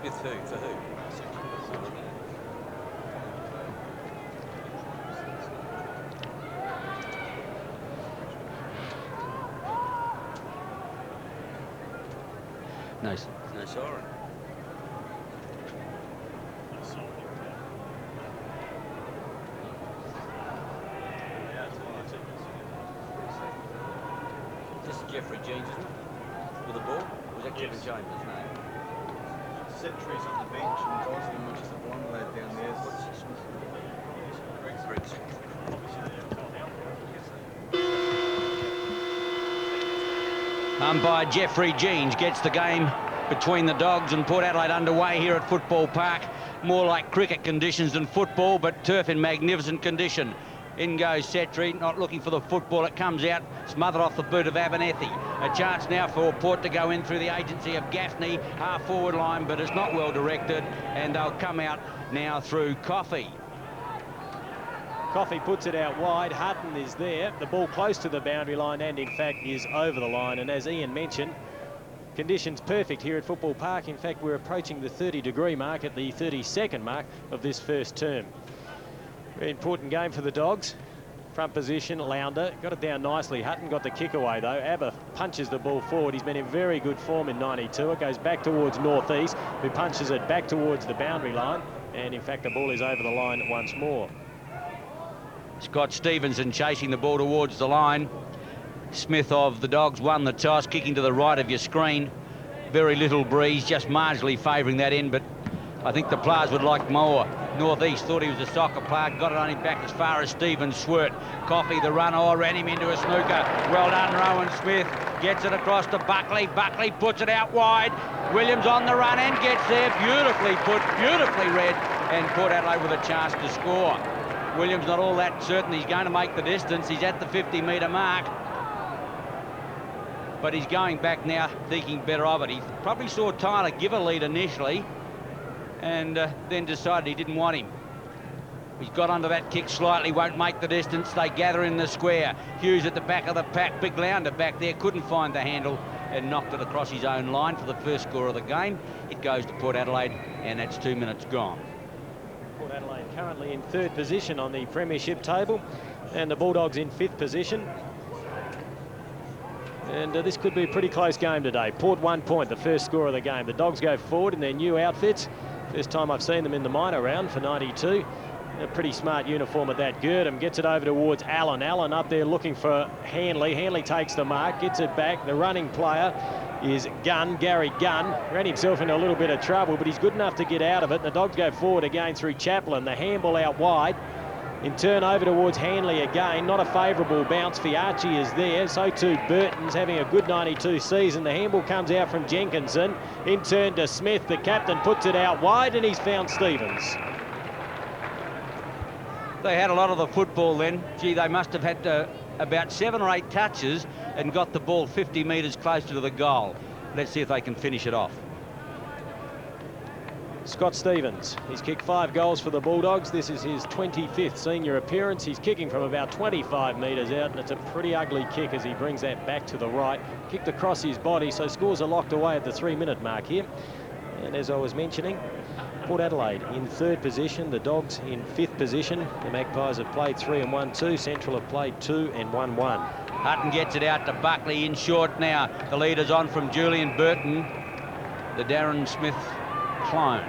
Smith who? For who? No siren. This is Jeffrey Jeans, isn't it? With the ball? Or was that Kevin Chambers? No. Setry's on the bench and Gosling, which is the blonde lad down there. What's this? Greg Smith. Umpire Jeffrey Jeans gets the game between the Dogs and Port Adelaide underway here at Football Park. More like cricket conditions than football, but turf in magnificent condition. In goes Setry, not looking for the football. It comes out, smothered off the boot of Abernethy. A chance now for Port to go in through the agency of Gaffney, half-forward line, but it's not well directed, and they'll come out now through Coffey. Coffey puts it out wide. Hutton is there. The ball close to the boundary line and, in fact, is over the line. And as Ian mentioned, conditions perfect here at Football Park. In fact, we're approaching the 30-degree mark at the 32nd mark of this first term. Very important game for the Dogs. Front position, Lounder got it down nicely. Hutton got the kick away though. Aber punches the ball forward. He's been in very good form in 92. It goes back towards Northeast, who punches it back towards the boundary line. And in fact, the ball is over the line once more. Scott Stevenson chasing the ball towards the line. Smith of the Dogs won the toss, kicking to the right of your screen. Very little breeze, just marginally favouring that end, but I think the players would like more. Northeast thought he was a soccer player, got it only back as far as Stephen Swert. Coffey, the runner, ran him into a snooker. Well done, Rowan Smith. Gets it across to Buckley. Buckley puts it out wide. Williams on the run and gets there. Beautifully put, beautifully read, and Port Adelaide with a chance to score. Williams not all that certain he's going to make the distance. He's at the 50-metre mark. But he's going back now, thinking better of it. He probably saw Tyler give a lead initially and then decided he didn't want him. He's got under that kick slightly, won't make the distance. They gather in the square. Hughes at the back of the pack. Big Lounder back there, couldn't find the handle and knocked it across his own line for the first score of the game. It goes to Port Adelaide, and that's 2 minutes gone. Port Adelaide currently in third position on the premiership table, and the Bulldogs in fifth position. And this could be a pretty close game today. Port 1 point, the first score of the game. The Dogs go forward in their new outfits. First time I've seen them in the minor round for 92. A pretty smart uniform at that. Girdham gets it over towards Allen. Allen up there looking for Hanley. Hanley takes the mark, gets it back. The running player is Gunn, Gary Gunn. Ran himself into a little bit of trouble, but he's good enough to get out of it. The Dogs go forward again through Chaplin. The handball out wide. In turn over towards Hanley again. Not a favourable bounce. Fiachi is there. So too Burton's having a good 92 season. The handball comes out from Jenkinson. In turn to Smith. The captain puts it out wide and he's found Stevens. They had a lot of the football then. Gee, they must have had about 7 or 8 touches and got the ball 50 metres closer to the goal. Let's see if they can finish it off. Scott Stevens, he's kicked 5 goals for the Bulldogs. This is his 25th senior appearance. He's kicking from about 25 metres out, and it's a pretty ugly kick as he brings that back to the right. Kicked across his body, so scores are locked away at the 3-minute mark here. And as I was mentioning, Port Adelaide in third position, the Dogs in fifth position. The Magpies have played 3 and 1-2. Central have played 2 and 1-1. Hutton gets it out to Buckley in short now. The leader's on from Julian Burton, the Darren Smith clone.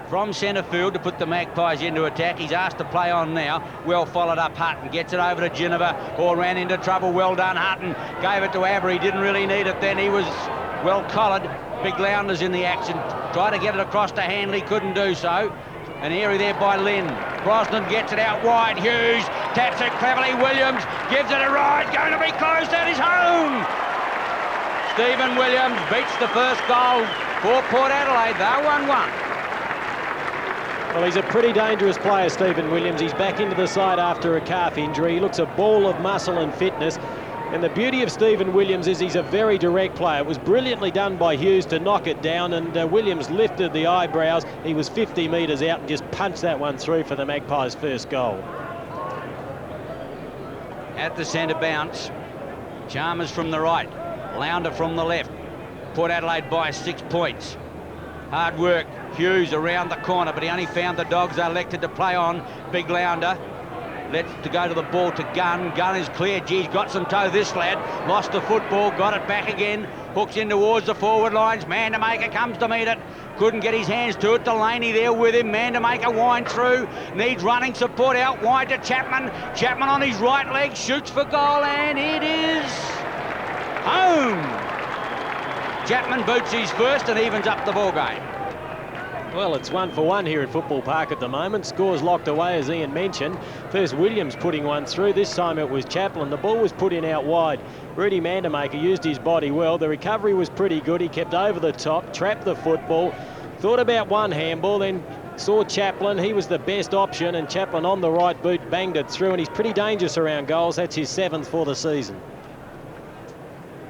From centre field to put the Magpies into attack. He's asked to play on now. Well followed up Hutton. Gets it over to Geneva, or ran into trouble. Well done, Hutton. Gave it to Aber. He didn't really need it then. He was well collared. Big Lounders in the action. Tried to get it across to Hanley. Couldn't do so. An area there by Lynn. Brosnan gets it out wide. Hughes taps it cleverly. Williams gives it a ride. Going to be close. That is home. Stephen Williams beats the first goal for Port Adelaide. They're 1-1. Well, he's a pretty dangerous player, Stephen Williams. He's back into the side after a calf injury. He looks a ball of muscle and fitness. And the beauty of Stephen Williams is he's a very direct player. It was brilliantly done by Hughes to knock it down, and Williams lifted the eyebrows. He was 50 metres out and just punched that one through for the Magpies' first goal. At the centre bounce, Chalmers from the right, Lounder from the left. Port Adelaide by 6 points. Hard work. Hughes around the corner, but he only found the Dogs. They elected to play on. Big Lounder lets to go to the ball to Gunn. Gunn is clear. Geez, got some toe, this lad. Lost the football, got it back again. Hooks in towards the forward lines. Mandamaker comes to meet it. Couldn't get his hands to it. Delaney there with him. Mandamaker wind through. Needs running support out wide to Chapman. Chapman on his right leg. Shoots for goal, and it is home. Chapman boots his first and evens up the ball game. Well, it's 1 for 1 here at Football Park at the moment. Scores locked away, as Ian mentioned. First Williams putting one through. This time it was Chaplin. The ball was put in out wide. Rudy Mandamaker used his body well. The recovery was pretty good. He kept over the top, trapped the football, thought about one handball, then saw Chaplin. He was the best option, and Chaplin on the right boot banged it through, and he's pretty dangerous around goals. That's his 7th for the season.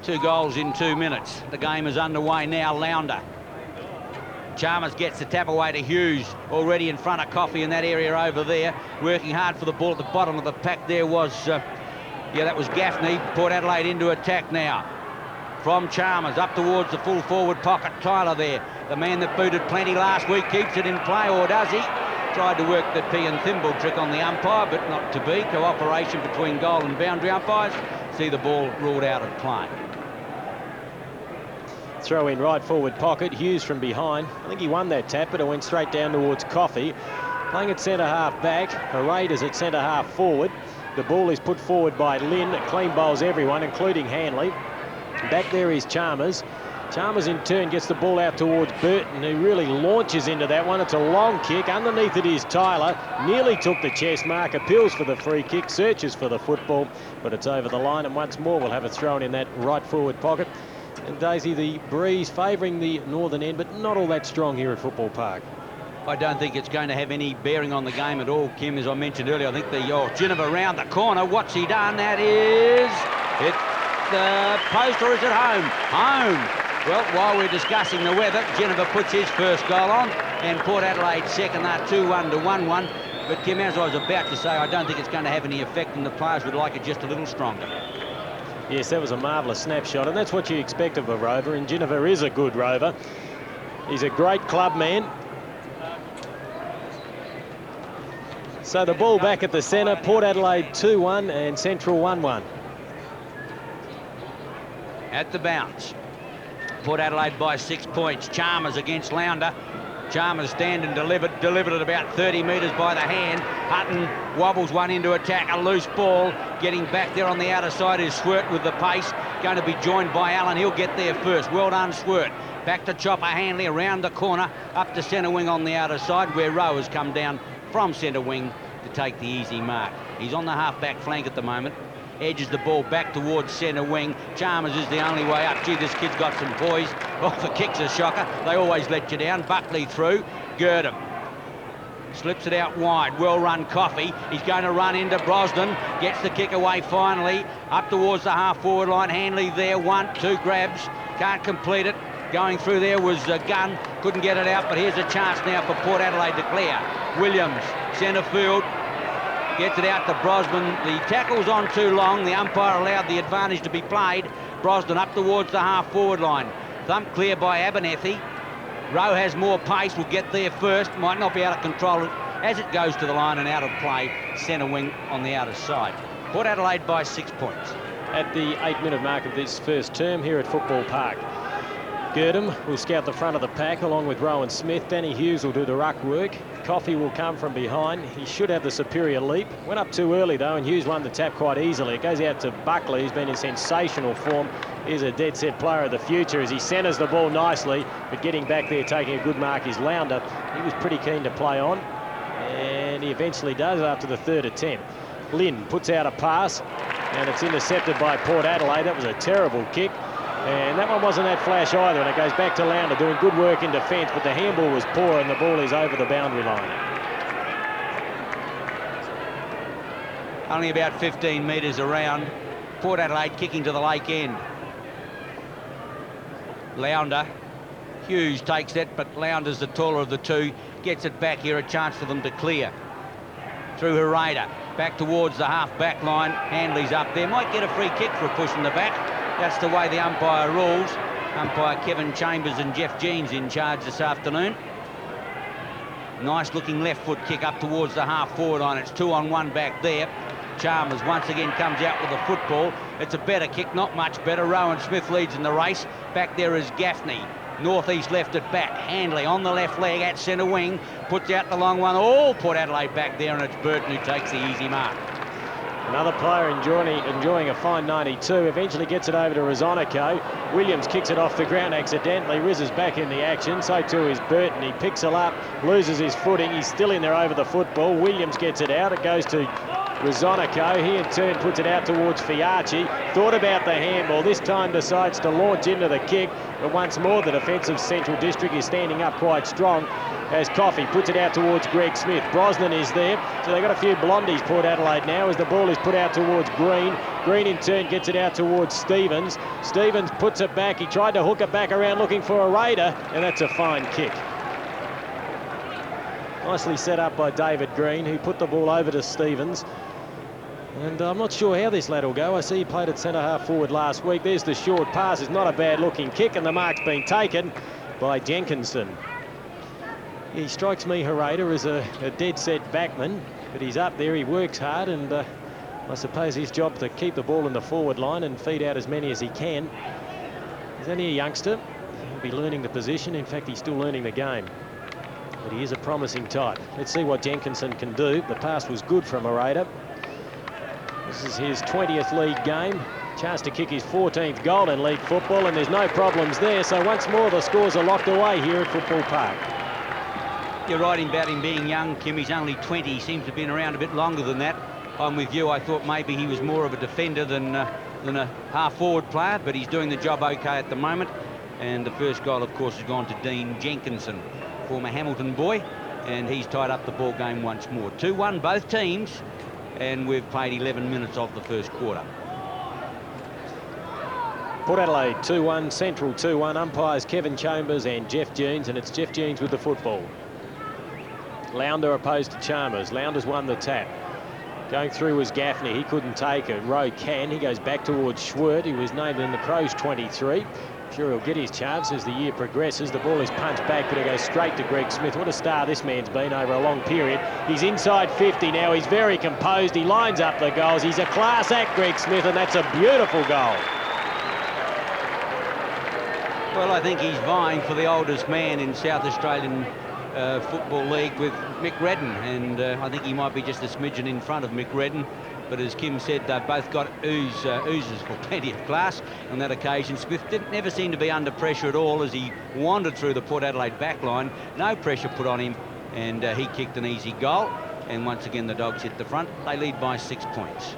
2 goals in 2 minutes. The game is underway now. Lounder. Chalmers gets the tap away to Hughes, already in front of Coffey in that area over there, working hard for the ball at the bottom of the pack. There was, that was Gaffney. Port Adelaide into attack now. From Chalmers up towards the full forward pocket. Tyler there, the man that booted plenty last week, keeps it in play, or does he? Tried to work the pea and thimble trick on the umpire, but not to be. Cooperation between goal and boundary umpires. See the ball ruled out of play. Throw in right forward pocket. Hughes from behind. I think he won that tap, but it went straight down towards Coffey. Playing at centre half back. The Raiders at centre half forward. The ball is put forward by Lynn. It clean bowls everyone, including Hanley. Back there is Chalmers. Chalmers in turn gets the ball out towards Burton, who really launches into that one. It's a long kick. Underneath it is Tyler. Nearly took the chest mark. Appeals for the free kick. Searches for the football, but it's over the line. And once more we'll have it thrown in that right forward pocket. And Daisy, the breeze favouring the northern end, but not all that strong here at Football Park. I don't think it's going to have any bearing on the game at all, Kim. As I mentioned earlier, I think the Geneva round the corner. What's he done? That is it. The post, or is it home? Home. Well, while we're discussing the weather, Geneva puts his first goal on, and Port Adelaide second. They're 2-1 to 1-1. But Kim, as I was about to say, I don't think it's going to have any effect, and the players would like it just a little stronger. Yes, that was a marvellous snapshot, and that's what you expect of a rover, and Geneva is a good rover. He's a great club man. So the ball back at the centre. Port Adelaide 2-1 and Central 1-1. At the bounce. Port Adelaide by 6 points. Chalmers against Lounder. Chalmers stand and delivered it about 30 metres by the hand. Hutton wobbles one into attack, a loose ball. Getting back there on the outer side is Swert with the pace. Going to be joined by Allen. He'll get there first. Well done, Swert. Back to Chopper Hanley around the corner, up to centre wing on the outer side, where Rowe has come down from centre wing to take the easy mark. He's on the half-back flank at the moment. Edges the ball back towards centre wing. Chalmers is the only way up. Gee, this kid's got some poise. Oh, the kick's a shocker. They always let you down. Buckley through. Girdham slips it out wide. Well run Coffey. He's going to run into Brosnan. Gets the kick away finally. Up towards the half-forward line. Hanley there. 1-2 grabs. Can't complete it. Going through there was Gunn. Couldn't get it out, but here's a chance now for Port Adelaide to clear. Williams, centre field. Gets it out to Brosnan. The tackle's on too long. The umpire allowed the advantage to be played. Brosnan up towards the half-forward line. Thump clear by Abernethy. Rowe has more pace. Will get there first. Might not be able to control it as it goes to the line and out of play. Centre wing on the outer side. Port Adelaide by 6 points. At the 8-minute mark of this first term here at Football Park. Girdham will scout the front of the pack along with Rowan Smith. Danny Hughes will do the ruck work. Coffey will come from behind. He should have the superior leap. Went up too early though, and Hughes won the tap quite easily. It goes out to Buckley, who's been in sensational form. He's a dead set player of the future as he centres the ball nicely, but getting back there taking a good mark is Lounder. He was pretty keen to play on, and he eventually does after the third attempt. Lynn puts out a pass, and it's intercepted by Port Adelaide. That was a terrible kick. And that one wasn't that flash either, and it goes back to Lounder doing good work in defence, but the handball was poor and the ball is over the boundary line. Only about 15 metres around. Port Adelaide kicking to the lake end. Lounder. Hughes takes it, but Lounder's the taller of the two. Gets it back here, a chance for them to clear. Through Hereda. Back towards the half-back line. Hanley's up there. Might get a free kick for a push in the back. That's the way the umpire rules. Umpire Kevin Chambers and Jeff Jeans in charge this afternoon. Nice looking left foot kick up towards the half forward line. It's 2-on-1 back there. Chalmers once again comes out with the football. It's a better kick, not much better. Rowan Smith leads in the race. Back there is Gaffney. Northeast left it back. Handley on the left leg at centre wing. Puts out the long one. All Port Adelaide back there, and it's Burton who takes the easy mark. Another player enjoying a fine 92. Eventually gets it over to Rosonico. Williams kicks it off the ground accidentally. Riz is back in the action. So too is Burton. He picks it up, loses his footing. He's still in there over the football. Williams gets it out. It goes to Rosonico. He in turn puts it out towards Fiachi. Thought about the handball. This time decides to launch into the kick. But once more, the defensive Central District is standing up quite strong as Coffey puts it out towards Greg Smith. Brosnan is there. So they've got a few blondies, Port Adelaide, now as the ball is put out towards Green. Green in turn gets it out towards Stevens. Stevens puts it back. He tried to hook it back around looking for a Raider, and that's a fine kick. Nicely set up by David Green, who put the ball over to Stevens. And I'm not sure how this lad will go. I see he played at centre half forward last week. There's the short pass. It's not a bad looking kick, and the mark's been taken by Jenkinson. He strikes me, Hereda, as a dead set backman, but he's up there, he works hard, and I suppose his job to keep the ball in the forward line and feed out as many as he can. He's only a youngster. He'll be learning the position. In fact, he's still learning the game. But he is a promising type. Let's see what Jenkinson can do. The pass was good from Hereda. This is his 20th league game. Chance to kick his 14th goal in league football, and there's no problems there. So once more, the scores are locked away here at Football Park. You're right about him being young, Kim. He's only 20. He seems to have been around a bit longer than that. I'm with you. I thought maybe he was more of a defender than a half-forward player, but he's doing the job okay at the moment. And the first goal, of course, has gone to Dean Jenkinson, former Hamilton boy, and he's tied up the ball game once more. 2-1 both teams, and we've played 11 minutes of the first quarter. Port Adelaide 2-1, Central 2-1. Umpires Kevin Chambers and Jeff Jeans, and it's Jeff Jeans with the football. Lounder opposed to Chalmers. Lounder's won the tap. Going through was Gaffney. He couldn't take it. Rowe can. He goes back towards Schwert, who was named in the Crows 23. I'm sure he'll get his chance as the year progresses. The ball is punched back, but it goes straight to Greg Smith. What a star this man's been over a long period. He's inside 50 now. He's very composed. He lines up the goals. He's a class act, Greg Smith, and that's a beautiful goal. Well, I think he's vying for the oldest man in South Australian Football League with Mick Redden, and I think he might be just a smidgen in front of Mick Redden. But as Kim said, they've both got oozes for plenty of class on that occasion. Smith never seemed to be under pressure at all as he wandered through the Port Adelaide back line. No pressure put on him, and he kicked an easy goal. And once again, the Dogs hit the front. They lead by 6 points.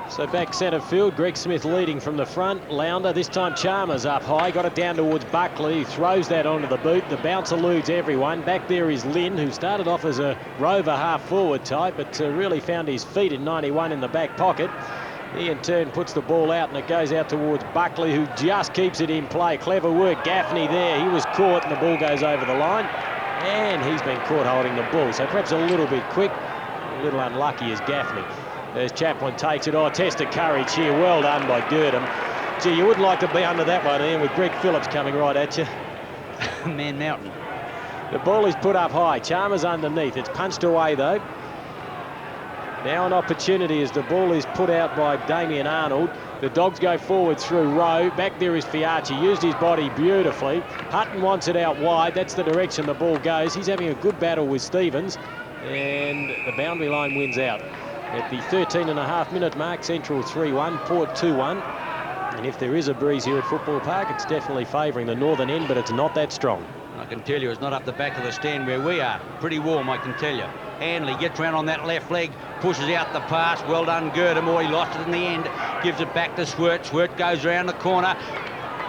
So back centre field, Greg Smith leading from the front. Lounder, this time Chalmers up high, got it down towards Buckley, who throws that onto the boot. The bounce eludes everyone. Back there is Lynn, who started off as a rover half-forward type, but really found his feet in 91 in the back pocket. He in turn puts the ball out, and it goes out towards Buckley, who just keeps it in play. Clever work, Gaffney there. He was caught, and the ball goes over the line, and he's been caught holding the ball. So perhaps a little bit quick, a little unlucky as Gaffney. As Chaplin takes it. Oh, test of courage here. Well done by Girdham. Gee, you wouldn't like to be under that one, Ian, with Greg Phillips coming right at you. Man Mountain. The ball is put up high. Chalmers underneath. It's punched away, though. Now an opportunity as the ball is put out by Damien Arnold. The Dogs go forward through Rowe. Back there is Fiachi. Used his body beautifully. Hutton wants it out wide. That's the direction the ball goes. He's having a good battle with Stevens. And the boundary line wins out. At the 13.5-minute mark, Central 3-1, Port 2-1. And if there is a breeze here at Football Park, it's definitely favouring the northern end, but it's not that strong. I can tell you, it's not up the back of the stand where we are. Pretty warm, I can tell you. Handley gets round on that left leg, pushes out the pass. Well done, Girdham. He lost it in the end. Gives it back to Schwert. Schwert goes round the corner.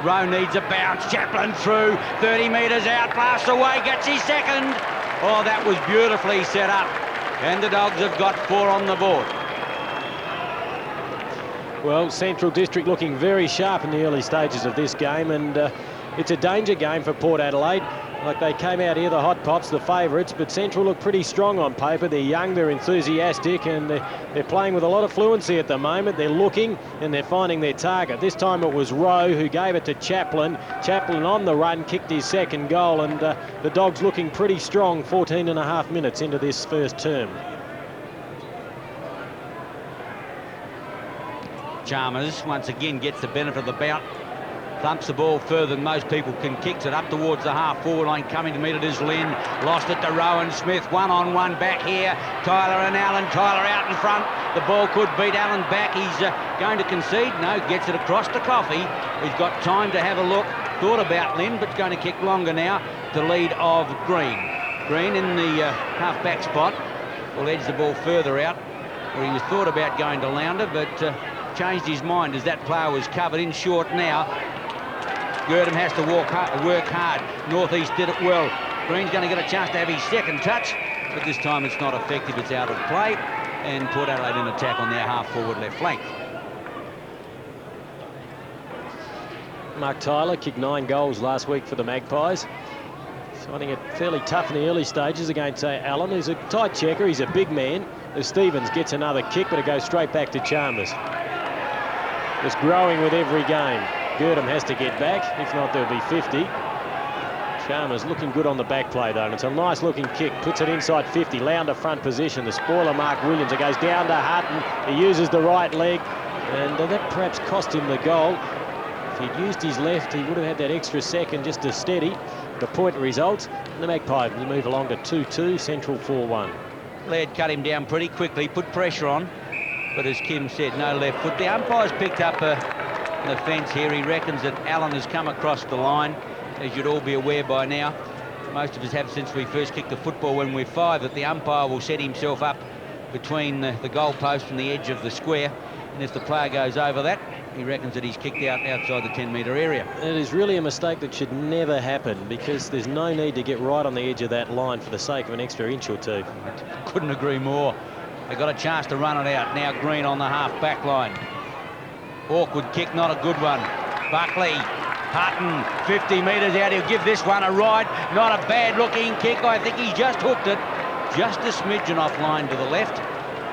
Rowe needs a bounce. Chaplin through, 30 metres out, blasts away, gets his second. Oh, that was beautifully set up. And the Dogs have got 4 on the board. Well, Central District looking very sharp in the early stages of this game, and it's a danger game for Port Adelaide. Like they came out here, the Hot Pops, the favourites, but Central look pretty strong on paper. They're young, they're enthusiastic, and they're playing with a lot of fluency at the moment. They're looking and they're finding their target. This time it was Rowe who gave it to Chaplin. Chaplin on the run, kicked his second goal, and the Dogs looking pretty strong 14.5 minutes into this first term. Chalmers once again gets the benefit of the bout. Thumps the ball further than most people can. Kicks it up towards the half-forward line. Coming to meet it is Lynn. Lost it to Rowan Smith. One-on-one back here. Tyler and Allen. Tyler out in front. The ball could beat Allen back. He's going to concede. No, gets it across to Coffey. He's got time to have a look. Thought about Lynn, but going to kick longer now to lead of Green. Green in the half-back spot. Will edge the ball further out. Where he was thought about going to Lounder, but changed his mind as that player was covered in short now. Girdham has to work hard. Northeast did it well. Green's going to get a chance to have his second touch, but this time it's not effective. It's out of play, and Port Adelaide in attack on their half-forward left flank. Mark Tyler kicked 9 goals last week for the Magpies. Finding it fairly tough in the early stages against Allen. He's a tight checker. He's a big man. As Stevens gets another kick, but it goes straight back to Chalmers. Just growing with every game. Girdham has to get back. If not, there'll be 50. Chalmers looking good on the back play, though. And it's a nice-looking kick. Puts it inside 50. Lounder front position. The spoiler, Mark Williams. It goes down to Hutton. He uses the right leg. And that perhaps cost him the goal. If he'd used his left, he would have had that extra second just to steady the point result. And the Magpies move along to 2-2. Central 4-1. Laird cut him down pretty quickly. Put pressure on. But as Kim said, no left foot. The umpire's picked up an offence here. He reckons that Allen has come across the line. As you'd all be aware by now, most of us have since we first kicked the football when we're 5, that the umpire will set himself up between the goal post and the edge of the square. And if the player goes over that, he reckons that he's kicked out outside the 10-metre area. It is really a mistake that should never happen, because there's no need to get right on the edge of that line for the sake of an extra inch or two. Couldn't agree more. They got a chance to run it out. Now Green on the half-back line. Awkward kick, not a good one. Buckley, Hutton, 50 metres out. He'll give this one a ride. Not a bad-looking kick. I think he just hooked it. Just a smidgen offline to the left.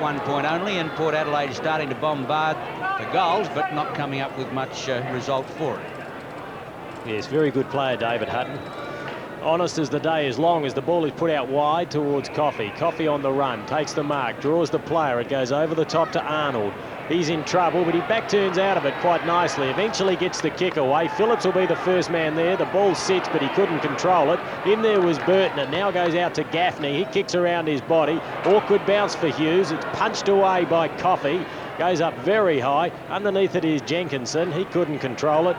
1 point only, and Port Adelaide is starting to bombard the goals, but not coming up with much result for it. Yes, very good player, David Hutton. Honest as the day is long as the ball is put out wide towards Coffey. Coffey on the run, takes the mark, draws the player. It goes over the top to Arnold. He's in trouble, but he back turns out of it quite nicely. Eventually gets the kick away. Phillips will be the first man there. The ball sits, but he couldn't control it. In there was Burton. It now goes out to Gaffney. He kicks around his body. Awkward bounce for Hughes. It's punched away by Coffey. Goes up very high. Underneath it is Jenkinson. He couldn't control it.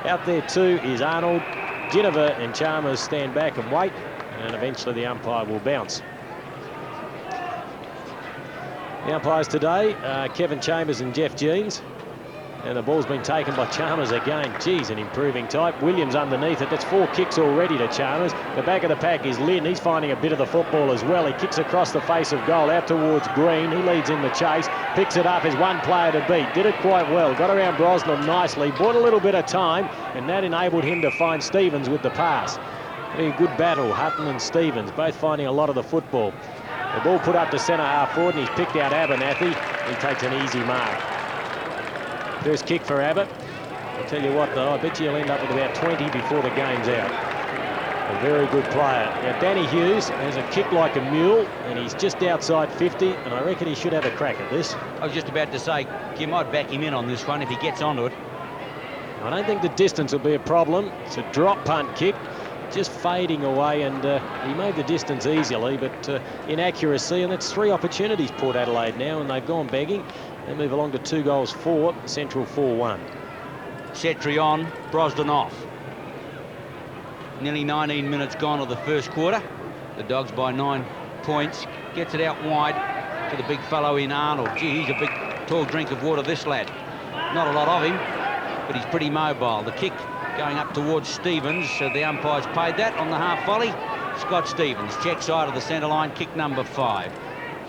Out there too is Arnold. Ginniver and Chalmers stand back and wait, and eventually the umpire will bounce. The umpires today are Kevin Chambers and Jeff Jeans, and the ball's been taken by Chalmers again. Geez, an improving type. Williams underneath it. That's 4 kicks already to Chalmers. The back of the pack is Lynn. He's finding a bit of the football as well. He kicks across the face of goal out towards Green. He leads in the chase. Picks it up as one player to beat. Did it quite well. Got around Brosnan nicely. Bought a little bit of time, and that enabled him to find Stevens with the pass. A good battle, Hutton and Stevens, both finding a lot of the football. The ball put up to centre half forward, and he's picked out Abernathy. He takes an easy mark. First kick for Abbott. I'll tell you what, though, I bet you'll end up with about 20 before the game's out. A very good player. Now, Danny Hughes has a kick like a mule, and he's just outside 50, and I reckon he should have a crack at this. I was just about to say, Kim, I'd back him in on this one if he gets onto it. I don't think the distance will be a problem. It's a drop punt kick, just fading away, and he made the distance easily, but inaccuracy, and that's 3 opportunities Port Adelaide now, and they've gone begging. They move along to 2 goals for Central 4-1. Setri on, Brosnan off. Nearly 19 minutes gone of the first quarter. The Dogs by 9 points. Gets it out wide to the big fellow in Arnold. Gee, he's a big, tall drink of water, this lad. Not a lot of him, but he's pretty mobile. The kick going up towards Stevens. The umpires paid that on the half volley. Scott Stevens, check side of the centre line, kick number 5.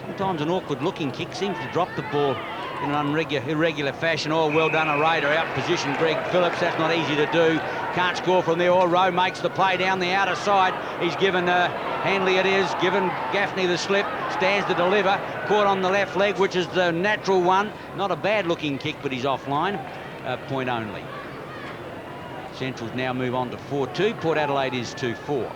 Sometimes an awkward-looking kick seems to drop the ball in an irregular fashion. Oh, well done, a raider out position. Greg Phillips, that's not easy to do. Can't score from there. Or Rowe makes the play down the outer side. He's given Handley given Gaffney the slip, stands to deliver, caught on the left leg, which is the natural one. Not a bad looking kick, but he's offline. Point only. Centrals now move on to 4-2. Port Adelaide is 2-4.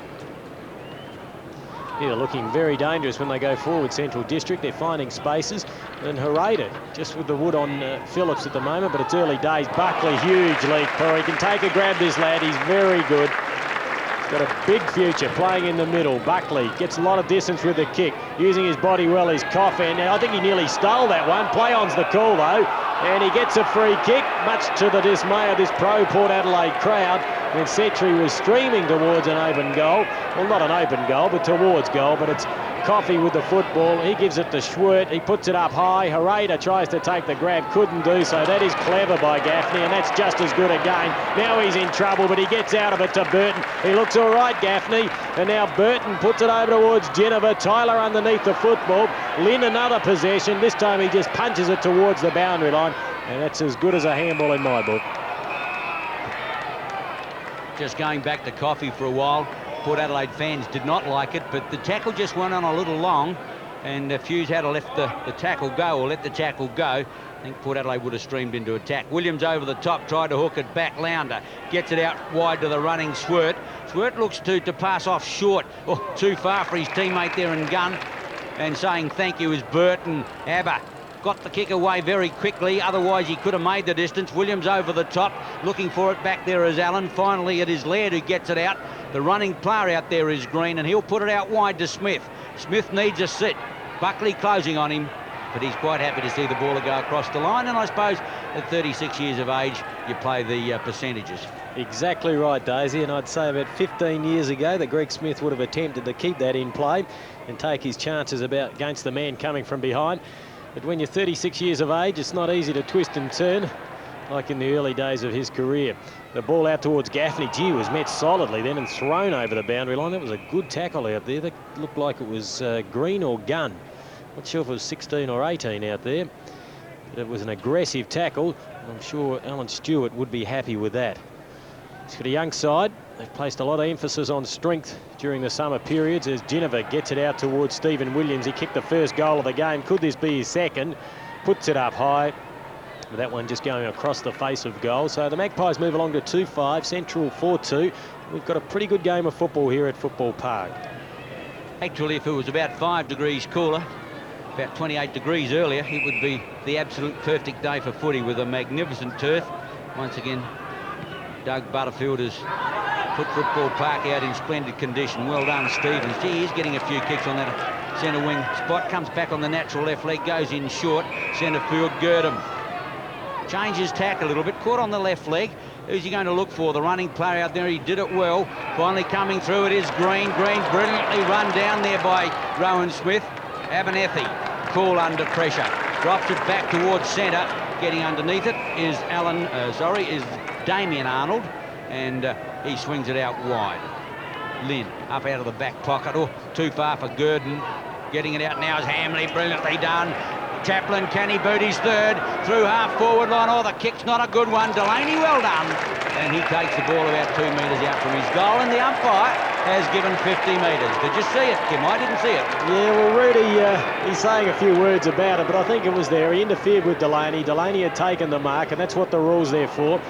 Yeah, looking very dangerous when they go forward, Central District. They're finding spaces. And Harada just with the wood on Phillips at the moment, but it's early days. Buckley, huge lead. He can take a grab, this lad. He's very good. He's got a big future playing in the middle. Buckley gets a lot of distance with the kick, using his body well, his Coffin. Now, I think he nearly stole that one. Play on's the call, though. And he gets a free kick, much to the dismay of this pro Port Adelaide crowd. And Setri was streaming towards an open goal. Well, not an open goal, but towards goal. But it's Coffey with the football. He gives it to Schwert. He puts it up high. Harada tries to take the grab. Couldn't do so. That is clever by Gaffney, and that's just as good again. Now he's in trouble, but he gets out of it to Burton. He looks all right, Gaffney. And now Burton puts it over towards Geneva. Tyler underneath the football. Lynn another possession. This time he just punches it towards the boundary line. And that's as good as a handball in my book. Just going back to Coffey for a while. Port Adelaide fans did not like it, but the tackle just went on a little long, and if Hughes had to let the tackle go, or let the tackle go, I think Port Adelaide would have streamed into attack. Williams over the top, tried to hook it back. Lounder gets it out wide to the running Swert. Swert looks to pass off short. Oh, too far for his teammate there in gun. And saying thank you is Burton. Aber got the kick away very quickly, otherwise he could have made the distance. Williams over the top, looking for it back there is Allen. Finally it is Laird who gets it out. The running player out there is Green, and he'll put it out wide to Smith. Smith needs a sit. Buckley closing on him, but he's quite happy to see the ball go across the line, and I suppose at 36 years of age you play the percentages. Exactly right, Daisy, and I'd say about 15 years ago that Greg Smith would have attempted to keep that in play and take his chances against the man coming from behind. But when you're 36 years of age, it's not easy to twist and turn like in the early days of his career. The ball out towards Gaffney. Gee, was met solidly then and thrown over the boundary line. That was a good tackle out there. That looked like it was Green or Gunn. Not sure if it was 16 or 18 out there. But it was an aggressive tackle. I'm sure Alan Stewart would be happy with that. He's got a young side. They've placed a lot of emphasis on strength during the summer periods as Geneva gets it out towards Stephen Williams. He kicked the first goal of the game. Could this be his second? Puts it up high. With that one just going across the face of goal. So the Magpies move along to 2-5, Central 4-2. We've got a pretty good game of football here at Football Park. Actually, if it was about 5 degrees cooler, about 28 degrees earlier, it would be the absolute perfect day for footy with a magnificent turf. Once again, Doug Butterfield has put Football Park out in splendid condition. Well done, Stevens. Gee, he's getting a few kicks on that centre wing spot. Comes back on the natural left leg, goes in short. Centre field, Girdham changes tack a little bit, caught on the left leg. Who's he going to look for? The running player out there. He did it well. Finally coming through, it is Green. Green brilliantly run down there by Rowan Smith. Abernethy, cool under pressure. Drops it back towards centre. Getting underneath it is is Damien Arnold. And he swings it out wide. Lynn up out of the back pocket. Oh, too far for Gurdon. Getting it out now is Hamley. Brilliantly done. Chaplin, can he boot his third? Through half forward line. Oh, the kick's not a good one. Delaney, well done. And he takes the ball about 2 metres out from his goal. And the umpire has given 50 metres. Did you see it, Kim? I didn't see it. Yeah, well, Rudy, he's saying a few words about it, but I think it was there. He interfered with Delaney. Delaney had taken the mark, and that's what the rule's there for.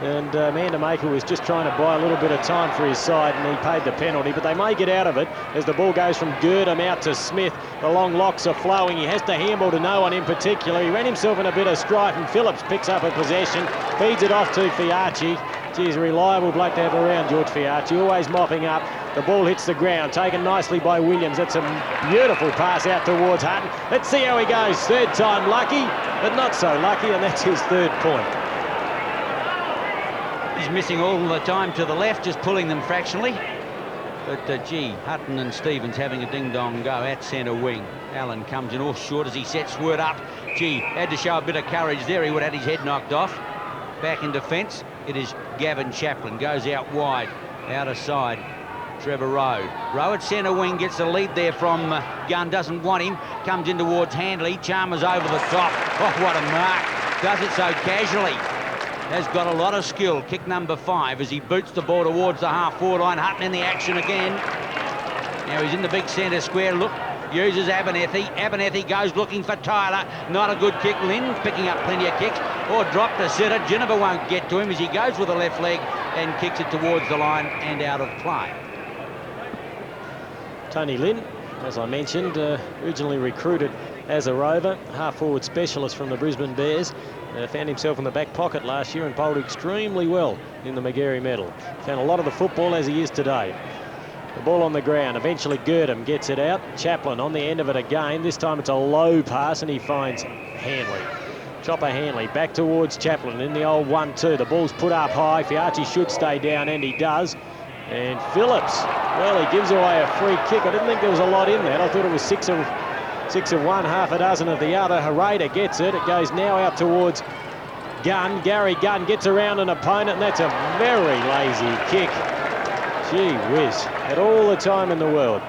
And Mandamaker was just trying to buy a little bit of time for his side, and he paid the penalty. But they may get out of it as the ball goes from Girdham out to Smith. The long locks are flowing. He has to handball to no one in particular. He ran himself in a bit of strife, and Phillips picks up a possession, feeds it off to Fiacci. Geez, a reliable bloke to have around, George Fiacci, always mopping up. The ball hits the ground, taken nicely by Williams. That's a beautiful pass out towards Hutton. Let's see how he goes. Third time lucky, but not so lucky, and that's his third point. He's missing all the time to the left, just pulling them fractionally. But, gee, Hutton and Stevens having a ding-dong go at centre wing. Allen comes in off short as he sets Word up. Gee, had to show a bit of courage there. He would have had his head knocked off. Back in defence, it is Gavin Chaplin. Goes out wide, outer side. Trevor Rowe. Rowe at centre wing, gets the lead there from Gunn. Doesn't want him. Comes in towards Handley. Chalmers over the top. Oh, what a mark. Does it so casually. has got a lot of skill. Kick number 5 as he boots the ball towards the half-forward line. Hutton in the action again. Now he's in the big centre square. Look, uses Abernethy. Abernethy goes looking for Tyler. Not a good kick. Lynn picking up plenty of kicks. Or dropped a sitter. Ginniver won't get to him as he goes with the left leg and kicks it towards the line and out of play. Tony Lynn, as I mentioned, originally recruited as a rover, half-forward specialist from the Brisbane Bears. Found himself in the back pocket last year and bowled extremely well in the Magarey Medal. Found a lot of the football as he is today. The ball on the ground. Eventually Girdham gets it out. Chaplin on the end of it again. This time it's a low pass and he finds Handley. Chopper Handley back towards Chaplin in the old 1-2. The ball's put up high. Fiachi should stay down and he does. And Phillips, well, he gives away a free kick. I didn't think there was a lot in that. I thought it was six of one, half a dozen of the other. Hereda gets it. It goes now out towards Gunn. Gary Gunn gets around an opponent, and that's a very lazy kick. Gee whiz, had all the time in the world.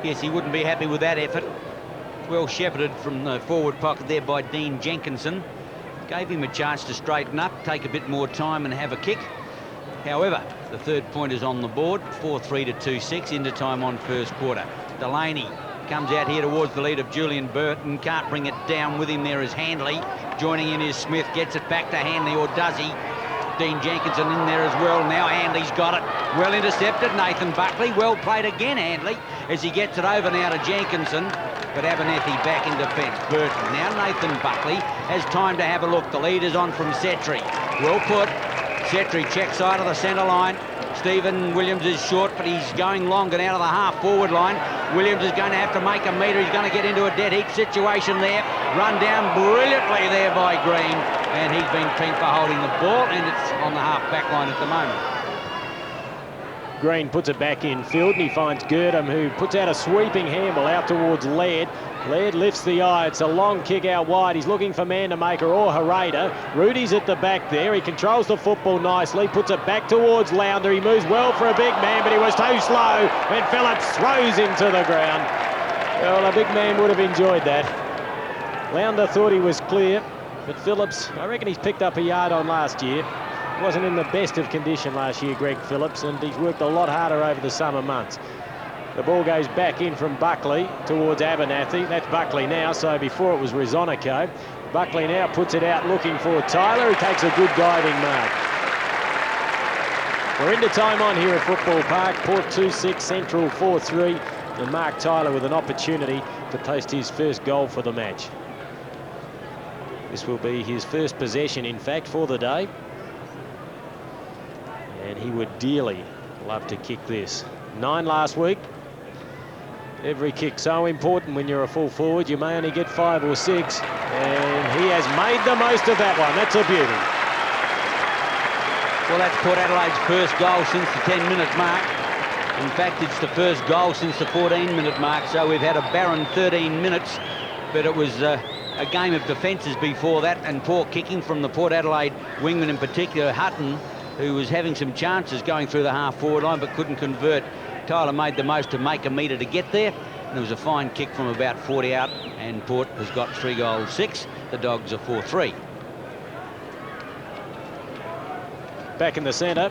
Yes, he wouldn't be happy with that effort. Well shepherded from the forward pocket there by Dean Jenkinson. Gave him a chance to straighten up, take a bit more time and have a kick. However, the third point is on the board, 4-3 to 2-6, into time on first quarter. Delaney comes out here towards the lead of Julian Burton, can't bring it down. With him there is Handley. Joining in is Smith, gets it back to Handley, or does he? Dean Jenkinson in there as well. Now Handley's got it. Well intercepted, Nathan Buckley. Well played again, Handley, as he gets it over now to Jenkinson. But Abernethy back in defence. Burton. Now Nathan Buckley has time to have a look. The lead is on from Setri. Well put. Setri check side of the centre line. Stephen Williams is short, but he's going long and out of the half-forward line. Williams is going to have to make a metre. He's going to get into a dead heat situation there. Run down brilliantly there by Green. And he's been pinged for holding the ball, and it's on the half-back line at the moment. Green puts it back in field, and he finds Girdham, who puts out a sweeping handball out towards Laird. Laird lifts the eye. It's a long kick out wide. He's looking for Mandamaker or Hereda. Rudy's at the back there. He controls the football nicely, puts it back towards Lounder. He moves well for a big man, but he was too slow, and Phillips throws him to the ground. Well, a big man would have enjoyed that. Lounder thought he was clear, but Phillips, I reckon he's picked up a yard on last year. Wasn't in the best of condition last year, Greg Phillips, and he's worked a lot harder over the summer months. The ball goes back in from Buckley towards Abernethy. That's Buckley now, so before it was Rizonico. Buckley now puts it out looking for Tyler, who takes a good diving mark. We're into time on here at Football Park. Port 2-6, Central 4-3, and Mark Tyler with an opportunity to post his first goal for the match. This will be his first possession, in fact, for the day. And he would dearly love to kick this. 9 last week. Every kick so important when you're a full forward. You may only get 5 or 6. And he has made the most of that one. That's a beauty. Well, that's Port Adelaide's first goal since the 10-minute mark. In fact, it's the first goal since the 14-minute mark. So we've had a barren 13 minutes. But it was a game of defences before that, and poor kicking from the Port Adelaide wingman, in particular Hutton, who was having some chances going through the half-forward line but couldn't convert. Tyler made the most to make a metre to get there, and it was a fine kick from about 40 out, and Port has got 3 goals 6. The Dogs are 4-3. Back in the centre,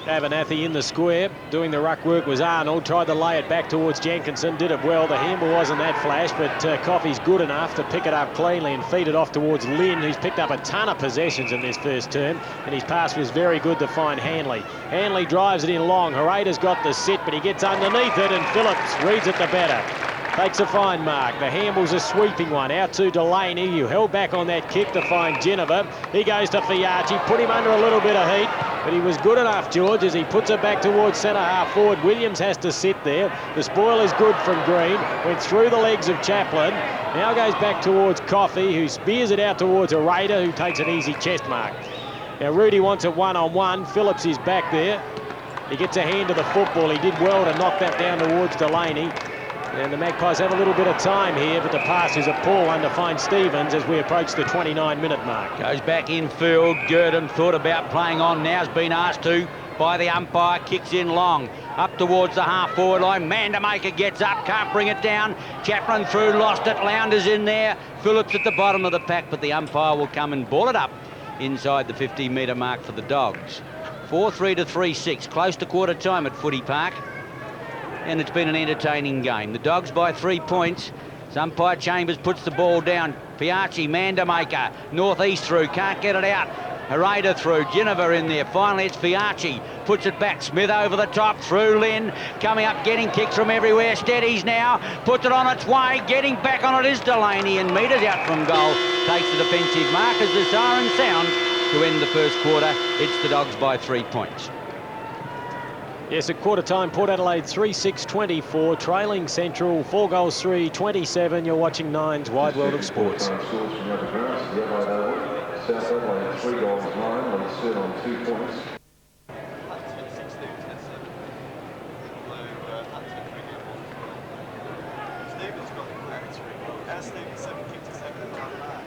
Abernethy in the square. Doing the ruck work was Arnold. Tried to lay it back towards Jenkinson. Did it well. The handball wasn't that flash, but Coffey's good enough to pick it up cleanly and feed it off towards Lynn, who's picked up a ton of possessions in this first term. And his pass was very good to find Handley. Handley drives it in long. Hereda's got the sit, but he gets underneath it, and Phillips reads it the better. Takes a fine mark. The handball's a sweeping one. Out to Delaney, who held back on that kick to find Ginniver. He goes to Fiachi, put him under a little bit of heat, but he was good enough, George, as he puts it back towards centre half forward. Williams has to sit there. The spoil is good from Green. Went through the legs of Chaplin. Now goes back towards Coffey, who spears it out towards Hereda, who takes an easy chest mark. Now Rudy wants it one-on-one. Phillips is back there. He gets a hand to the football. He did well to knock that down towards Delaney. And the Magpies have a little bit of time here, but the pass is a poor one to find Stevens as we approach the 29-minute mark. Goes back in field. Girdham thought about playing on. Now has been asked to by the umpire. Kicks in long. Up towards the half-forward line. Mandamaker gets up. Can't bring it down. Chaplin through. Lost it. Lounder's in there. Phillips at the bottom of the pack, but the umpire will come and ball it up inside the 50-metre mark for the Dogs. 4-3 to 3-6, close to quarter time at Footy Park. And it's been an entertaining game. The Dogs by 3 points. Umpire Chambers puts the ball down. Piarci, Mandermaker, northeast through, can't get it out. Hereda through, Geneva in there. Finally, it's Piarci, puts it back. Smith over the top, through Lynn, coming up, getting kicks from everywhere. Steadies now, puts it on its way, getting back on it is Delaney, and metres out from goal. Takes the defensive mark as the siren sounds to end the first quarter. It's the Dogs by 3 points. Yes, at quarter time, Port Adelaide 3-6-24, trailing Central 4 goals 3-27. You're watching Nine's Wide World of Sports. South Adelaide 3 goals 9, leads third on 2 points. Stephen's got 3 goals. As Stephen 7 kicks to 7 and 1 marks.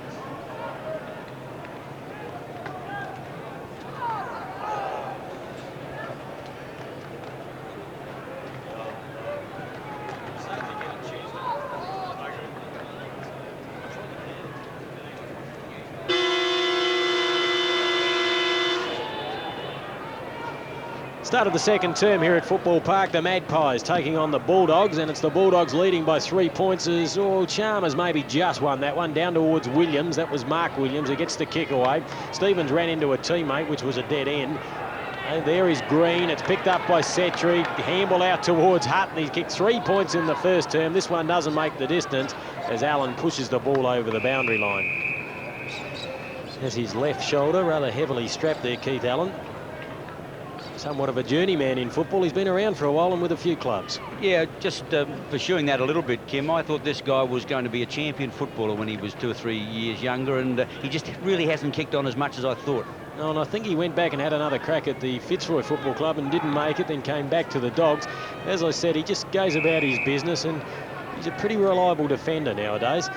Start of the second term here at Football Park. The Magpies taking on the Bulldogs, and it's the Bulldogs leading by 3 points as Chalmers maybe just won that one down towards Williams. That was Mark Williams who gets the kick away. Stevens ran into a teammate, which was a dead end. And there is Green. It's picked up by Setri. Handball out towards Hutton. He's kicked 3 points in the first term. This one doesn't make the distance as Allen pushes the ball over the boundary line. Has his left shoulder rather heavily strapped there, Keith Allen. Somewhat of a journeyman in football. He's been around for a while and with a few clubs. Yeah, just pursuing that a little bit, Kim. I thought this guy was going to be a champion footballer when he was 2 or 3 years younger, and he just really hasn't kicked on as much as I thought. No, and I think he went back and had another crack at the Fitzroy Football Club and didn't make it, then came back to the Dogs. As I said, he just goes about his business, and he's a pretty reliable defender nowadays.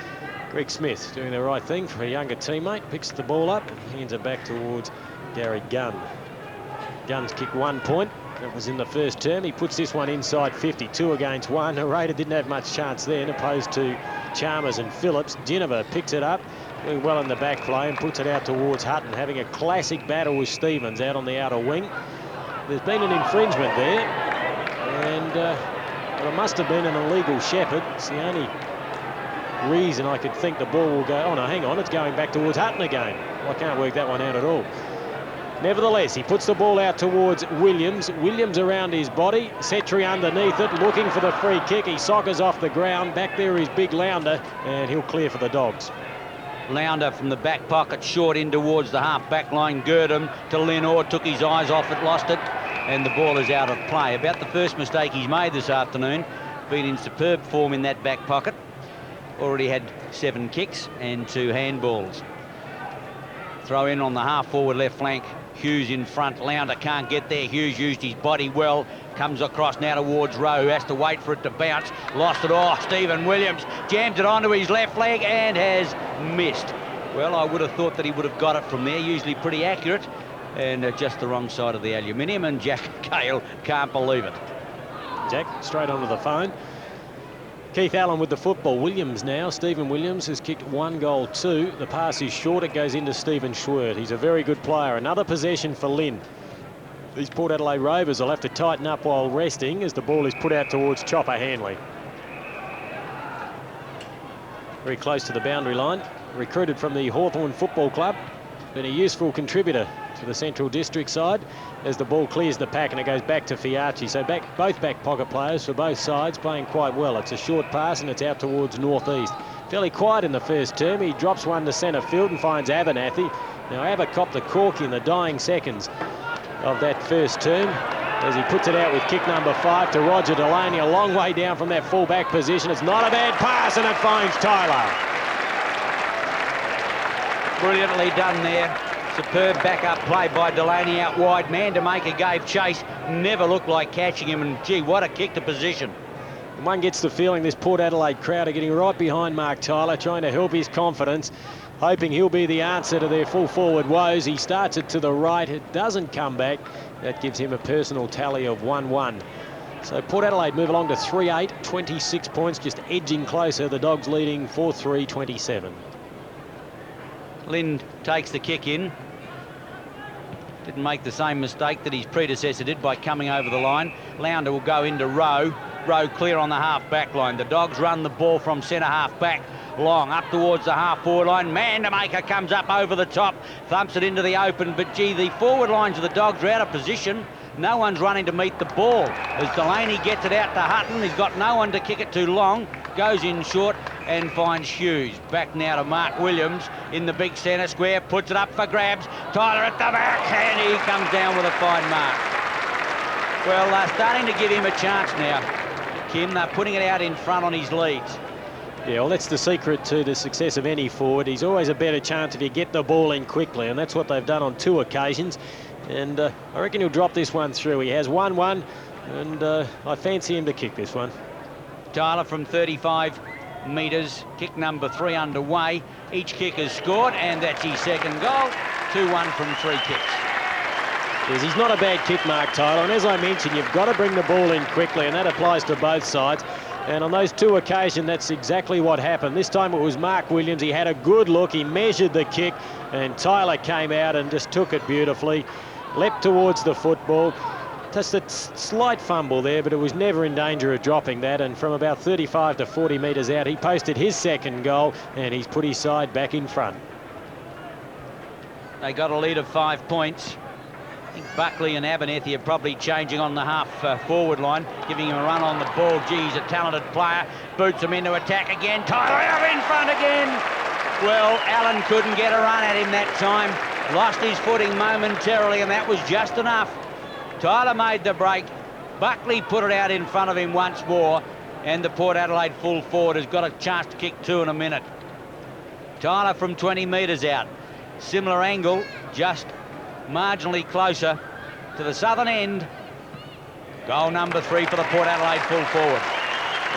Greg Smith doing the right thing for a younger teammate, picks the ball up and hands it back towards Gary Gunn. Gunn's kicked 1 point. That was in the first term. He puts this one inside 52 against 1. Hereda didn't have much chance then, opposed to Chalmers and Phillips. Geneva picks it up, doing well in the back play, and puts it out towards Hutton, having a classic battle with Stevens out on the outer wing. There's been an infringement there, and well, it must have been an illegal shepherd. It's the only reason I could think the ball will go. Oh no, hang on, it's going back towards Hutton again. I can't work that one out at all. Nevertheless, he puts the ball out towards Williams. Williams around his body. Setri underneath it, looking for the free kick. He soccers off the ground. Back there is Big Lounder, and he'll clear for the Dogs. Lounder from the back pocket, short in towards the half-back line. Girdham to Lenore, took his eyes off it, lost it, and the ball is out of play. About the first mistake he's made this afternoon. Been in superb form in that back pocket. Already had 7 kicks and 2 handballs. Throw in on the half-forward left flank. Hughes in front. Lounder can't get there. Hughes used his body well. Comes across now towards Rowe. Has to wait for it to bounce. Lost it. Oh, Stephen Williams jams it onto his left leg and has missed. Well, I would have thought that he would have got it from there. Usually pretty accurate. And just the wrong side of the aluminium. And Jack Cale can't believe it. Jack straight onto the phone. Keith Allen with the football. Williams now. Stephen Williams has kicked 1 goal 2. The pass is short. It goes into Stephen Schwert. He's a very good player. Another possession for Lynn. These Port Adelaide Rovers will have to tighten up while resting as the ball is put out towards Chopper Hanley. Very close to the boundary line. Recruited from the Hawthorn Football Club. Been a useful contributor to the Central District side as the ball clears the pack and it goes back to Fiarci. So both back pocket players for both sides playing quite well. It's a short pass and it's out towards northeast. Fairly quiet in the first term. He drops one to centre field and finds Abernathy. Now Abba copped the cork in the dying seconds of that first term as he puts it out with kick number 5 to Roger Delaney, a long way down from that full-back position. It's not a bad pass and it finds Tyler. Brilliantly done there. Superb backup play by Delaney out wide. Mandermaker gave chase. Never looked like catching him, and gee, what a kick to position. One gets the feeling this Port Adelaide crowd are getting right behind Mark Tyler, trying to help his confidence, hoping he'll be the answer to their full forward woes. He starts it to the right. It doesn't come back. That gives him a personal tally of 1-1. So Port Adelaide move along to 3-8, 26 points, just edging closer. The Dogs leading 4-3, 27. Lynn takes the kick in. Didn't make the same mistake that his predecessor did by coming over the line. Lounder will go into Rowe. Rowe clear on the half-back line. The Dogs run the ball from centre half-back. Long up towards the half-forward line. Mandamaker comes up over the top, thumps it into the open, but gee, the forward lines of the Dogs are out of position. No one's running to meet the ball. As Delaney gets it out to Hutton, he's got no one to kick it too long. Goes in short and finds Hughes. Back now to Mark Williams in the big centre square, puts it up for grabs. Tyler at the back, and he comes down with a fine mark. Well, they're starting to give him a chance now, Kim. They're putting it out in front on his leads. Yeah, well, that's the secret to the success of any forward. He's always a better chance if you get the ball in quickly, and that's what they've done on 2 occasions. And I reckon he'll drop this one through. He has 1-1, and I fancy him to kick this one. Tyler from 35 metres, kick number 3 underway. Each kick has scored, and that's his second goal. 2-1 from 3 kicks. Yes, he's not a bad kick mark, Tyler, and as I mentioned, you've got to bring the ball in quickly, and that applies to both sides. And on those 2 occasions, that's exactly what happened. This time it was Mark Williams. He had a good look. He measured the kick, and Tyler came out and just took it beautifully. Leapt towards the football. Just a slight fumble there, but it was never in danger of dropping that. And from about 35 to 40 metres out, he posted his second goal, and he's put his side back in front. They got a lead of 5 points. I think Buckley and Abernethy are probably changing on the half-forward line, giving him a run on the ball. Gee, he's a talented player. Boots him into attack again. Tyler out in front again. Well, Allen couldn't get a run at him that time. Lost his footing momentarily, and that was just enough. Tyler made the break. Buckley put it out in front of him once more, and the Port Adelaide full forward has got a chance to kick 2 in a minute. Tyler from 20 metres out. Similar angle, just marginally closer to the southern end. Goal number 3 for the Port Adelaide full forward.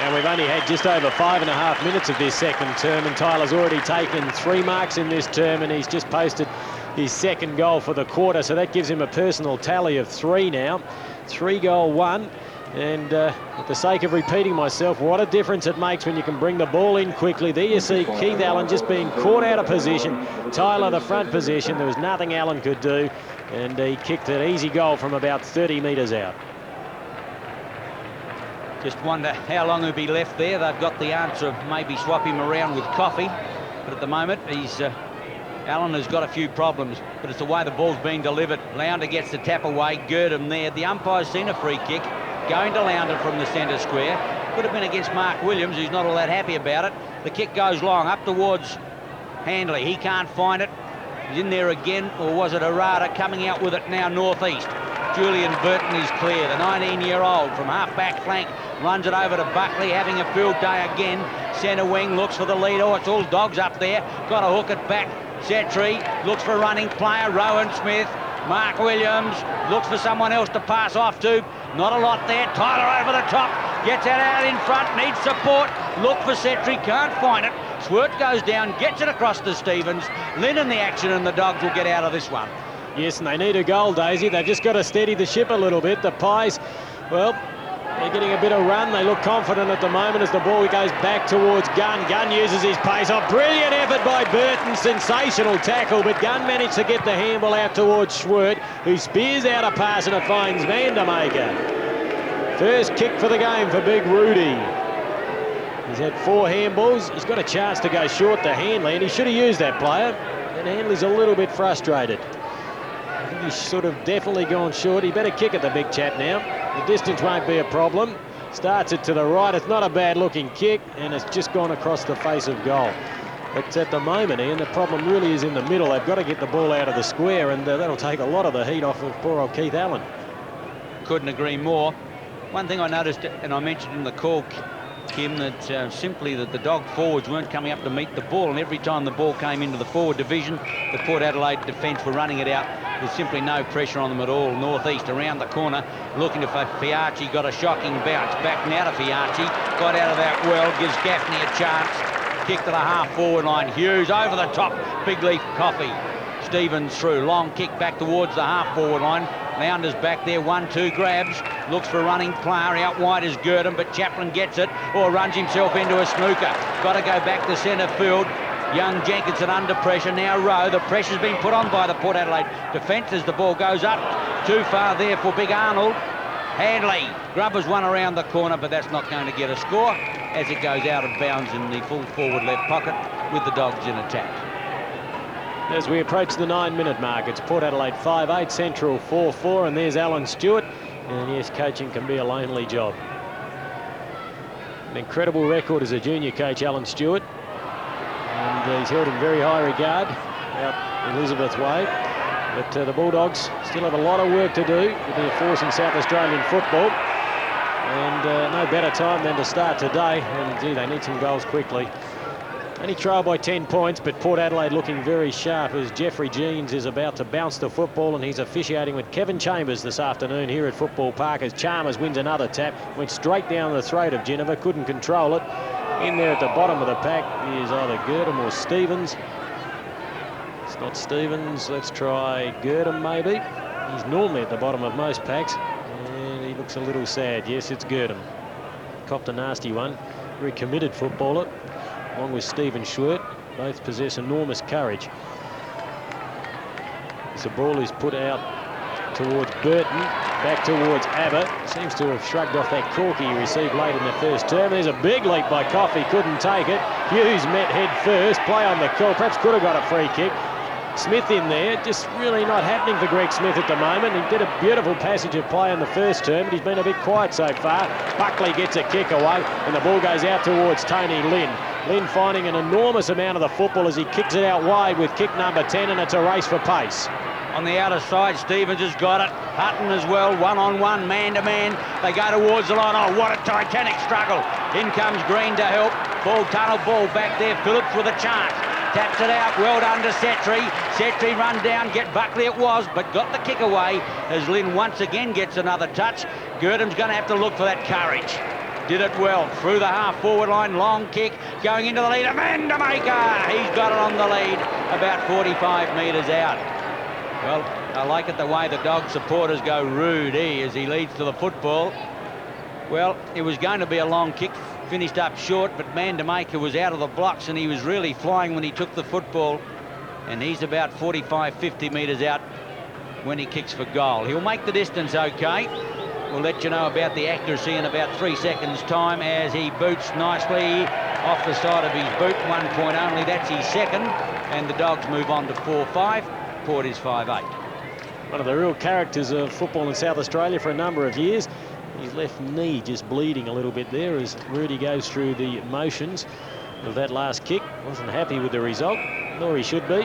And we've only had just over 5.5 minutes of this second term, and Tyler's already taken 3 marks in this term, and he's just posted his second goal for the quarter, so that gives him a personal tally of 3 now. 3-goal-1. And for the sake of repeating myself, what a difference it makes when you can bring the ball in quickly. There you see Keith Allen just being caught out of position. Tyler the front position. There was nothing Allen could do, and he kicked an easy goal from about 30 metres out. Just wonder how long he'll be left there. They've got the answer of maybe swap him around with Coffey, but at the moment he's Allen has got a few problems, but it's the way the ball's being delivered. Lounder gets the tap away, Girdham there. The umpire's seen a free kick going to Lounder from the centre square. Could have been against Mark Williams, who's not all that happy about it. The kick goes long up towards Handley. He can't find it. He's in there again, or was it Arata coming out with it now northeast? Julian Burton is clear. The 19-year-old from half-back flank runs it over to Buckley, having a field day again. Centre wing looks for the lead. Oh, it's all Dogs up there. Got to hook it back. Setri looks for a running player. Rowan Smith. Mark Williams looks for someone else to pass off to. Not a lot there. Tyler over the top. Gets it out in front. Needs support. Look for Setri. Can't find it. Swert goes down. Gets it across to Stevens. Lynn in the action, and the Dogs will get out of this one. Yes, and they need a goal, Daisy. They've just got to steady the ship a little bit. The Pies, well, they're getting a bit of run. They look confident at the moment as the ball goes back towards Gunn. Gunn uses his pace off. Brilliant effort by Burton. Sensational tackle, but Gunn managed to get the handball out towards Schwert, who spears out a pass and it finds Vandermaker. First kick for the game for Big Rudy. He's had 4 handballs. He's got a chance to go short to Handley, and he should have used that player. And Handley's a little bit frustrated. I think he's sort of definitely gone short. He better kick at the big chap now. The distance won't be a problem. Starts it to the right. It's not a bad looking kick, and it's just gone across the face of goal. But at the moment, Ian, the problem really is in the middle. They've got to get the ball out of the square, and that'll take a lot of the heat off of poor old Keith Allen. Couldn't agree more. One thing I noticed, and I mentioned in the call, Kim, that simply that the Dog forwards weren't coming up to meet the ball, and every time the ball came into the forward division, the Port Adelaide defence were running it out. There's simply no pressure on them at all. Northeast around the corner, looking to Fiarchi, got a shocking bounce. Back now to Fiarchi, got out of that well, gives Gaffney a chance. Kick to the half-forward line. Hughes over the top, big leaf Coffey. Stevens through, long kick back towards the half-forward line. Lounder's back there, 1-2 grabs, looks for a running player, out wide is Girdham, but Chaplin gets it, or runs himself into a snooker. Got to go back to centre field. Young Jenkinson under pressure, now Rowe. The pressure's been put on by the Port Adelaide defence as the ball goes up. Too far there for Big Arnold. Handley, Grubbers one around the corner, but that's not going to get a score as it goes out of bounds in the full forward left pocket with the Dogs in attack. As we approach the 9-minute mark, it's Port Adelaide 5-8, Central 4-4, and there's Alan Stewart. And yes, coaching can be a lonely job. An incredible record as a junior coach, Alan Stewart. And he's held in very high regard out Elizabeth Way. But the Bulldogs still have a lot of work to do with their force in South Australian football. And no better time than to start today. And gee, they need some goals quickly. Only trail by 10 points, but Port Adelaide looking very sharp as Jeffrey Jeans is about to bounce the football, and he's officiating with Kevin Chambers this afternoon here at Football Park as Chalmers wins another tap. Went straight down the throat of Geneva, couldn't control it. In there at the bottom of the pack is either Girdham or Stevens. It's not Stevens. Let's try Girdham maybe. He's normally at the bottom of most packs, and he looks a little sad. Yes, it's Girdham. Copped a nasty one. Very committed footballer, along with Stephen Schwert. Both possess enormous courage. As the ball is put out towards Burton, back towards Abbott. Seems to have shrugged off that corky he received late in the first term. There's a big leap by Coffey, couldn't take it. Hughes met head first, play on the call, perhaps could have got a free kick. Smith in there, just really not happening for Greg Smith at the moment. He did a beautiful passage of play in the first term, but he's been a bit quiet so far. Buckley gets a kick away, and the ball goes out towards Tony Lynn. Lynn finding an enormous amount of the football as he kicks it out wide with kick number 10, and it's a race for pace. On the outer side, Stevens has got it. Hutton as well, one-on-one, man-to-man. They go towards the line. Oh, what a titanic struggle. In comes Green to help. Ball tunnel, ball back there. Phillips with a chance. Taps it out, well done to Setri. Setri run down, get Buckley it was, but got the kick away as Lynn once again gets another touch. Girdham's going to have to look for that courage. Did it well, through the half-forward line, long kick, going into the lead. Amanda Maker, he's got it on the lead, about 45 metres out. Well, I like it the way the Dog supporters go Rudy as he leads to the football. Well, it was going to be a long kick, finished up short, but Mandamaker was out of the blocks and he was really flying when he took the football, and he's about 45, 50 metres out when he kicks for goal. He'll make the distance okay. We'll let you know about the accuracy in about 3 seconds' time as he boots nicely off the side of his boot. 1 point only, that's his second, and the Dogs move on to 4-5. Port is 5-8. One of the real characters of football in South Australia for a number of years. His left knee just bleeding a little bit there as Rudy goes through the motions of that last kick. Wasn't happy with the result, nor he should be.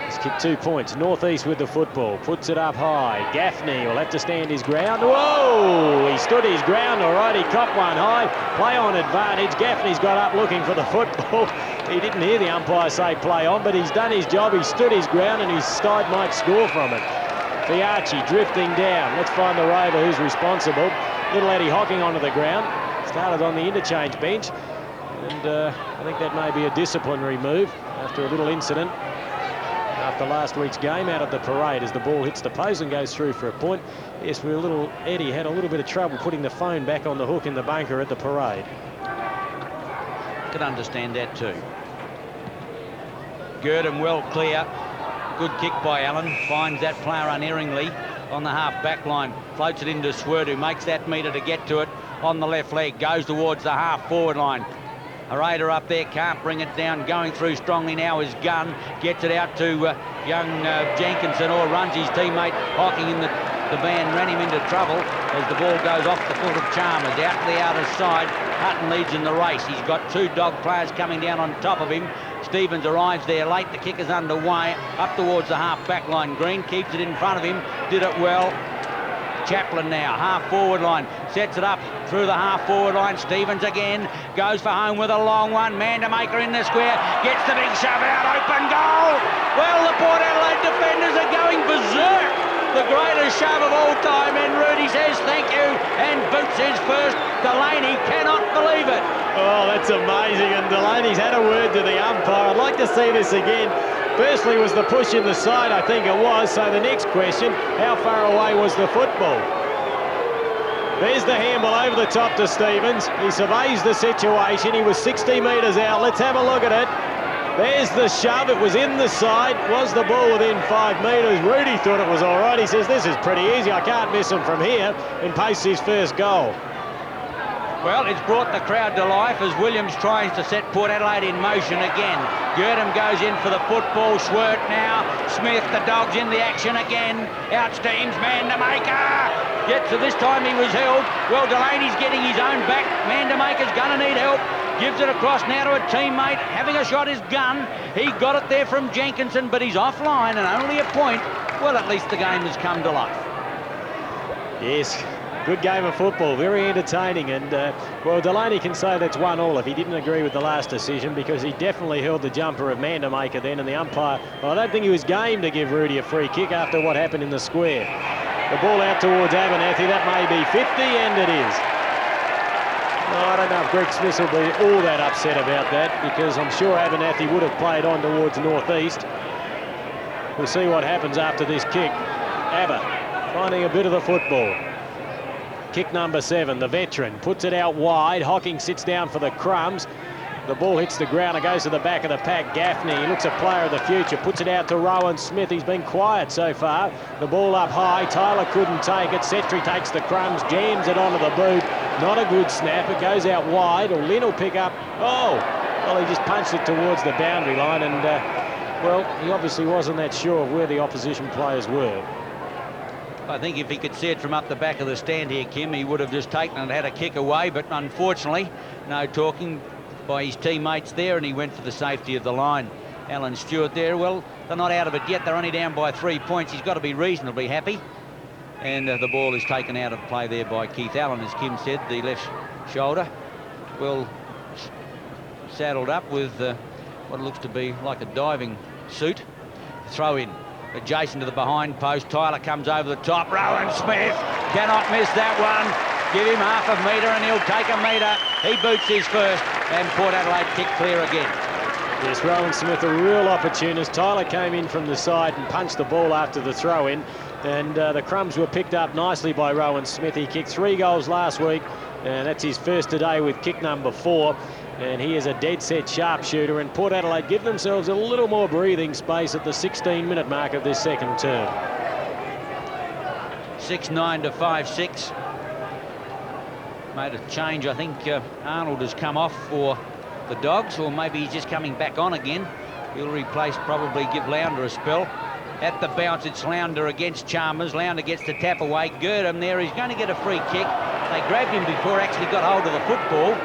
He's kicked 2 points. Northeast with the football, puts it up high. Gaffney will have to stand his ground. Whoa! He stood his ground, all right. He copped one high. Play on advantage. Gaffney's got up looking for the football. He didn't hear the umpire say play on, but he's done his job. He stood his ground, and his side might score from it. Fiacci drifting down. Let's find the rover who's responsible. Little Eddie Hocking onto the ground. Started on the interchange bench, and I think that may be a disciplinary move after a little incident after last week's game out at the parade as the ball hits the post and goes through for a point. Yes, Eddie had a little bit of trouble putting the phone back on the hook in the bunker at the parade. Could understand that too. Girdham well clear. Good kick by Allen. Finds that player unerringly on the half-back line. Floats it into Swert, who makes that metre to get to it on the left leg. Goes towards the half-forward line. A raider up there, can't bring it down. Going through strongly now is Gunn. Gets it out to young Jenkinson, or runs his teammate Hocking in the van, ran him into trouble as the ball goes off the foot of Chalmers. Out to the outer side. Hutton leads in the race. He's got 2 Dog players coming down on top of him. Stevens arrives there late. The kick is underway. Up towards the half-back line. Green keeps it in front of him. Did it well. Chaplin now, half-forward line. Sets it up through the half-forward line. Stevens again. Goes for home with a long one. Mandamaker in the square. Gets the big shove out. Open goal. Well, the Port Adelaide defenders are going berserk. The greatest shove of all time, and Rudy says thank you and boots his first. Delaney cannot believe it. Oh, that's amazing, and Delaney's had a word to the umpire. I'd like to see this again. Firstly was the push in the side, I think it was. So the next question, how far away was the football? There's the handball over the top to Stevens. He surveys the situation. He was 60 metres out. Let's have a look at it. There's the shove. It was in the side. Was the ball within 5 metres? Rudy thought it was all right. He says, this is pretty easy. I can't miss him from here, and pastes his first goal. Well, it's brought the crowd to life as Williams tries to set Port Adelaide in motion again. Girdham goes in for the football. Swert now. Smith, the Dogs in the action again. Out steams Mandamaker. Yet so this time he was held. Well, Delaney's getting his own back. Mandamaker's going to need help. Gives it across now to a teammate. Having a shot his gun. He got it there from Jenkinson, but he's offline and only a point. Well, at least the game has come to life. Yes. Good game of football, very entertaining, and well, Delaney can say that's 1-1 if he didn't agree with the last decision, because he definitely held the jumper of Mandamaker then, and the umpire, well, I don't think he was game to give Rudy a free kick after what happened in the square. The ball out towards Abernethy, that may be 50, and it is. I don't know if Greg Smith will be all that upset about that, because I'm sure Abernethy would have played on towards northeast. We'll see what happens after this kick. Abba finding a bit of the football. Kick number 7, the veteran, puts it out wide. Hocking sits down for the crumbs. The ball hits the ground. It goes to the back of the pack. Gaffney, he looks a player of the future, puts it out to Rowan Smith. He's been quiet so far. The ball up high. Tyler couldn't take it. Setri takes the crumbs, jams it onto the boot. Not a good snap. It goes out wide. Or Lynn will pick up. Oh, well, he just punched it towards the boundary line. And, well, he obviously wasn't that sure of where the opposition players were. I think if he could see it from up the back of the stand here, Kim, he would have just taken it and had a kick away, but unfortunately, no talking by his teammates there, and he went for the safety of the line. Alan Stewart there, well, they're not out of it yet. They're only down by 3 points. He's got to be reasonably happy. And the ball is taken out of play there by Keith Allen, as Kim said, the left shoulder. Well, saddled up with what looks to be like a diving suit. Throw in. Adjacent to the behind post, Tyler comes over the top. Rowan Smith cannot miss that one. Give him half a metre and he'll take a metre. He boots his first, and Port Adelaide kick clear again. Yes, Rowan Smith, a real opportunist. Tyler came in from the side and punched the ball after the throw-in, and the crumbs were picked up nicely by Rowan Smith. He kicked 3 goals last week, and that's his first today with kick number 4. And he is a dead-set sharpshooter, and Port Adelaide give themselves a little more breathing space at the 16-minute mark of this second term. 6-9 to 5-6. Made a change, I think Arnold has come off for the Dogs, or maybe he's just coming back on again. He'll replace, probably give Lounder a spell. At the bounce, it's Lounder against Chalmers. Lounder gets the tap away. Girdham there, he's going to get a free kick. They grabbed him before actually got hold of the football.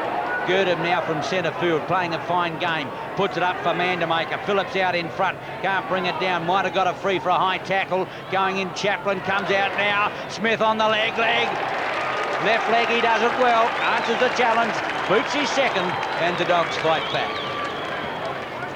Girdham now from centre field, playing a fine game. Puts it up for Mandamaker. Phillips out in front. Can't bring it down. Might have got a free for a high tackle. Going in, Chaplin comes out now. Smith on the leg. Left leg, he does it well. Answers the challenge. Boots his second, and the Dogs fight back.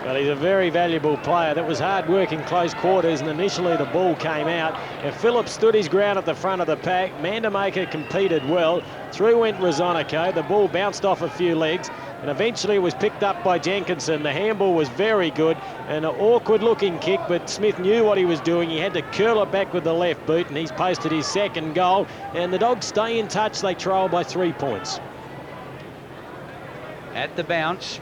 Well, he's a very valuable player. That was hard work in close quarters, and initially the ball came out. And Phillips stood his ground at the front of the pack. Mandamaker competed well. Through went Rosonico. The ball bounced off a few legs, and eventually it was picked up by Jenkinson. The handball was very good, and an awkward-looking kick, but Smith knew what he was doing. He had to curl it back with the left boot, and he's posted his second goal. And the Dogs stay in touch. They trail by 3 points. At the bounce,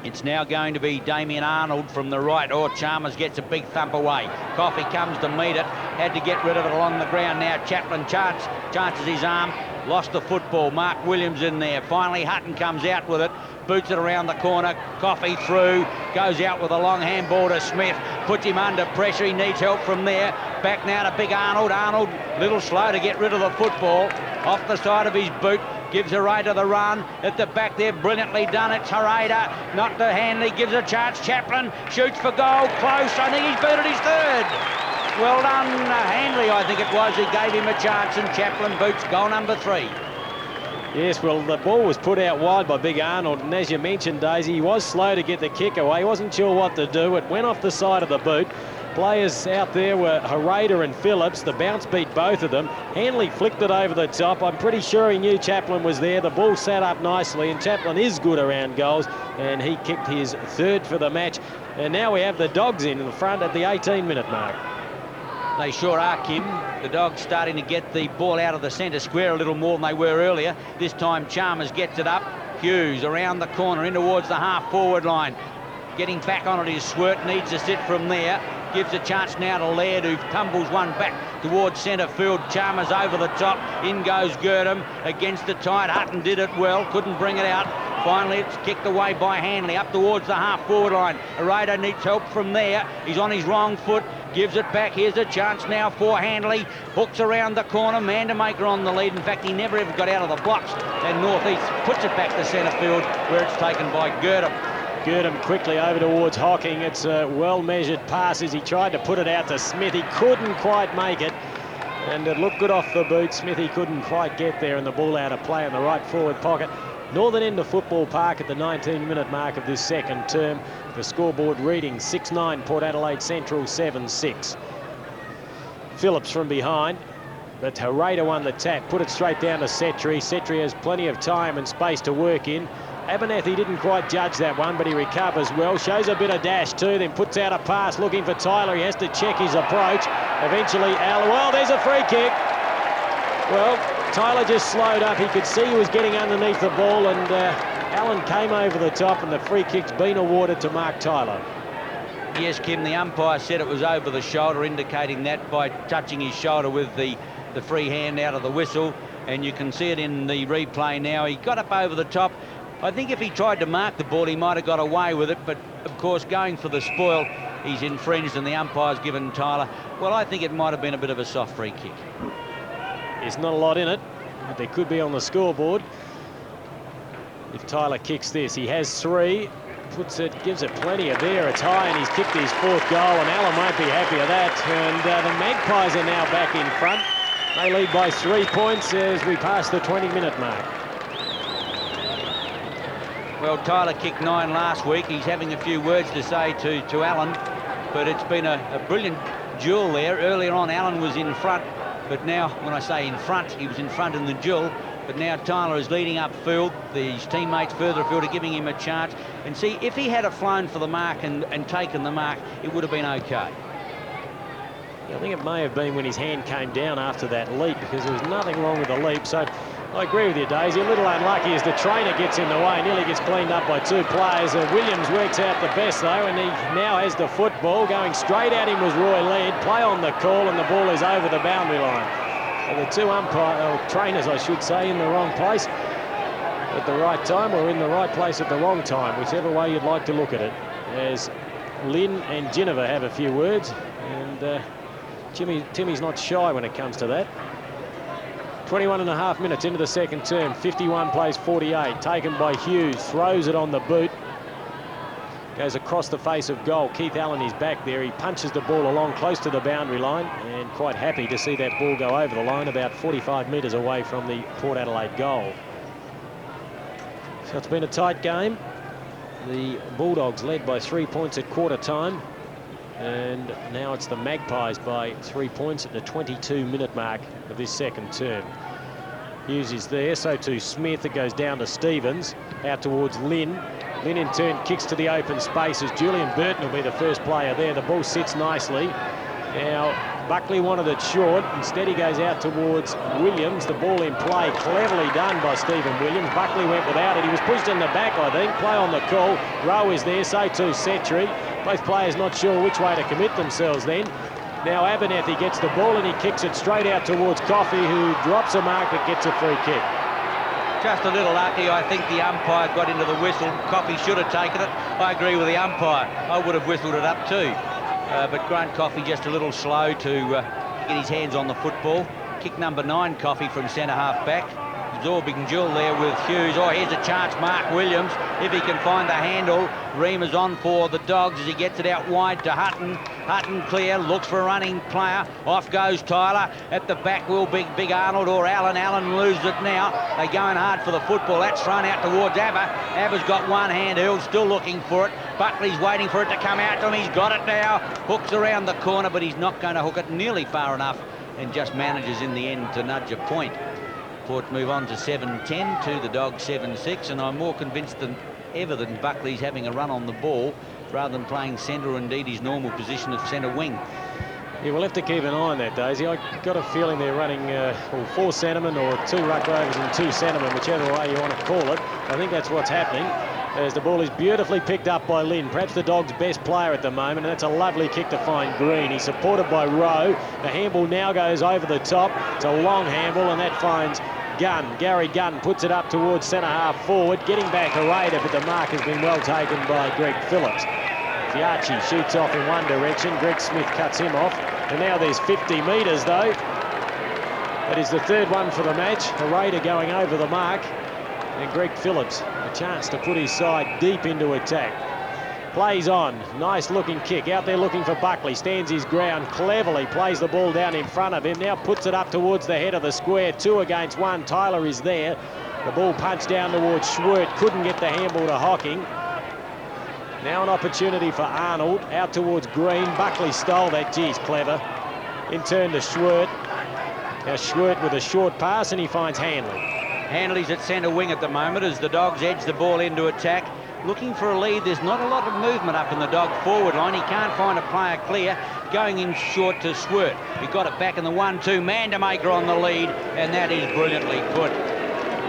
it's now going to be Damien Arnold from the right, or Chalmers gets a big thump away. Coffey comes to meet it, had to get rid of it along the ground now. Chaplin chances his arm, lost the football. Mark Williams in there. Finally Hutton comes out with it, boots it around the corner. Coffey through, goes out with a long handball to Smith, puts him under pressure. He needs help from there. Back now to big Arnold. Arnold, little slow to get rid of the football. Off the side of his boot, gives Harada the run. At the back there, brilliantly done. It's Harada, not to Hanley, gives a chance. Chaplin shoots for goal, close. I think he's booted his third. Well done, Hanley, I think it was. He gave him a chance, and Chaplin boots goal number 3. Yes, well, the ball was put out wide by big Arnold, and as you mentioned, Daisy, he was slow to get the kick away. He wasn't sure what to do. It went off the side of the boot. Players out there were Harada and Phillips. The bounce beat both of them. Hanley flicked it over the top. I'm pretty sure he knew Chaplin was there. The ball sat up nicely, and Chaplin is good around goals, and he kicked his third for the match. And now we have the Dogs in the front at the 18-minute mark. They sure are, Kim. The Dogs starting to get the ball out of the centre square a little more than they were earlier. This time Chalmers gets it up. Hughes around the corner in towards the half-forward line. getting back on it is Swert, needs to sit from there. Gives a chance now to Laird, who tumbles one back towards centre field. Chalmers over the top. In goes Girdham against the tide. Hutton did it well, couldn't bring it out. Finally, it's kicked away by Hanley up towards the half-forward line. Arado needs help from there. He's on his wrong foot. Gives it back. Here's a chance now for Hanley. Hooks around the corner. Mandamaker on the lead. In fact, he never ever got out of the blocks. And North East puts it back to centre field, where it's taken by Girdham. Girdham quickly over towards Hocking. It's a well-measured pass as he tried to put it out to Smith. He couldn't quite make it. And it looked good off the boot. Smithy couldn't quite get there, and the ball out of play in the right forward pocket. Northern end of Football Park at the 19-minute mark of this second term. The scoreboard reading 6-9, Port Adelaide Central 7-6. Phillips from behind, but Herrera won the tap, put it straight down to Setri. Setri has plenty of time and space to work in. Abernethy didn't quite judge that one, but he recovers well, shows a bit of dash too, then puts out a pass looking for Tyler. He has to check his approach. Eventually, well, there's a free kick. Well, Tyler just slowed up. He could see he was getting underneath the ball, and Allen came over the top, and the free kick's been awarded to Mark Tyler. Yes, Kim, the umpire said it was over the shoulder, indicating that by touching his shoulder with the free hand out of the whistle, and you can see it in the replay now. He got up over the top. I think if he tried to mark the ball, he might have got away with it, but of course, going for the spoil, he's infringed, and the umpire's given Tyler, well, I think it might have been a bit of a soft free kick. There's not a lot in it, but there could be on the scoreboard. If Tyler kicks this, he has 3, puts it, gives it plenty of air. It's high, and he's kicked his 4th goal, and Allen won't be happy with that. And the Magpies are now back in front. They lead by 3 points as we pass the 20-minute mark. Well, Tyler kicked 9 last week. He's having a few words to say to Allen, but it's been a brilliant duel there. Earlier on, Allen was in front, but now, when I say in front, he was in front in the duel. But now Tyler is leading upfield. His teammates further afield are giving him a chance. And see, if he had flown for the mark and taken the mark, it would have been okay. Yeah, I think it may have been when his hand came down after that leap, because there was nothing wrong with the leap. So I agree with you, Daisy. A little unlucky as the trainer gets in the way. Nearly gets cleaned up by 2 players. Williams works out the best, though, and he now has the football. Going straight at him was Roy Laird. Play on the call, and the ball is over the boundary line. And the 2 trainers, I should say, in the wrong place at the right time, or in the right place at the wrong time, whichever way you'd like to look at it. As Lynn and Ginniver have a few words, and Timmy's not shy when it comes to that. 21.5 minutes into the second term. 51 plays 48. Taken by Hughes. Throws it on the boot. Goes across the face of goal. Keith Allen is back there. He punches the ball along close to the boundary line, and quite happy to see that ball go over the line about 45 metres away from the Port Adelaide goal. So it's been a tight game. The Bulldogs led by 3 points at quarter time. And now it's the Magpies by 3 points at the 22-minute mark of this second term. Hughes is there, so too Smith. It goes down to Stevens, out towards Lynn. Lynn in turn kicks to the open spaces. Julian Burton will be the first player there. The ball sits nicely. Now, Buckley wanted it short. Instead, he goes out towards Williams. The ball in play, cleverly done by Stephen Williams. Buckley went without it. He was pushed in the back, I think. Play on the call. Rowe is there, so too Setri. Both players not sure which way to commit themselves then. Now Abernethy gets the ball, and he kicks it straight out towards Coffey, who drops a mark but gets a free kick. Just a little lucky. I think the umpire got into the whistle. Coffey should have taken it. I agree with the umpire. I would have whistled it up too. But Grant Coffey just a little slow to get his hands on the football. Kick number 9, Coffey from centre half back. Absorbing duel there with Hughes. Oh, here's a chance, Mark Williams, if he can find the handle. Ream is on for the Dogs as he gets it out wide to Hutton. Hutton clear, looks for a running player. Off goes Tyler. At the back will be Big Arnold or Allen. Allen loses it now. They're going hard for the football. That's thrown out towards Abba. Abba's got one hand held, still looking for it. Buckley's waiting for it to come out to him. He's got it now. Hooks around the corner, but he's not going to hook it nearly far enough, and just manages in the end to nudge a point. Port move on to 7-10 to the Dogs 7-6, and I'm more convinced than ever that Buckley's having a run on the ball rather than playing centre, or indeed his normal position of centre wing. Yeah, we'll have to keep an eye on that, Daisy. I got a feeling they're running 4 centremen or 2 ruck rovers and 2 centremen, whichever way you want to call it. I think that's what's happening. as the ball is beautifully picked up by Lynn, perhaps the Dogs' best player at the moment, and that's a lovely kick to find Green. He's supported by Rowe. The handball now goes over the top. It's a long handball, and that finds Gunn. Gary Gunn puts it up towards centre half forward, getting back Hereda, but the mark has been well taken by Greg Phillips. Fiacci shoots off in one direction. Greg Smith cuts him off, and now there's 50 metres though. That is the third one for the match. Hereda going over the mark, and Greg Phillips a chance to put his side deep into attack. Plays on, nice looking kick, out there looking for Buckley, stands his ground cleverly, plays the ball down in front of him, now puts it up towards the head of the square, 2 against 1, Tyler is there. The ball punched down towards Schwert, couldn't get the handball to Hocking. Now an opportunity for Arnold, out towards Green, Buckley stole that, geez, clever. In turn to Schwert. Now Schwert with a short pass, and he finds Hanley. Hanley's at centre wing at the moment as the Dogs edge the ball into attack. Looking for a lead. There's not a lot of movement up in the Dog forward line. He can't find a player clear. Going in short to Schwert. He got it back in the 1-2. Mandamaker on the lead, and that is brilliantly put.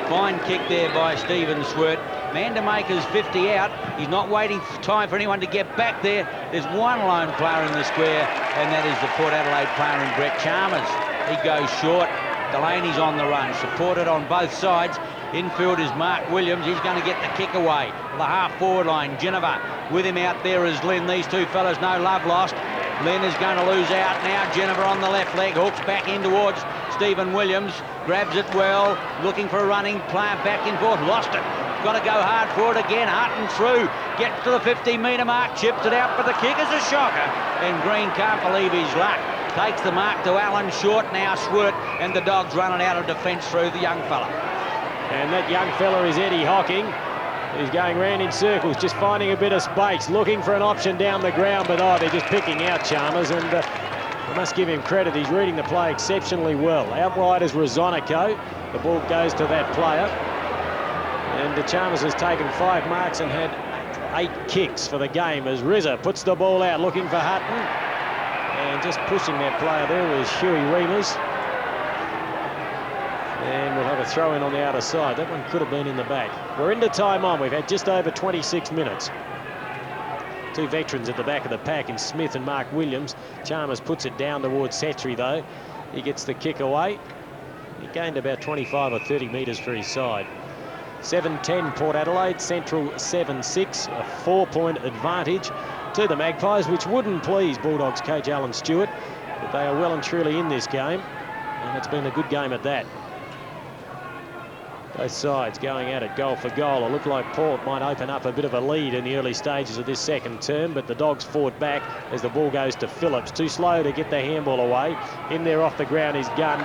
Fine kick there by Stephen Schwert. Mandamaker's 50 out. He's not waiting for time for anyone to get back there. There's one lone player in the square, and that is the Port Adelaide player in Brett Chalmers. He goes short. Delaney's on the run, supported on both sides. Infield is Mark Williams. He's going to get the kick away. The half-forward line, Geneva. With him out there is Lynn. These two fellas, no love lost. Lynn is going to lose out now. Geneva on the left leg, hooks back in towards Stephen Williams. Grabs it well, looking for a running player back and forth. Lost it. Got to go hard for it again. Hutton through. Gets to the 50-metre mark. Chips it out, but the kick is a shocker. And Green can't believe his luck. Takes the mark to Alan Short, now Schwert, and the Dogs run it out of defence through the young fella. And that young fella is Eddie Hocking. He's going round in circles, just finding a bit of space, looking for an option down the ground, but they're just picking out Chalmers, and I must give him credit. He's reading the play exceptionally well. Out wide is Rosonico. The ball goes to that player. And Chalmers has taken 5 marks and had 8 kicks for the game as Rizza puts the ball out, looking for Hutton. And just pushing that player there was Huey Reimers. And we'll have a throw in on the outer side. That one could have been in the back. We're into time on. We've had just over 26 minutes. 2 veterans at the back of the pack in Smith and Mark Williams. Chalmers puts it down towards Setri though. He gets the kick away. He gained about 25 or 30 metres for his side. 7-10 Port Adelaide, Central 7-6, a 4-point advantage to the Magpies, which wouldn't please Bulldogs coach Alan Stewart, but they are well and truly in this game, and it's been a good game at that. Both sides going at it, goal for goal. It looked like Port might open up a bit of a lead in the early stages of this second term, but the Dogs fought back as the ball goes to Phillips. Too slow to get the handball away. In there off the ground is Gunn.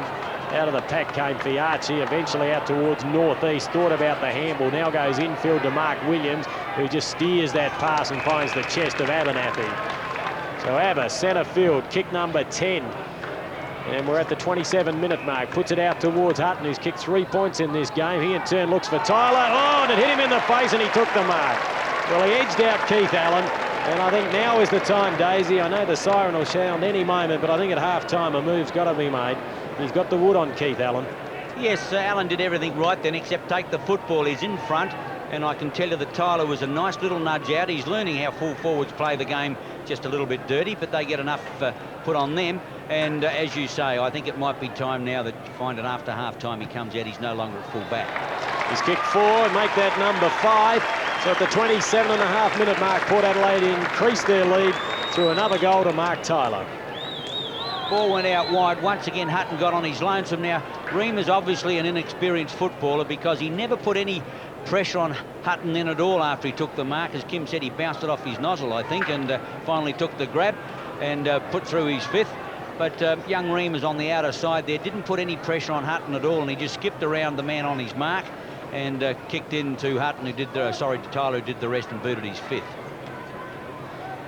Out of the pack came Fiacci, eventually out towards northeast, thought about the handball, now goes infield to Mark Williams, who just steers that pass and finds the chest of Abernathy. So Abba, centre field, kick number 10. And we're at the 27-minute mark, puts it out towards Hutton, who's kicked 3 points in this game. He in turn looks for Tyler, and it hit him in the face and he took the mark. Well, he edged out Keith Allen, and I think now is the time, Daisy. I know the siren will sound any moment, but I think at half-time a move's got to be made. He's got the wood on Keith Allen. Yes, Allen did everything right then except take the football. He's in front, and I can tell you that Tyler was a nice little nudge out. He's learning how full forwards play the game just a little bit dirty, but they get enough put on them. And as you say, I think it might be time now that you find it after half-time he comes out. He's no longer at full back. He's kicked 4 and make that number 5. So at the 27.5-minute mark, Port Adelaide increased their lead through another goal to Mark Tyler. Ball went out wide. Once again, Hutton got on his lonesome. Now, Ream is obviously an inexperienced footballer because he never put any pressure on Hutton then at all after he took the mark. As Kim said, he bounced it off his nozzle, I think, and finally took the grab and put through his 5th. But young Ream is on the outer side there. Didn't put any pressure on Hutton at all, and he just skipped around the man on his mark and kicked into Hutton, who did the, to Tyler, who did the rest and booted his 5th.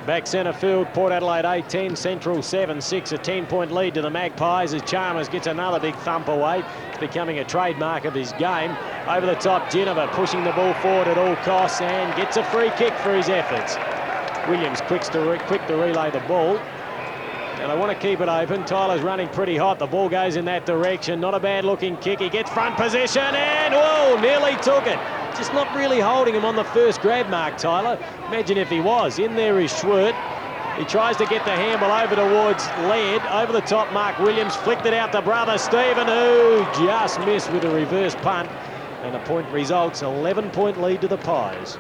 Back centre field, Port Adelaide 8-10, Central 7-6, a 10-point lead to the Magpies as Chalmers gets another big thump away. It's becoming a trademark of his game. Over the top, Geneva pushing the ball forward at all costs and gets a free kick for his efforts. Williams quick to relay the ball. And they want to keep it open. Tyler's running pretty hot. The ball goes in that direction. Not a bad looking kick. He gets front possession and, whoa, nearly took it. just not really holding him on the first grab mark, Tyler. Imagine if he was. In there is Schwert. He tries to get the handle over towards Laird. Over the top, Mark Williams flicked it out to brother Stephen, who just missed with a reverse punt. And a point results, 11-point lead to the Pies.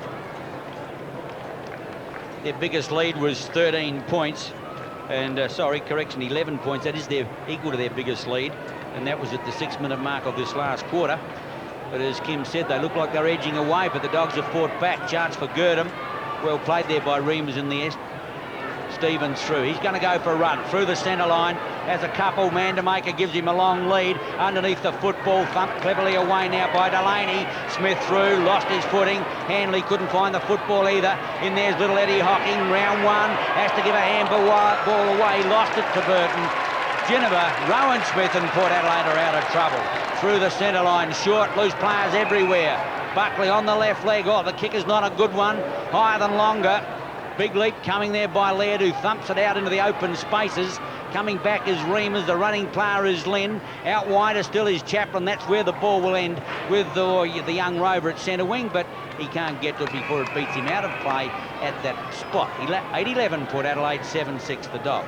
Their biggest lead was 13 points. And, 11 points. That is equal to their biggest lead. And that was at the 6-minute mark of this last quarter. But as Kim said, they look like they're edging away, but the Dogs have fought back. Chance for Girdham. Well played there by Reams in the est. Stevens through. He's going to go for a run through the centre line. Has a couple. Mandamaker gives him a long lead. Underneath the football. Thumped cleverly away now by Delaney. Smith through. Lost his footing. Hanley couldn't find the football either. In there's little Eddie Hocking. Round one. Has to give a handball ball away. Lost it to Burton. Ginnivan, Rowan Smith and Port Adelaide are out of trouble. Through the centre line. Short. Loose players everywhere. Buckley on the left leg. Oh, the kick is not a good one. Higher than longer. Big leap coming there by Laird, who thumps it out into the open spaces. Coming back is Reamers, the running player is Lynn. Out wider still is Chaplin. That's where the ball will end with the young rover at centre wing, but he can't get to it before it beats him out of play at that spot. 8-11 Port Adelaide, 7-6 the Dogs.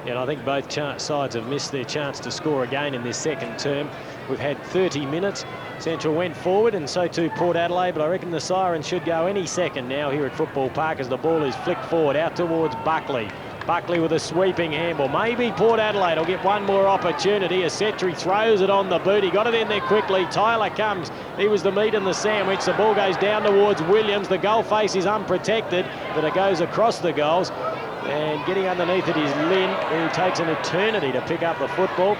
Yeah, and I think both sides have missed their chance to score again in this second term. We've had 30 minutes. Central went forward and so too Port Adelaide, but I reckon the siren should go any second now here at Football Park as the ball is flicked forward out towards Buckley. Buckley with a sweeping handball. Maybe Port Adelaide will get one more opportunity as Setri throws it on the boot. He got it in there quickly. Tyler comes. He was the meat and the sandwich. The ball goes down towards Williams. The goal face is unprotected, but it goes across the goals. And getting underneath it is Lynn, who takes an eternity to pick up the football.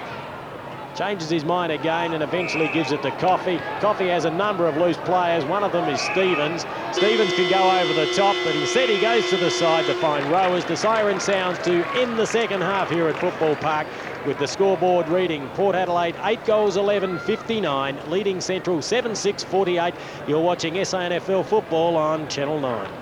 Changes his mind again and eventually gives it to Coffey. Coffey has a number of loose players. One of them is Stevens. Stevens can go over the top, but instead he goes to the side to find rowers. The siren sounds to end the second half here at Football Park with the scoreboard reading Port Adelaide 8 goals 11-59, leading Central 7-6-48. You're watching SANFL football on Channel 9.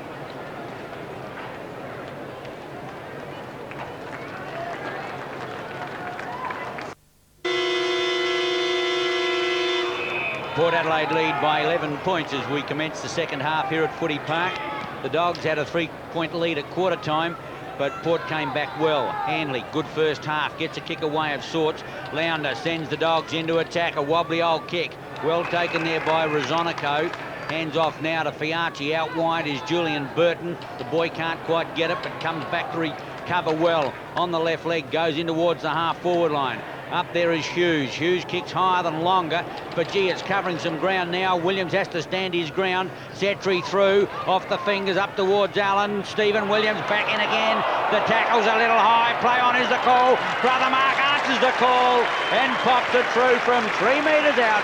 Port Adelaide lead by 11 points as we commence the second half here at Footy Park. The Dogs had a 3-point lead at quarter time, but Port came back well. Hanley, good first half, gets a kick away of sorts. Lounder sends the Dogs into attack, a wobbly old kick. Well taken there by Rosonico. Hands off now to Fiachi. Out wide is Julian Burton. The boy can't quite get it, but comes back to recover well. On the left leg, goes in towards the half-forward line. Up there is Hughes. Hughes kicks higher than longer, but gee, it's covering some ground now. Williams has to stand his ground. Setri through, off the fingers, up towards Allen. Stephen Williams back in again. The tackle's a little high. Play on is the call. Brother Mark answers the call and pops it through from 3 metres out.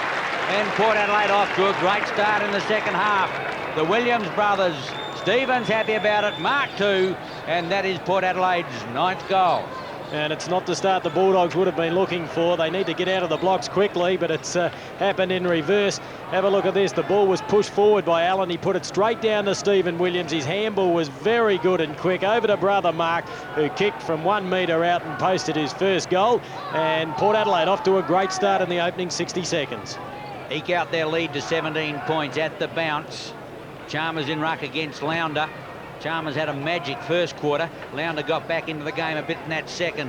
And Port Adelaide off to a great start in the second half. The Williams brothers, Stevens happy about it, Mark too, and that is Port Adelaide's 9th goal. And it's not the start the Bulldogs would have been looking for. They need to get out of the blocks quickly, but it's happened in reverse. Have a look at this. The ball was pushed forward by Allen. He put it straight down to Stephen Williams. His handball was very good and quick. Over to brother Mark, who kicked from 1 metre out and posted his first goal. And Port Adelaide off to a great start in the opening 60 seconds. Eke out their lead to 17 points at the bounce. Chalmers in ruck against Lounder. Chalmers had a magic first quarter. Lounder got back into the game a bit in that second.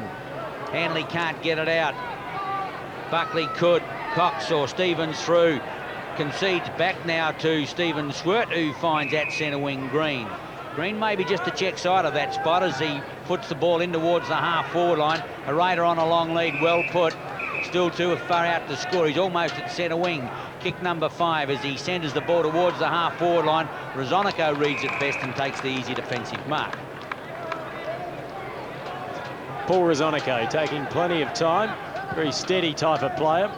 Hanley can't get it out. Buckley could. Cox or Stevens through. Concedes back now to Stephen Schwert, who finds that centre wing Green. Green maybe just to check side of that spot as he puts the ball in towards the half-forward line. A Raider on a long lead, well put. Still too far out to score. He's almost at centre wing. Kick number 5 as he sends the ball towards the half-forward line. Rosonico reads it best and takes the easy defensive mark. Paul Rosonico taking plenty of time. Very steady type of player.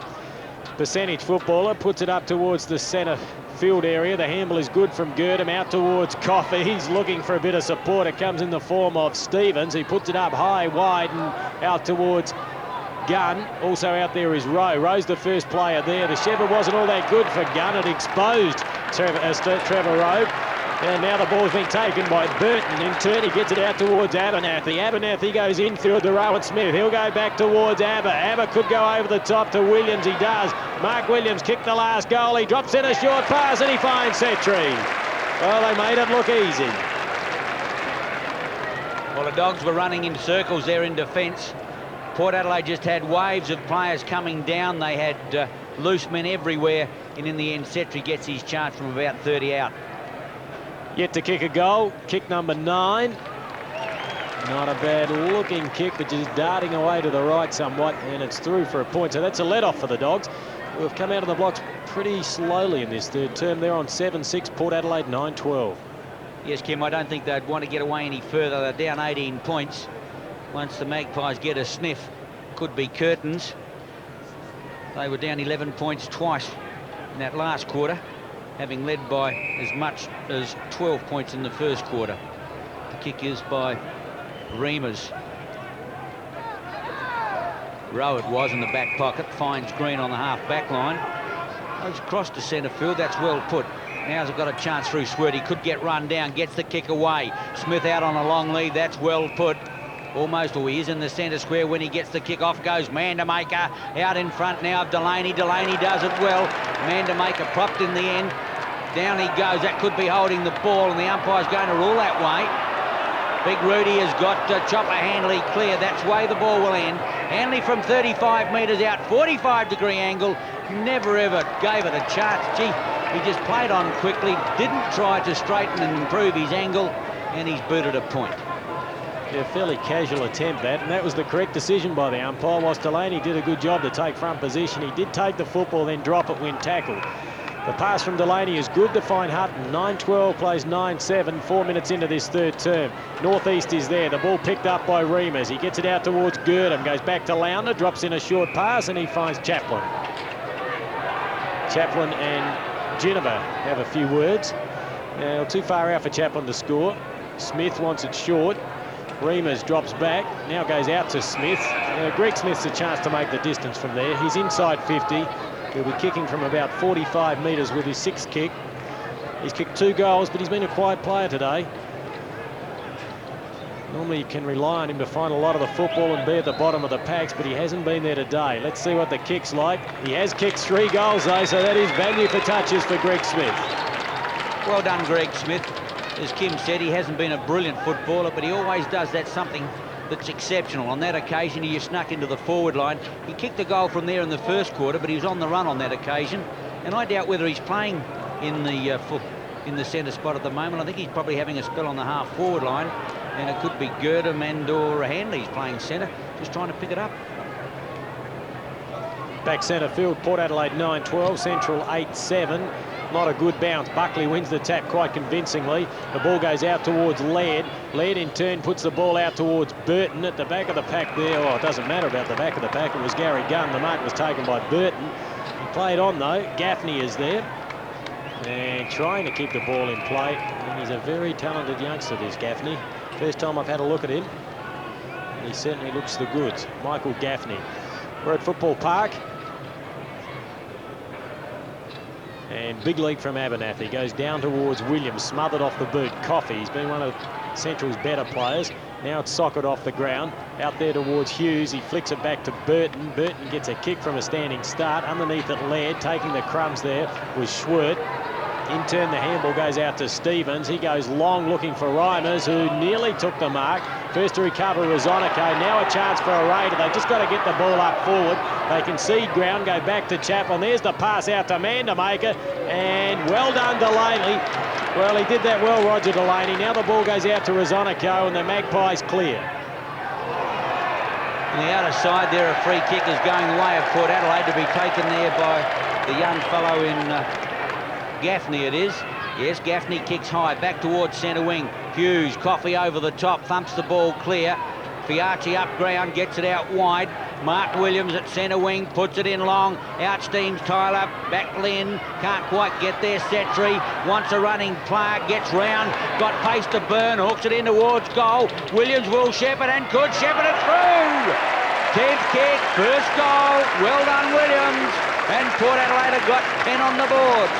Percentage footballer, puts it up towards the centre field area. The handle is good from Girdham out towards Coffey. He's looking for a bit of support. It comes in the form of Stevens. He puts it up high, wide and out towards Gunn. Also out there is Rowe. Rowe's the first player there. The Shepherd wasn't all that good for Gunn. It exposed Trevor Rowe. And now the ball's been taken by Burton. In turn, he gets it out towards Abernathy. Abernathy goes infield to Rowan Smith. He'll go back towards Abba. Abba could go over the top to Williams. He does. Mark Williams kicked the last goal. He drops in a short pass and he finds Setri. Well, they made it look easy. Well, the Dogs were running in circles there in defence. Port Adelaide just had waves of players coming down. They had loose men everywhere. And in the end, Setri gets his chance from about 30 out. Yet to kick a goal. Kick number 9. Not a bad looking kick, but just darting away to the right somewhat. And it's through for a point. So that's a let-off for the Dogs, who have come out of the blocks pretty slowly in this third term. They're on 7-6, Port Adelaide 9-12. Yes, Kim, I don't think they'd want to get away any further. They're down 18 points. Once the Magpies get a sniff, could be curtains. They were down 11 points twice in that last quarter, having led by as much as 12 points in the first quarter. The kick is by Reimers. Rowe it was in the back pocket, finds Green on the half-back line. Goes across to centre field, that's well put. Now's got a chance through Swert. He could get run down, gets the kick away. Smith out on a long lead, that's well put. Almost, he is in the centre square when he gets the kick off. Goes Mandamaker out in front now of Delaney. Delaney does it well. Mandamaker propped in the end. Down he goes. That could be holding the ball, and the umpire's going to rule that way. Big Rudy has got Chopper Handley clear. That's the way the ball will end. Handley from 35 metres out, 45-degree angle. Never ever gave it a chance. Gee, he just played on quickly, didn't try to straighten and improve his angle, and he's booted a point. Yeah, fairly casual attempt that, and that was the correct decision by the umpire. Whilst Delaney did a good job to take front position, he did take the football, then drop it when tackled. The pass from Delaney is good to find Hutton. 9-12 plays 9-7, 4 minutes into this third term. Northeast is there. The ball picked up by Reimers. He gets it out towards Girdham, goes back to Launder, drops in a short pass, and he finds Chaplin. Chaplin and Ginnivan have a few words. Now, too far out for Chaplin to score. Smith wants it short. Reimers drops back, now goes out to Smith. Greg Smith's a chance to make the distance from there. He's inside 50. He'll be kicking from about 45 metres with his 6th kick. He's kicked 2 goals, but he's been a quiet player today. Normally you can rely on him to find a lot of the football and be at the bottom of the packs, but he hasn't been there today. Let's see what the kick's like. He has kicked 3 goals though, so that is value for touches for Greg Smith. Well done, Greg Smith. As Kim said, he hasn't been a brilliant footballer, but he always does that something that's exceptional. On that occasion, he just snuck into the forward line. He kicked a goal from there in the first quarter, but he was on the run on that occasion. And I doubt whether he's playing in the centre spot at the moment. I think he's probably having a spell on the half-forward line, and it could be Girdham and or Handley's playing centre, just trying to pick it up. Back centre field, Port Adelaide 9-12, Central 8-7. Not a good bounce. Buckley wins the tap quite convincingly. The ball goes out towards Laird. Laird in turn puts the ball out towards Burton at the back of the pack there. Oh, it doesn't matter about the back of the pack. It was Gary Gunn. The mark was taken by Burton. He played on though. Gaffney is there and trying to keep the ball in play. And he's a very talented youngster, this Gaffney. First time I've had a look at him. He certainly looks the goods. Michael Gaffney. We're at Football Park. And big leap from Abernathy. Goes down towards Williams, smothered off the boot. Coffey, he's been one of Central's better players. Now it's socket off the ground. Out there towards Hughes. He flicks it back to Burton. Burton gets a kick from a standing start. Underneath it, Laird. Taking the crumbs there was Schwert. In turn, the handball goes out to Stevens. He goes long looking for Reimers, who nearly took the mark. First to recover Rosonico. Now a chance for a raider. They've just got to get the ball up forward. They concede ground, go back to Chaplin. There's the pass out to Mandamaker. And well done, Delaney. Well, he did that well, Roger Delaney. Now the ball goes out to Rosonico and the Magpies clear. On the outer side there, a free kick is going the way of Port Adelaide, to be taken there by the young fellow in Gaffney it is. Yes, Gaffney kicks high, back towards centre wing. Hughes, Coffey over the top, thumps the ball clear. Fiacci up ground, gets it out wide. Mark Williams at centre wing, puts it in long. Outsteams Tyler, back Lynn, can't quite get there. Setri wants a running play, gets round, got pace to burn, hooks it in towards goal. Williams will shepherd and could shepherd it through. 10th kick, first goal, well done Williams. And Port Adelaide have got 10 on the board.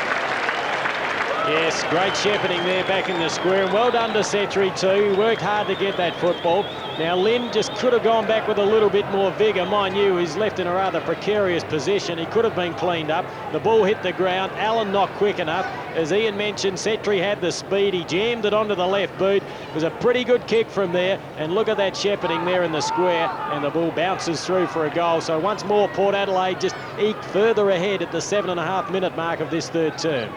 Yes, great shepherding there back in the square, and well done to Setri too. He worked hard to get that football. Now Lynn just could have gone back with a little bit more vigour. Mind you, he's left in a rather precarious position. He could have been cleaned up. The ball hit the ground. Allen not quick enough. As Ian mentioned, Setri had the speed. He jammed it onto the left boot. It was a pretty good kick from there. And look at that shepherding there in the square. And the ball bounces through for a goal. So once more, Port Adelaide just eked further ahead at the 7.5-minute mark of this third term.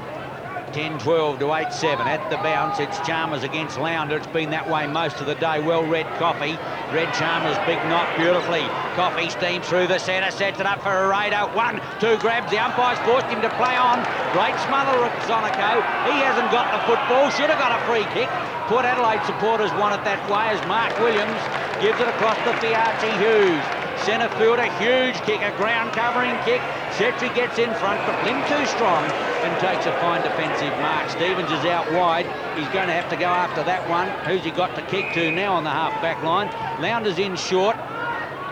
10-12 to 8-7 at the bounce. It's Chalmers against Lounder. It's been that way most of the day. Well read Coffey. Read Chalmers, big knot beautifully. Coffey steams through the centre, sets it up for a radar. 1-2 grabs. The umpire's forced him to play on. Great smother of Sonico. He hasn't got the football. Should have got a free kick. Port Adelaide supporters want it that way as Mark Williams gives it across to Fiarchi Hughes. Centre fielder, huge kick, a ground covering kick. Setri gets in front, but Lynn too strong and takes a fine defensive mark. Stevens is out wide. He's going to have to go after that one. Who's he got to kick to now on the half-back line? Lounder's in short.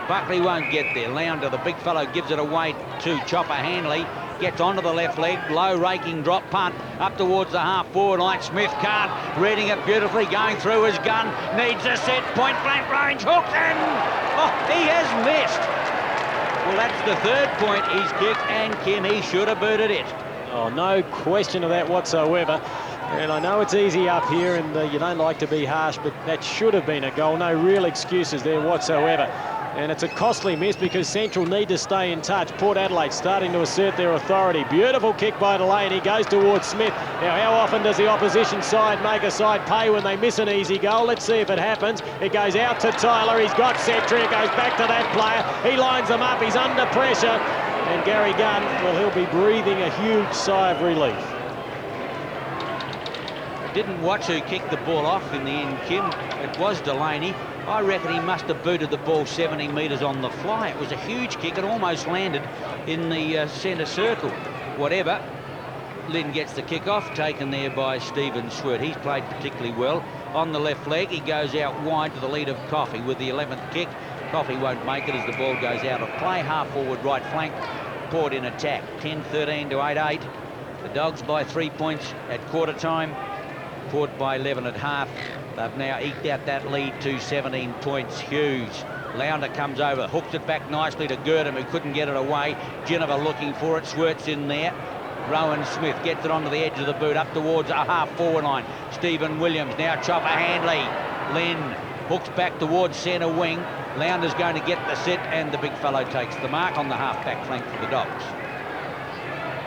Buckley won't get there. Lounder, the big fellow, gives it away to Chopper Hanley. Gets onto the left leg, low raking drop punt up towards the half-forward line. Smith can't, reading it beautifully, going through his gun, needs a set, point blank range, hooks in! Oh, he has missed! Well, that's the third point he's kicked, and Kim, he should have booted it. Oh, no question of that whatsoever. And I know it's easy up here and you don't like to be harsh, but that should have been a goal. No real excuses there whatsoever. And it's a costly miss because Central need to stay in touch. Port Adelaide starting to assert their authority. Beautiful kick by Delaney, goes towards Smith. Now, how often does the opposition side make a side pay when they miss an easy goal? Let's see if it happens. It goes out to Tyler. He's got Setri. It goes back to that player. He lines them up. He's under pressure. And Gary Gunn, well, he'll be breathing a huge sigh of relief. Didn't watch who kicked the ball off in the end, Kim. It was Delaney. I reckon he must have booted the ball 70 metres on the fly. It was a huge kick. It almost landed in the centre circle. Whatever. Lynn gets the kick-off, taken there by Stephen Swert. He's played particularly well. On the left leg, he goes out wide to the lead of Coffey with the 11th kick. Coffey won't make it as the ball goes out of play. Half-forward right flank. Port in attack. 10-13 to 8-8. The Dogs by 3 points at quarter-time. Port by 11 at half. They've now eked out that lead to 17 points. Hughes. Lounder comes over, hooks it back nicely to Girdham, who couldn't get it away. Geneva looking for it. Swert's in there. Rowan Smith gets it onto the edge of the boot up towards a half-forward line. Stephen Williams, now Chopper Handley. Lynn hooks back towards centre wing. Lounder's going to get the sit, and the big fellow takes the mark on the half-back flank for the Dogs.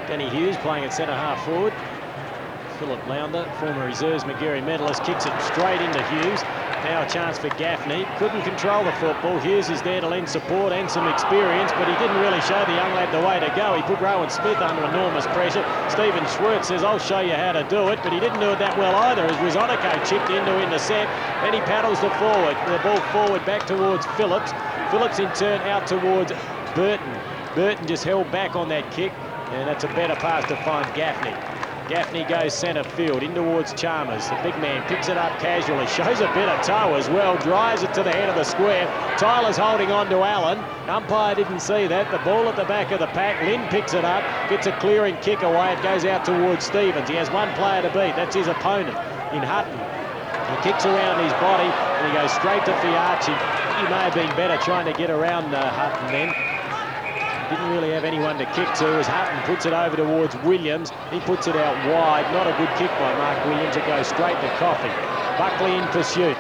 Danny Hughes playing at centre half-forward. Philip Lounder, former reserves Magarey medalist, kicks it straight into Hughes. Now a chance for Gaffney. Couldn't control the football. Hughes is there to lend support and some experience, but he didn't really show the young lad the way to go. He put Rowan Smith under enormous pressure. Stephen Swert says, I'll show you how to do it, but he didn't do it that well either as Rizonico chipped in to intercept. Then he paddles the ball forward back towards Phillips. Phillips in turn out towards Burton. Burton just held back on that kick, and that's a better pass to find Gaffney. Gaffney goes centre field in towards Chalmers. The big man picks it up casually, shows a bit of toe as well, drives it to the head of the square. Tyler's holding on to Allen. Umpire didn't see that. The ball at the back of the pack. Lynn picks it up, gets a clearing kick away. It goes out towards Stevens. He has one player to beat. That's his opponent in Hutton. He kicks around his body and he goes straight to Fiarchi. He may have been better trying to get around Hutton then. Didn't really have anyone to kick to as Hutton puts it over towards Williams. He puts it out wide. Not a good kick by Mark Williams. It goes straight to Coffey. Buckley in pursuit.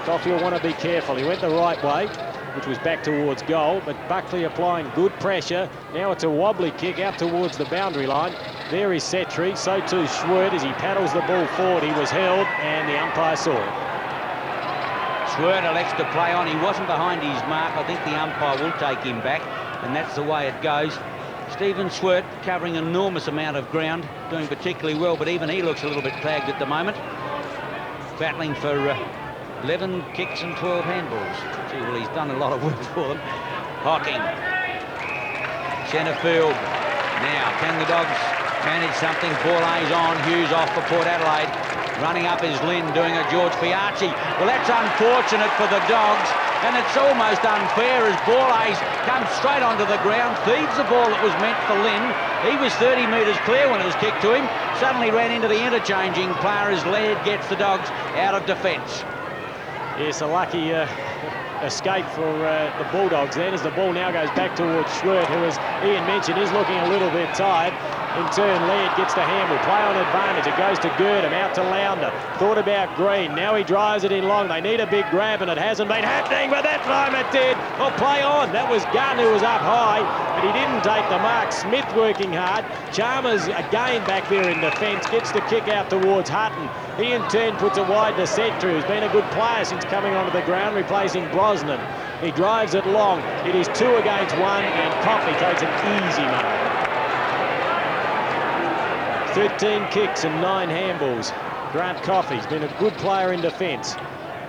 Coffey will want to be careful. He went the right way, which was back towards goal, but Buckley applying good pressure. Now it's a wobbly kick out towards the boundary line. There is Setri. So too Swert as he paddles the ball forward. He was held and the umpire saw it. Swert elects to play on. He wasn't behind his mark. I think the umpire will take him back, and that's the way it goes. Stephen Swert covering an enormous amount of ground, doing particularly well, but even he looks a little bit plagued at the moment. Battling for 11 kicks and 12 handballs. Gee, well, he's done a lot of work for them. Hocking. Centre field. Now, can the Dogs manage something? Borlase on. Hughes off for Port Adelaide. Running up is Lynn, doing a George Fiarchi. Well, that's unfortunate for the Dogs. and it's almost unfair as Borlase comes straight onto the ground, feeds the ball that was meant for Lynn. He was 30 metres clear when it was kicked to him, suddenly ran into the interchanging player as Laird gets the Dogs out of defence. Yes, a lucky escape for the Bulldogs then, as the ball now goes back towards Schwert, who, as Ian mentioned, is looking a little bit tired. In turn, Laird gets to Hamble, play on advantage. It goes to Girdham, out to Lounder. Thought about Green, now he drives it in long. They need a big grab, and it hasn't been happening, but that time it did. Oh, play on. That was Gunn, who was up high, but he didn't take the mark. Smith working hard. Chalmers again back there in defence, gets the kick out towards Hutton. He in turn puts it wide to Setru, who's been a good player since coming onto the ground, replacing Brosnan. He drives it long. It is 2 against 1, and Coffey takes an easy mark. 13 kicks and 9 handballs. Grant Coffey's been a good player in defence.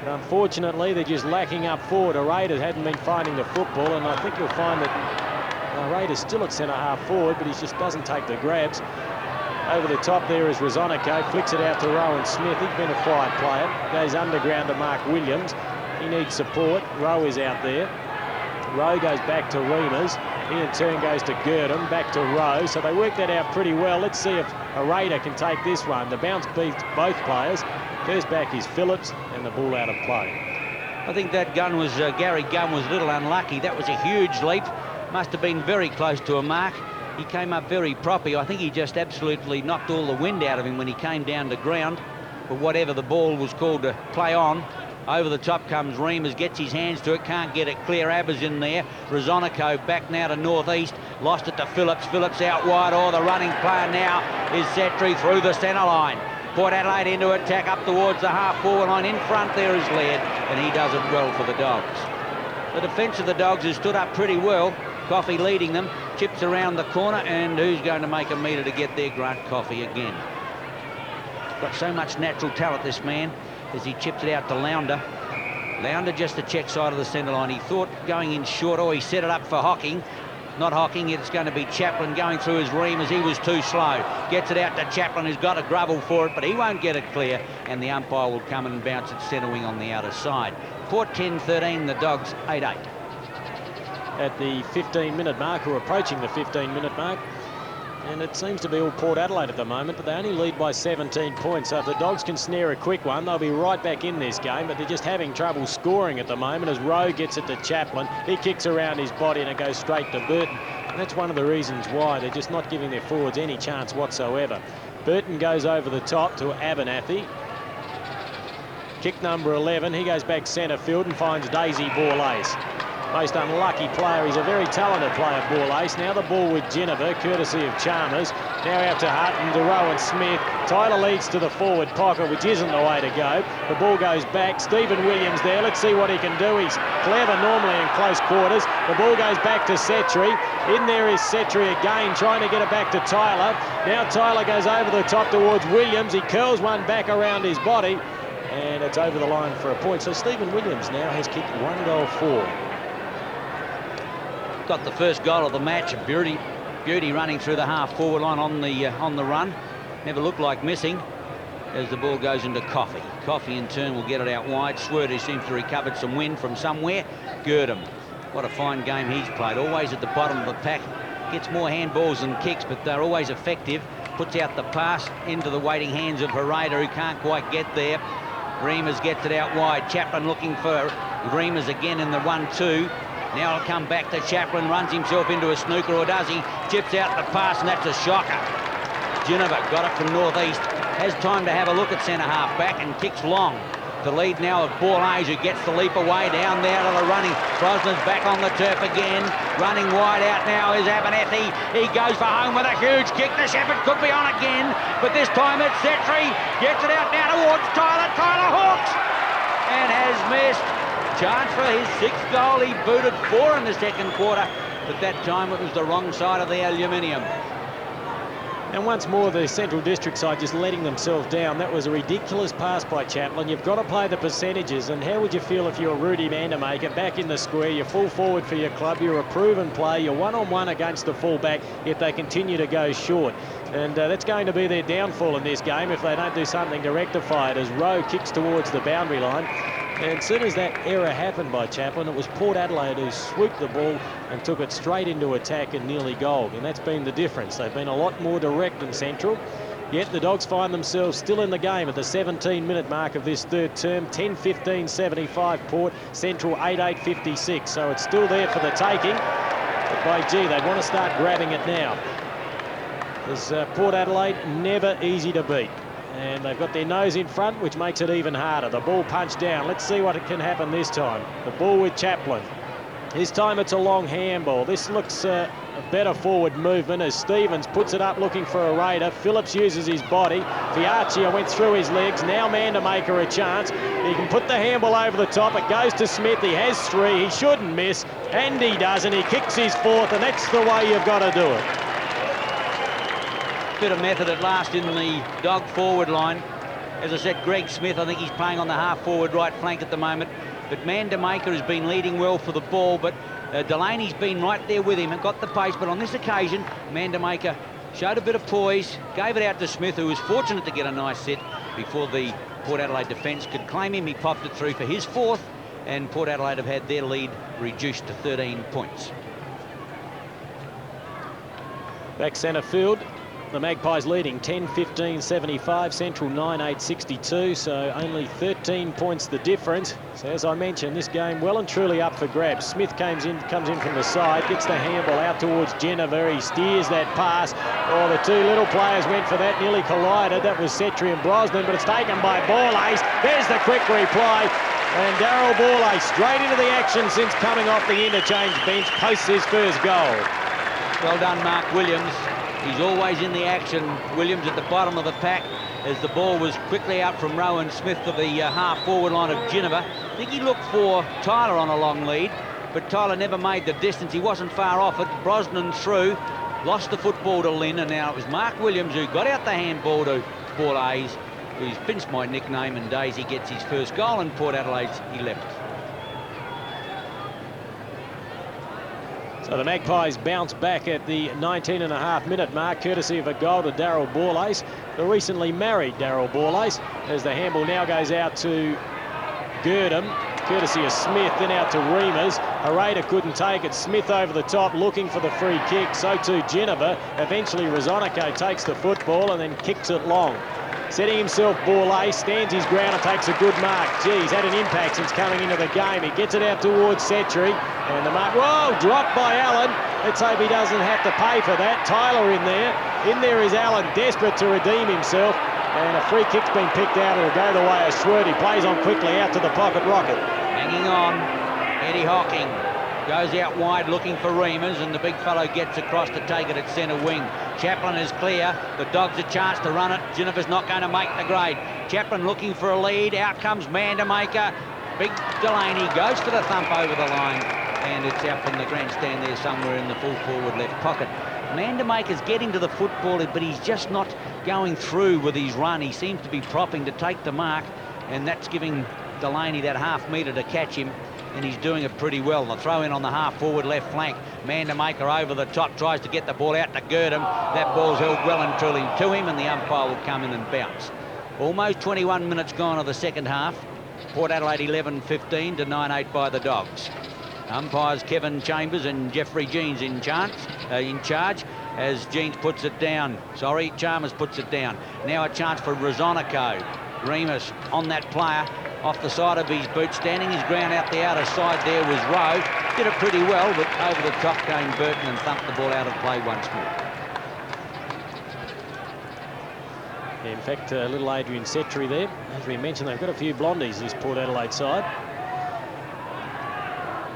But unfortunately, they're just lacking up forward. Raiders hadn't been finding the football, and I think you'll find that Raiders still at centre-half forward, but he just doesn't take the grabs. Over the top there is Rosonico, flicks it out to Rowan Smith. He's been a quiet player. Goes underground to Mark Williams. He needs support. Rowe is out there. Rowe goes back to Reimers. He in turn goes to Girdham, back to Rowe. So they work that out pretty well. Let's see if a Raider can take this one. The bounce beats both players. First back is Phillips, and the ball out of play. I think that gun was, Gary Gunn was a little unlucky. That was a huge leap. Must have been very close to a mark. He came up very proppy. I think he just absolutely knocked all the wind out of him when he came down to ground. But whatever the ball was called to play on, over the top comes Reimers, gets his hands to it, can't get it clear. Abbas in there. Rosonico back now to northeast, lost it to Phillips. Phillips out wide. Oh, the running player now is Setri through the centre line. Port Adelaide into attack up towards the half-forward line. In front there is Laird, and he does it well for the Dogs. The defence of the Dogs has stood up pretty well. Coffey leading them, chips around the corner, and who's going to make a metre to get there? Grant Coffey again. Got so much natural talent, this man, as he chips it out to Lounder. Lounder just the check side of the centre line. He thought going in short, or he set it up for Hocking. Not Hocking, it's going to be Chaplin going through his ream as he was too slow. Gets it out to Chaplin, who's got a grovel for it, but he won't get it clear, and the umpire will come and bounce it centre wing on the outer side. Port 10-13, the Dogs 8-8. At the 15-minute mark, or approaching the 15-minute mark. And it seems to be all Port Adelaide at the moment, but they only lead by 17 points. So if the Dogs can snare a quick one, they'll be right back in this game, but they're just having trouble scoring at the moment as Rowe gets it to Chaplin. He kicks around his body and it goes straight to Burton. And that's one of the reasons why they're just not giving their forwards any chance whatsoever. Burton goes over the top to Abernathy. Kick number 11, he goes back centre field and finds Daisy Borlase. Most unlucky player. He's a very talented player, Borlase. Now the ball with Ginniver, courtesy of Chalmers. Now out to Hutton, to Rowan Smith. Tyler leads to the forward pocket, which isn't the way to go. The ball goes back. Stephen Williams there. Let's see what he can do. He's clever normally in close quarters. The ball goes back to Setri. In there is Setri again, trying to get it back to Tyler. Now Tyler goes over the top towards Williams. He curls one back around his body, and it's over the line for a point. So Stephen Williams now has kicked 1 goal for. Got the first goal of the match. Beauty running through the half-forward line on the run. Never looked like missing as the ball goes into Coffey. Coffey in turn will get it out wide. Swirty seems to have recovered some wind from somewhere. Girdham, what a fine game he's played. Always at the bottom of the pack. Gets more handballs than kicks, but they're always effective. Puts out the pass into the waiting hands of Hereda, who can't quite get there. Reimers gets it out wide. Chaplin looking for Reimers again in the 1-2. Now it'll come back to Chaplin, runs himself into a snooker, or does he? Chips out the pass, and that's a shocker. Ginniver got it from northeast. Has time to have a look at centre-half back and kicks long. The lead now of Borlase, who gets the leap away down there to the running. Brosnan's back on the turf again. Running wide out now is Abernathy. He goes for home with a huge kick. The Shepherd could be on again, but this time it's Setri. Gets it out now towards Tyler. Tyler hooks and has missed. Chance for his 6th goal. He booted 4 in the second quarter, but that time it was the wrong side of the aluminium. And once more, the Central District side just letting themselves down. That was a ridiculous pass by Chaplin. You've got to play the percentages, and how would you feel if you're Rudy Vandermaker back in the square? You're full forward for your club. You're a proven player. You're one-on-one against the fullback if they continue to go short. And that's going to be their downfall in this game if they don't do something to rectify it, as Rowe kicks towards the boundary line. And as soon as that error happened by Chaplin, it was Port Adelaide who swooped the ball and took it straight into attack and nearly goaled. And that's been the difference. They've been a lot more direct than Central. Yet the Dogs find themselves still in the game at the 17-minute mark of this third term. 10-15-75 Port, Central 8-8-56. So it's still there for the taking. But by gee, they want to start grabbing it now. Because Port Adelaide, never easy to beat. And they've got their nose in front, which makes it even harder. The ball punched down. Let's see what it can happen this time. The ball with Chaplin. This time it's a long handball. This looks a better forward movement as Stevens puts it up looking for a raider. Phillips uses his body. Fiaccia went through his legs. Now Mandamaker a chance. He can put the handball over the top. It goes to Smith. He has three. He shouldn't miss. And he does, and he kicks his fourth, and that's the way you've got to do it. Bit of method at last in the dog forward line. As I said, Greg Smith, I think he's playing on the half-forward right flank at the moment. But Mandamaker has been leading well for the ball, but Delaney's been right there with him and got the pace. But on this occasion, Mandamaker showed a bit of poise, gave it out to Smith, who was fortunate to get a nice set before the Port Adelaide defence could claim him. He popped it through for his fourth, and Port Adelaide have had their lead reduced to 13 points. Back centre field. The Magpies leading 10-15-75, Central 9-8-62, so only 13 points the difference. So as I mentioned, this game well and truly up for grabs. Smith comes in from the side, gets the handball out towards Jennifer. He steers that pass. Oh, the two little players went for that, nearly collided. That was Setri and Brosnan, but it's taken by Borlase. There's the quick replay. And Daryl Borlase straight into the action since coming off the interchange bench, posts his first goal. Well done, Mark Williams. He's always in the action. Williams at the bottom of the pack as the ball was quickly out from Rowan Smith to the half-forward line of Geneva. I think he looked for Tyler on a long lead, but Tyler never made the distance. He wasn't far off it. Brosnan through, lost the football to Lynn, and now it was Mark Williams who got out the handball to Borlase, who's pinched my nickname, and Daisy gets his first goal in Port Adelaide's 11th. So the Magpies bounce back at the 19.5-minute mark, courtesy of a goal to Daryl Borlase, the recently married Daryl Borlase, as the handball now goes out to Girdham, courtesy of Smith, then out to Reimers. Herrera couldn't take it. Smith over the top looking for the free kick. So too Geneva. Eventually Rosonico takes the football and then kicks it long. Setting himself, Borlase stands his ground and takes a good mark. Gee, he's had an impact since coming into the game. He gets it out towards Setri, and the mark, whoa, dropped by Allen. Let's hope he doesn't have to pay for that. Tyler in there. In there is Allen, desperate to redeem himself, and a free kick's been picked out. It'll go the way of Schwert. He plays on quickly out to the pocket rocket. Hanging on, Eddie Hocking goes out wide looking for Reimers, and the big fellow gets across to take it at centre wing. Chaplin is clear. The Dogs a chance to run it. Jennifer's not going to make the grade. Chaplin looking for a lead. Out comes Mandamaker. Big Delaney goes for the thump over the line, and it's out from the grandstand there somewhere in the full forward left pocket. Mandamaker's getting to the football, but he's just not going through with his run. He seems to be propping to take the mark, and that's giving Delaney that half metre to catch him, and he's doing it pretty well. The throw in on the half-forward left flank. Mandamaker over the top, tries to get the ball out to Girdham. That ball's held well and truly to him, and the umpire will come in and bounce. Almost 21 minutes gone of the second half. Port Adelaide 11-15 to 9-8 by the Dogs. Umpires Kevin Chambers and Jeffrey Jeans in charge as Jeans puts it down. Sorry, Chalmers puts it down. Now a chance for Rosonico. Reimers on that player, off the side of his boot, standing his ground out the outer side there was Rowe. Did it pretty well, but over the top came Burton and thumped the ball out of play once more. Yeah, in fact, little Adrian Setri there. As we mentioned, they've got a few blondies, this Port Adelaide side.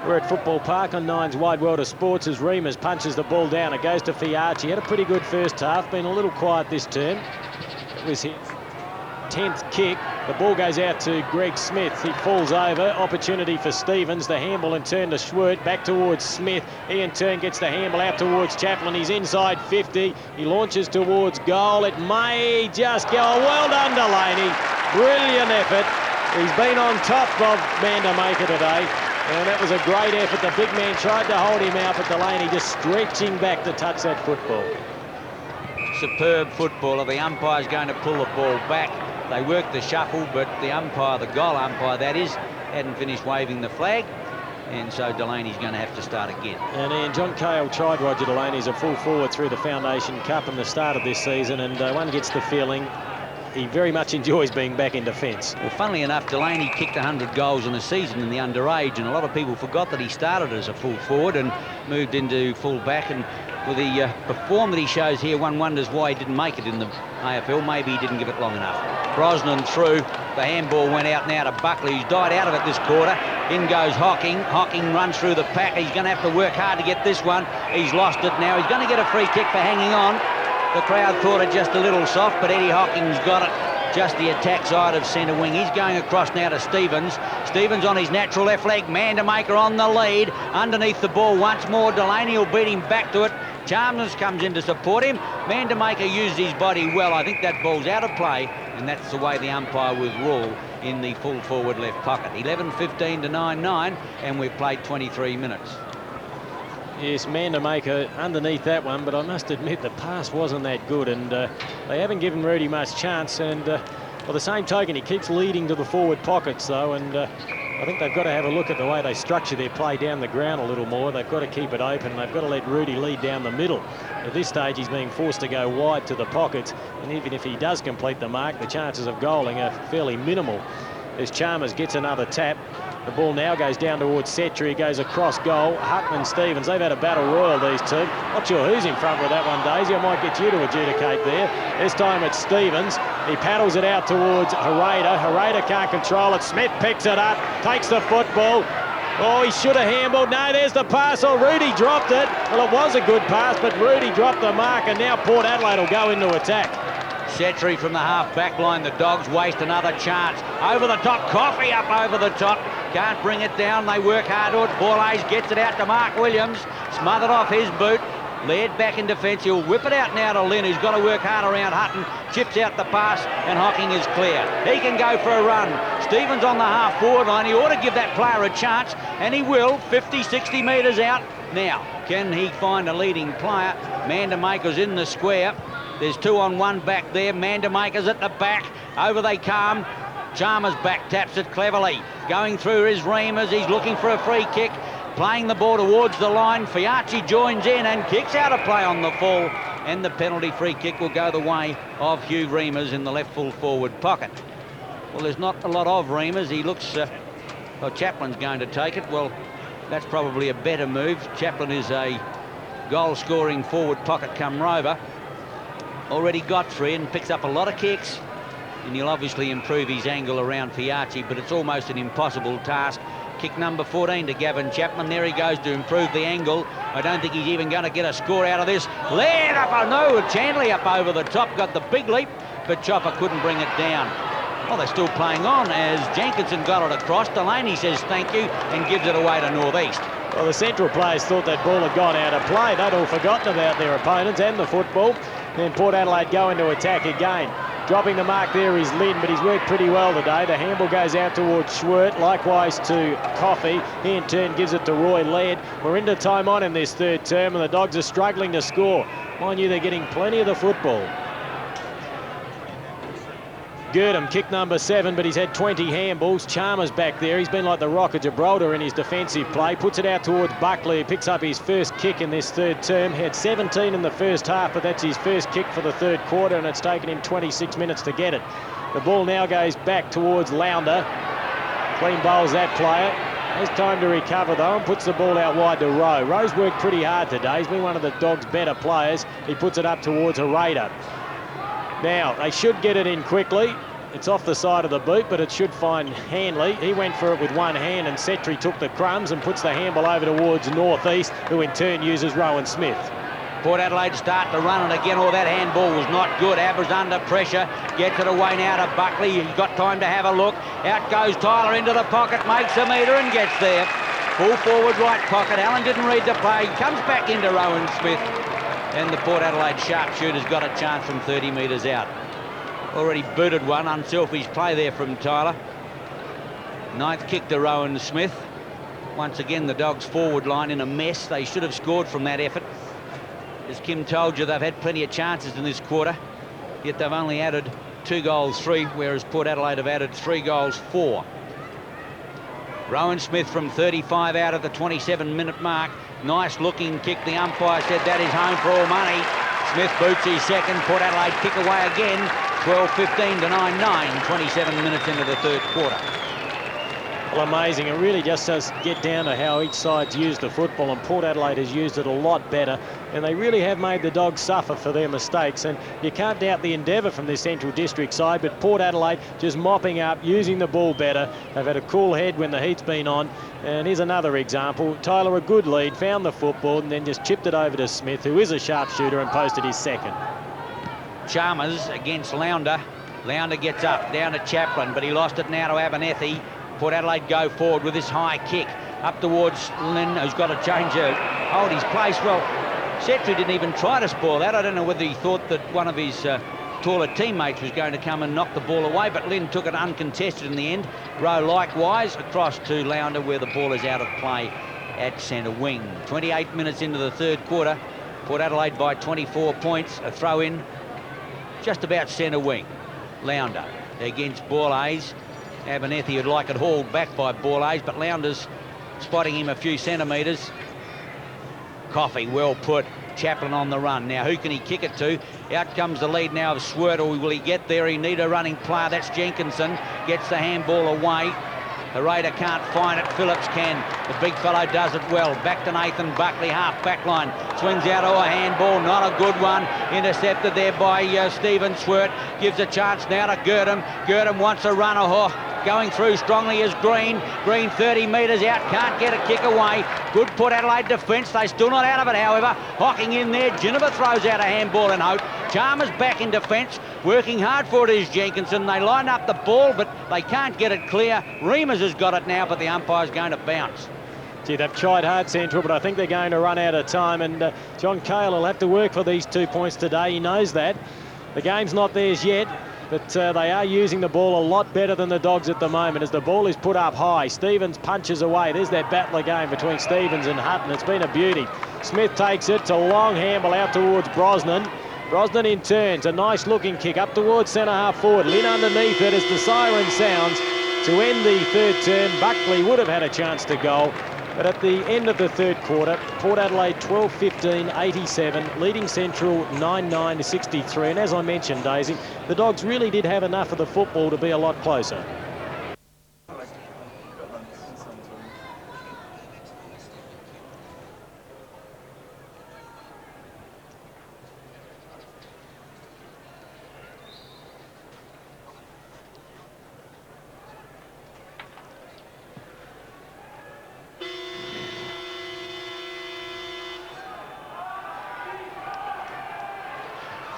We're at Football Park on Nine's Wide World of Sports as Reimers punches the ball down. It goes to Fiacci. He had a pretty good first half, been a little quiet this term. It was his 10th kick. The ball goes out to Greg Smith. He falls over. Opportunity for Stevens. The handball in turn to Schwert. Back towards Smith. He in turn gets the handball out towards Chaplin. He's inside 50. He launches towards goal. It may just go. Well done, Delaney. Brilliant effort. He's been on top of Mandamaker today. And that was a great effort. The big man tried to hold him out, but Delaney just stretching back to touch that football. Superb footballer. The umpire's going to pull the ball back. They work the shuffle, but the umpire, the goal umpire that is, hadn't finished waving the flag, and so Delaney's going to have to start again. And Ian, John Cahill tried Roger Delaney as a full forward through the Foundation Cup and the start of this season, and one gets the feeling he very much enjoys being back in defence. Well, funnily enough, Delaney kicked 100 goals in a season in the underage, and a lot of people forgot that he started as a full forward and moved into full back. And with the form that he shows here, one wonders why he didn't make it in the AFL. Maybe he didn't give it long enough. Brosnan through. The handball went out now to Buckley, who's died out of it this quarter. In goes Hocking. Hocking runs through the pack. He's going to have to work hard to get this one. He's lost it now. He's going to get a free kick for hanging on. The crowd thought it just a little soft, but Eddie Hocking's got it. Just the attack side of centre wing. He's going across now to Stevens. Stevens on his natural left leg. Mandamaker on the lead. Underneath the ball once more. Delaney will beat him back to it. Chalmers comes in to support him. Mandamaker used his body well. I think that ball's out of play, and that's the way the umpire will rule in the full forward left pocket. 11:15 to 9-9, and we've played 23 minutes. Yes, Mandamaker underneath that one, but I must admit the pass wasn't that good, and they haven't given Rudy much chance. And by the same token, he keeps leading to the forward pockets, though, and I think they've got to have a look at the way they structure their play down the ground a little more. They've got to keep it open, and they've got to let Rudy lead down the middle. At this stage, he's being forced to go wide to the pockets, and even if he does complete the mark, the chances of goaling are fairly minimal. As Chalmers gets another tap, the ball now goes down towards Setri, goes across goal. Hutton and Stevens, they've had a battle royal, these two. Not sure who's in front with that one, Daisy. I might get you to adjudicate there. This time it's Stevens. He paddles it out towards Hereda. Hereda can't control it. Smith picks it up, takes the football. Oh, he should have handballed. No, there's the pass. Oh, Rudy dropped it. Well, it was a good pass, but Rudy dropped the mark, and now Port Adelaide will go into attack. Setri from the half-back line. The Dogs waste another chance. Over the top. Coffey up over the top. Can't bring it down. They work hard to it. Borlase gets it out to Mark Williams. Smothered off his boot. Led back in defence. He'll whip it out now to Lynn, who's got to work hard around Hutton. Chips out the pass, and Hocking is clear. He can go for a run. Stevens on the half-forward line. He ought to give that player a chance, and he will. 50, 60 metres out. Now, can he find a leading player? Mandamaker's in the square. There's 2-on-1 back there. Mandamaker's at the back. Over they come. Chalmers back taps it cleverly. Going through is Reimers. He's looking for a free kick. Playing the ball towards the line. Fiachi joins in and kicks out a play on the full. And the penalty free kick will go the way of Hugh Reimers in the left full forward pocket. Well, there's not a lot of Reimers. He looks... well, Chaplin's going to take it. Well, that's probably a better move. Chaplin is a goal-scoring forward pocket come rover. Already got 3 and picks up a lot of kicks, and he'll obviously improve his angle around Fiachi, but it's almost an impossible task. Kick number 14 to Gavin Chapman. There he goes to improve the angle. I don't think he's even going to get a score out of this. Laird up, oh no, Chanley up over the top, got the big leap, but Chopper couldn't bring it down. Well, they're still playing on as Jenkinson got it across. Delaney says thank you and gives it away to Northeast. Well, the Central players thought that ball had gone out of play. They'd all forgotten about their opponents and the football. Then Port Adelaide go into attack again. Dropping the mark there is Lynn, but he's worked pretty well today. The handball goes out towards Schwert, likewise to Coffey. He in turn gives it to Roy Laird. We're into time on in this third term, and the Dogs are struggling to score. Mind you, they're getting plenty of the football. Girdham, kick number 7, but he's had 20 handballs. Chalmers back there. He's been like the Rock of Gibraltar in his defensive play. Puts it out towards Buckley, who picks up his first kick in this third term. Had 17 in the first half, but that's his first kick for the third quarter, and it's taken him 26 minutes to get it. The ball now goes back towards Lounder. Clean bowls that player. Has time to recover, though, and puts the ball out wide to Rowe. Rowe's worked pretty hard today. He's been one of the Dogs' better players. He puts it up towards Hereda. Now, they should get it in quickly. It's off the side of the boot, but it should find Hanley. He went for it with one hand, and Setri took the crumbs and puts the handball over towards Northeast, who in turn uses Rowan Smith. Port Adelaide start to run it again. Oh, that handball was not good. Abra's under pressure. Gets it away now to Buckley. He's got time to have a look. Out goes Tyler into the pocket, makes a metre and gets there. Full forward right pocket. Allen didn't read the play. Comes back into Rowan Smith. And the Port Adelaide sharpshooter's got a chance from 30 metres out. Already booted one. Unselfish play there from Tyler. Ninth kick to Rowan Smith. Once again, the Dogs' forward line in a mess. They should have scored from that effort. As Kim told you, they've had plenty of chances in this quarter, yet they've only added 2 goals 3, whereas Port Adelaide have added 3 goals 4. Rowan Smith from 35 out of the 27-minute mark. Nice looking kick. The umpire said that is home for all money. Smith boots his second. Port Adelaide kick away again. 12-15 to 9-9. 27 minutes into the third quarter. Well, amazing. It really just does get down to how each side's used the football, and Port Adelaide has used it a lot better, and they really have made the Dogs suffer for their mistakes, and you can't doubt the endeavour from this Central District side, but Port Adelaide just mopping up, using the ball better. They've had a cool head when the heat's been on, and here's another example. Tyler, a good lead, found the football, and then just chipped it over to Smith, who is a sharpshooter, and posted his second. Chalmers against Lounder. Lounder gets up, down to Chaplin, but he lost it now to Abernethy. Port Adelaide go forward with this high kick up towards Lynn, who's got to hold his place. Well, Setri didn't even try to spoil that. I don't know whether he thought that one of his taller teammates was going to come and knock the ball away, but Lynn took it uncontested in the end. Rowe likewise across to Lounder, where the ball is out of play at centre wing. 28 minutes into the third quarter. Port Adelaide by 24 points. A throw in just about centre wing. Lounder against Borlase. Abernethy would like it hauled back by Borlase, but Lounder's spotting him a few centimetres. Coffey, well put. Chaplin on the run. Now, who can he kick it to? Out comes the lead now of Swirtle. Will he get there? He need a running player. That's Jenkinson. Gets the handball away. The Raider can't find it. Phillips can. The big fellow does it well. Back to Nathan Buckley, half back line. Swings out a handball. Not a good one. Intercepted there by Stephen Swirt. Gives a chance now to Girdham. Girdham wants a run. Going through strongly is Green. Green 30 metres out. Can't get a kick away. Good Port Adelaide defence. They're still not out of it, however. Hocking in there. Ginniver throws out a handball in hope. Chalmers back in defence. Working hard for it is Jenkinson. They line up the ball, but they can't get it clear. Reimers has got it now, but the umpire's going to bounce. Gee, they've tried hard, Central, but I think they're going to run out of time, and John Cale will have to work for these 2 points today. He knows that. The game's not theirs yet, but they are using the ball a lot better than the Dogs at the moment as the ball is put up high. Stevens punches away. There's that battle again between Stevens and Hutton. It's been a beauty. Smith takes it. It's a long handball out towards Brosnan. Brosnan in turns. A nice looking kick up towards centre half forward. Lynn underneath it as the siren sounds to end the third term. Buckley would have had a chance to goal. But at the end of the third quarter, Port Adelaide 12-15, 87, leading Central 9-9 to 63. And as I mentioned, Daisy, the Dogs really did have enough of the football to be a lot closer.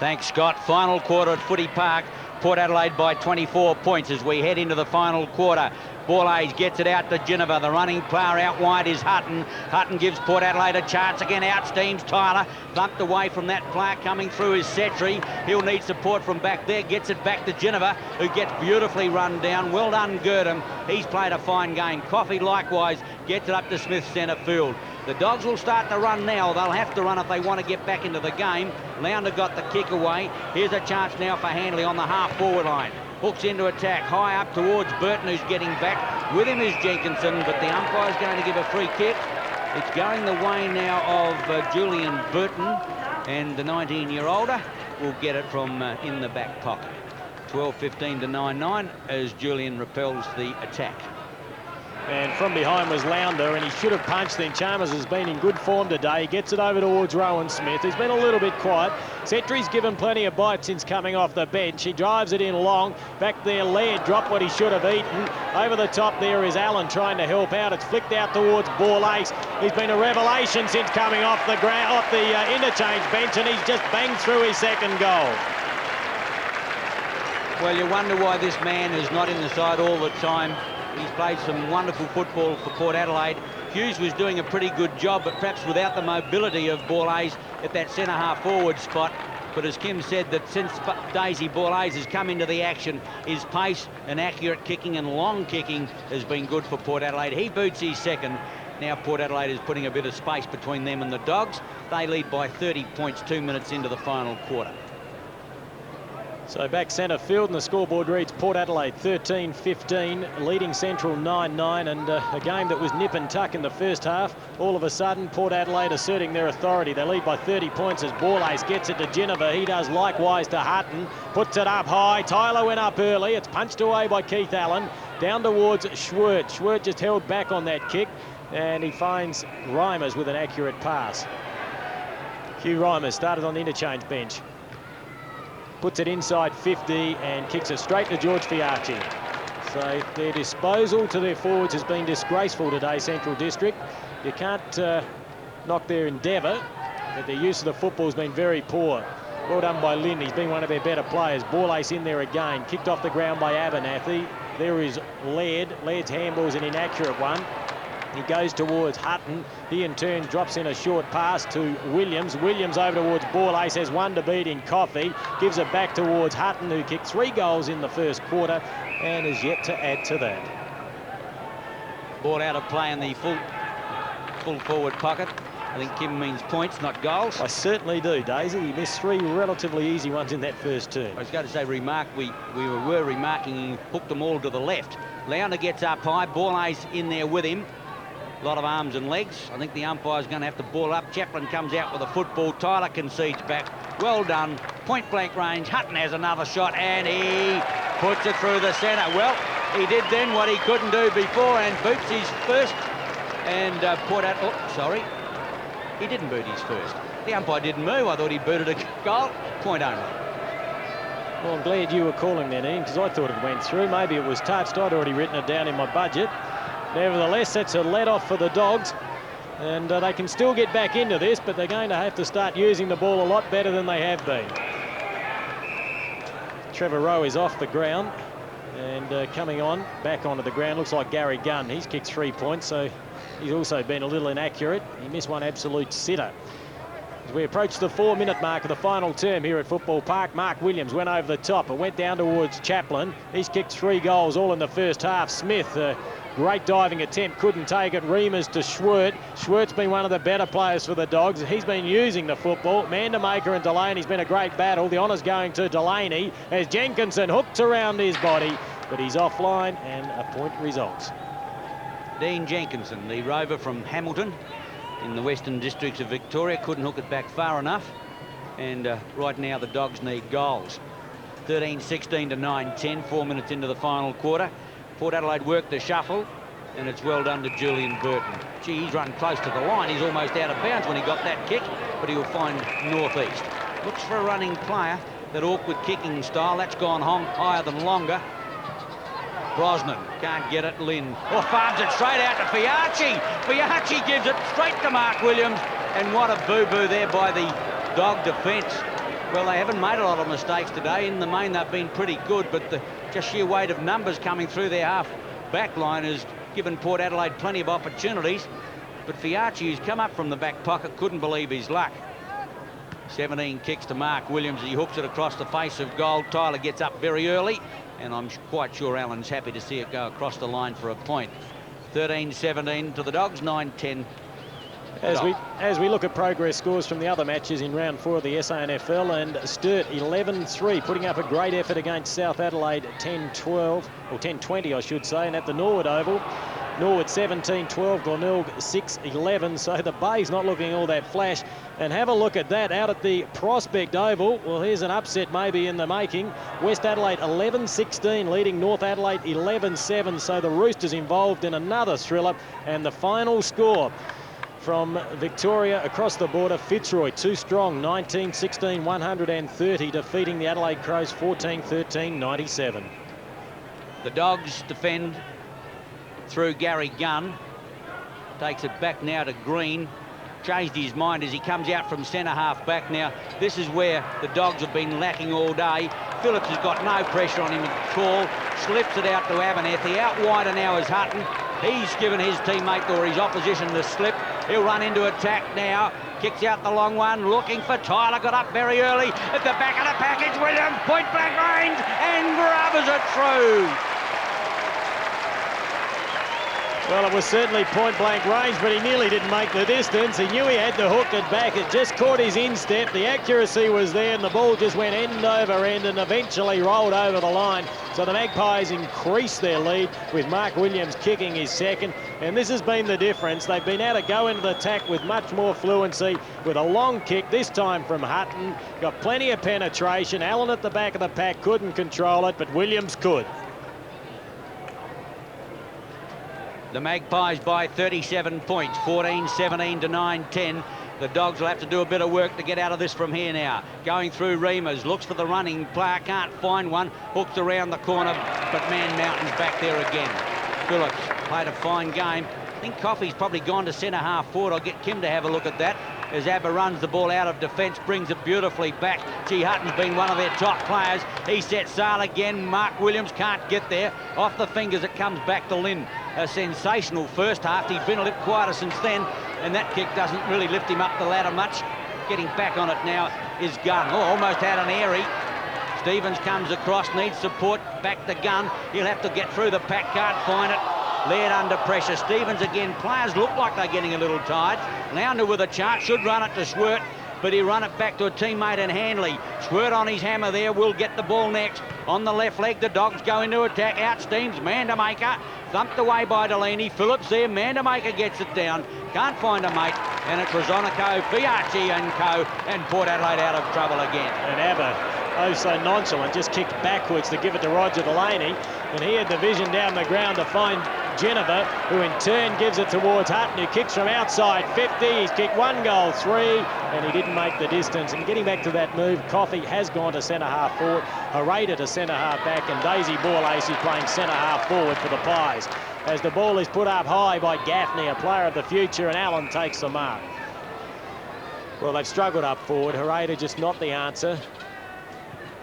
Thanks, Scott. Final quarter at Footy Park. Port Adelaide by 24 points as we head into the final quarter. Borlase gets it out to Ginniver. The running player out wide is Hutton. Hutton gives Port Adelaide a chance again. Out steams Tyler. Bumped away from that player coming through is Setri. He'll need support from back there. Gets it back to Ginniver, who gets beautifully run down. Well done, Girdham. He's played a fine game. Coffey likewise gets it up to Smith centre field. The Dogs will start to run now. They'll have to run if they want to get back into the game. Lounder got the kick away. Here's a chance now for Handley on the half-forward line. Hooks into attack, high up towards Burton, who's getting back. With him is Jenkinson, but the umpire's going to give a free kick. It's going the way now of Julian Burton, and the 19-year-older will get it from in the back pocket. 12-15 to 9-9 as Julian repels the attack. And from behind was Lounder, and he should have punched then. Chalmers has been in good form today. He gets it over towards Rowan Smith. He's been a little bit quiet. Setri's given plenty of bite since coming off the bench. He drives it in long. Back there, Laird dropped what he should have eaten. Over the top there is Allen trying to help out. It's flicked out towards Borlase. He's been a revelation since coming off the interchange bench, and he's just banged through his second goal. Well, you wonder why this man is not in the side all the time. He's played some wonderful football for Port Adelaide. Hughes was doing a pretty good job, but perhaps without the mobility of Borlase at that centre-half forward spot. But as Kim said, that since Daisy Borlase has come into the action, his pace and accurate kicking and long kicking has been good for Port Adelaide. He boots his second. Now Port Adelaide is putting a bit of space between them and the Dogs. They lead by 30 points 2 minutes into the final quarter. So back centre field, and the scoreboard reads Port Adelaide 13-15, leading Central 9-9, and a game that was nip and tuck in the first half. All of a sudden, Port Adelaide asserting their authority. They lead by 30 points as Borlase gets it to Ginniver. He does likewise to Hutton, puts it up high. Tyler went up early. It's punched away by Keith Allen, down towards Schwert. Schwert just held back on that kick, and he finds Reimers with an accurate pass. Hugh Reimers started on the interchange bench. Puts it inside 50 and kicks it straight to George Fiarchi. So their disposal to their forwards has been disgraceful today, Central District. You can't knock their endeavour, but their use of the football has been very poor. Well done by Lynn. He's been one of their better players. Borlase in there again. Kicked off the ground by Abernathy. There is Laird. Laird's handball's an inaccurate one. He goes towards Hutton. He in turn drops in a short pass to Williams. Williams over towards Borlase, has one to beat in Coffey. Gives it back towards Hutton, who kicked 3 goals in the first quarter and is yet to add to that. Ball out of play in the full forward pocket. I think Kim means points, not goals. I certainly do, Daisy. He missed 3 relatively easy ones in that first turn. I was going to say we were remarking he hooked them all to the left. Leona gets up high. Borlase in there with him. A lot of arms and legs. I think the umpire's going to have to ball up. Chaplin comes out with a football. Tyler concedes back. Well done. Point blank range. Hutton has another shot and he puts it through the centre. Well, he did then what he couldn't do before and boots his first. And he didn't boot his first. The umpire didn't move. I thought he booted a goal. Point only. Well, I'm glad you were calling that, Ian, because I thought it went through. Maybe it was touched. I'd already written it down in my budget. Nevertheless, that's a let-off for the Dogs, and they can still get back into this, but they're going to have to start using the ball a lot better than they have been. Trevor Rowe is off the ground, and coming on, back onto the ground, looks like Gary Gunn. He's kicked 3 points, so he's also been a little inaccurate. He missed one absolute sitter. As we approach the 4-minute mark of the final term here at Football Park, Mark Williams went over the top. It went down towards Chaplin. He's kicked 3 goals, all in the first half. Smith, great diving attempt, couldn't take it. Reimers to Schwert. Schwert's been one of the better players for the Dogs. He's been using the football. Mandermaker and Delaney's been a great battle. The honour's going to Delaney as Jenkinson hooks around his body, but he's offline and a point results. Dean Jenkinson, the rover from Hamilton in the Western Districts of Victoria, couldn't hook it back far enough, and right now the Dogs need goals. 13-16 to 9-10, 4 minutes into the final quarter. Port Adelaide worked the shuffle, and it's well done to Julian Burton. Gee, he's run close to the line. He's almost out of bounds when he got that kick, but he'll find northeast. Looks for a running player, that awkward kicking style. That's gone higher than longer. Brosnan can't get it. Lynn farms it straight out to Fiarchi. Fiarchi gives it straight to Mark Williams, and what a boo-boo there by the Dog defence. Well, they haven't made a lot of mistakes today. In the main, they've been pretty good, but the just sheer weight of numbers coming through their half-back line has given Port Adelaide plenty of opportunities. But Fiarchi, who's come up from the back pocket, couldn't believe his luck. 17 kicks to Mark Williams. He hooks it across the face of goal. Tyler gets up very early, and I'm quite sure Allen's happy to see it go across the line for a point. 13-17 to the Dogs, 9-10. As we look at progress scores from the other matches in round 4 of the SANFL, and Sturt 11-3, putting up a great effort against South Adelaide 10-12, or 10-20 I should say, and at the Norwood Oval, Norwood 17-12, Glenelg 6-11, so the Bay's not looking all that flash. And have a look at that out at the Prospect Oval. Well, here's an upset maybe in the making. West Adelaide 11-16, leading North Adelaide 11-7, so the Roosters involved in another thriller. And the final score from Victoria across the border, Fitzroy too strong, 19-16, 130, defeating the Adelaide Crows 14-13, 97. The Dogs defend through Gary Gunn. Takes it back now to Green. Changed his mind as he comes out from centre half back now. This is where the Dogs have been lacking all day. Phillips has got no pressure on him at all. Slips it out to Abernathy. Out wider now is Hutton. He's given his teammate or his opposition the slip. He'll run into attack now. Kicks out the long one, looking for Tyler. Got up very early at the back of the package. Williams, point blank range, and grubbers it through. Well, it was certainly point-blank range, but he nearly didn't make the distance. He knew he had to hook it back. It just caught his instep. The accuracy was there, and the ball just went end over end and eventually rolled over the line. So the Magpies increased their lead with Mark Williams kicking his second. And this has been the difference. They've been able to go into the attack with much more fluency with a long kick, this time from Hutton. Got plenty of penetration. Allen at the back of the pack couldn't control it, but Williams could. The Magpies by 37 points, 14-17 to 9-10. The Dogs will have to do a bit of work to get out of this from here now. Going through Reamers, looks for the running player, can't find one, hooked around the corner, but Man Mountain's back there again. Phillips played a fine game. I think Coffey's probably gone to centre half forward. I'll get Kim to have a look at that. As Abba runs the ball out of defence, brings it beautifully back. Gee, Hutton's been one of their top players. He sets sail again. Mark Williams can't get there. Off the fingers, it comes back to Lynn. A sensational first half. He's been a little quieter since then, and that kick doesn't really lift him up the ladder much. Getting back on it now is Gunn. Oh, almost had an airy. Stevens comes across, needs support. Back to Gunn. He'll have to get through the pack, can't find it. Laird under pressure. Stevens again. Players look like they're getting a little tired. Lounder with a chance, should run it to Schwert, but he'll run it back to a teammate in Handley. Schwert on his hammer there, will get the ball next. On the left leg, the Dogs go into attack. Out steams Mandermaker. Thumped away by Delaney. Phillips there. Mandermaker gets it down. Can't find a mate. And it was Rosonico, Fiarchi and co. And Port Adelaide out of trouble again. And Abba, oh so nonchalant, just kicked backwards to give it to Roger Delaney. And he had the vision down the ground to find Geneva, who in turn gives it towards Hutton, who kicks from outside 50. He's kicked 1 goal, 3, and he didn't make the distance. And getting back to that move, Coffey has gone to centre half forward, Hereda to centre half back, and Daisy Borlace is playing centre half forward for the Pies. As the ball is put up high by Gaffney, a player of the future, and Allen takes the mark. Well, they've struggled up forward. Hereda just not the answer.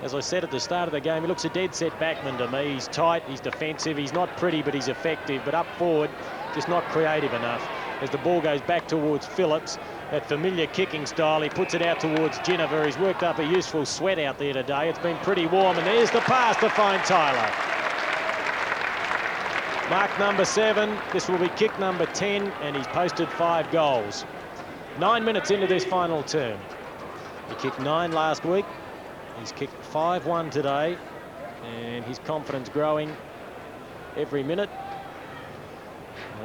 As I said at the start of the game, he looks a dead set backman to me. He's tight, he's defensive, he's not pretty, but he's effective. But up forward, just not creative enough. As the ball goes back towards Phillips, that familiar kicking style, he puts it out towards Geneva. He's worked up a useful sweat out there today. It's been pretty warm, and there's the pass to find Tyler. Mark number 7, this will be kick number 10, and he's posted 5 goals. 9 minutes into this final term. He kicked 9 last week. He's kicked 5-1 today, and his confidence growing every minute.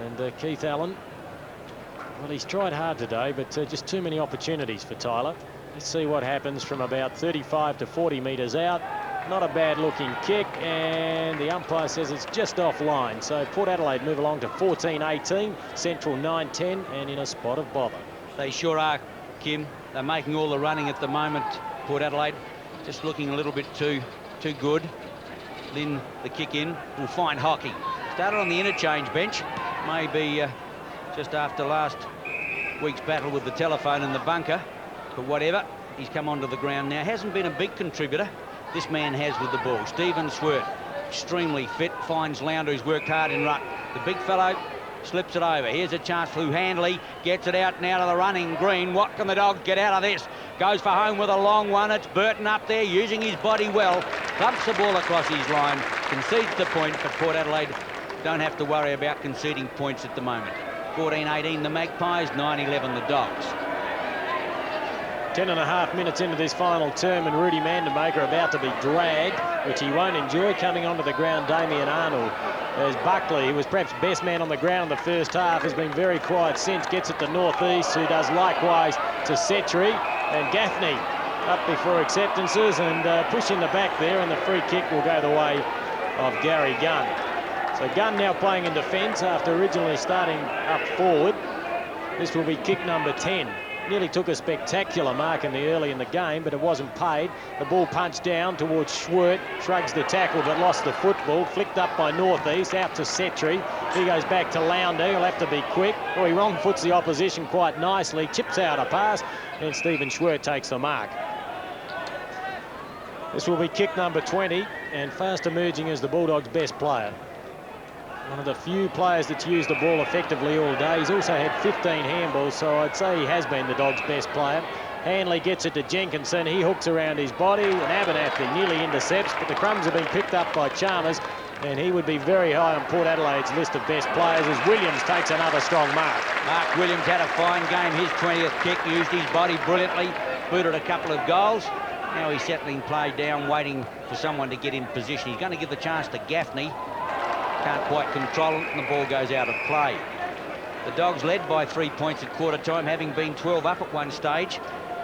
And Keith Allen, well, he's tried hard today, but just too many opportunities for Tyler. Let's see what happens from about 35 to 40 metres out. Not a bad looking kick, and the umpire says it's just offline. So Port Adelaide move along to 14-18, Central 9-10, and in a spot of bother. They sure are, Kim. They're making all the running at the moment, Port Adelaide. Just looking a little bit too good. Lynn, the kick in, will find Hockey. Started on the interchange bench, maybe just after last week's battle with the telephone in the bunker, but whatever, he's come onto the ground now. Hasn't been a big contributor. This man has with the ball. Stephen Schwert, extremely fit, finds Lounder, who's worked hard in ruck. The big fellow slips it over. Here's a chance for Handley, gets it out now to the running green. What can the Dogs get out of this? Goes for home with a long one. It's Burton up there using his body well. Thumps the ball across his line, concedes the point, but Port Adelaide don't have to worry about conceding points at the moment. 14-18 the Magpies, 9-11 the Dogs. 10.5 minutes into this final term, and Rudy Mandermaker about to be dragged, which he won't enjoy. Coming onto the ground, Damien Arnold. As Buckley, who was perhaps best man on the ground the first half, has been very quiet since. Gets it to Northeast, who does likewise to Setri. And Gaffney up before acceptances and pushing the back there, and the free kick will go the way of Gary Gunn. So Gunn now playing in defence after originally starting up forward. This will be kick number 10. Nearly took a spectacular mark in the early in the game, but it wasn't paid. The ball punched down towards Schwert, shrugs the tackle but lost the football. Flicked up by Northeast, out to Setri. He goes back to Lounder, he'll have to be quick. Oh, he wrong foots the opposition quite nicely, chips out a pass, and Stephen Schwert takes the mark. This will be kick number 20, and fast emerging as the Bulldogs' best player. One of the few players that's used the ball effectively all day. He's also had 15 handballs, so I'd say he has been the Dogs' best player. Hanley gets it to Jenkinson. He hooks around his body, and Abernathy nearly intercepts, but the crumbs have been picked up by Chalmers, and he would be very high on Port Adelaide's list of best players as Williams takes another strong mark. Mark Williams had a fine game. His 20th kick, used his body brilliantly, booted a couple of goals. Now he's settling play down, waiting for someone to get in position. He's going to give the chance to Gaffney. Can't quite control it, and the ball goes out of play. The Dogs led by 3 points at quarter time, having been 12 up at one stage,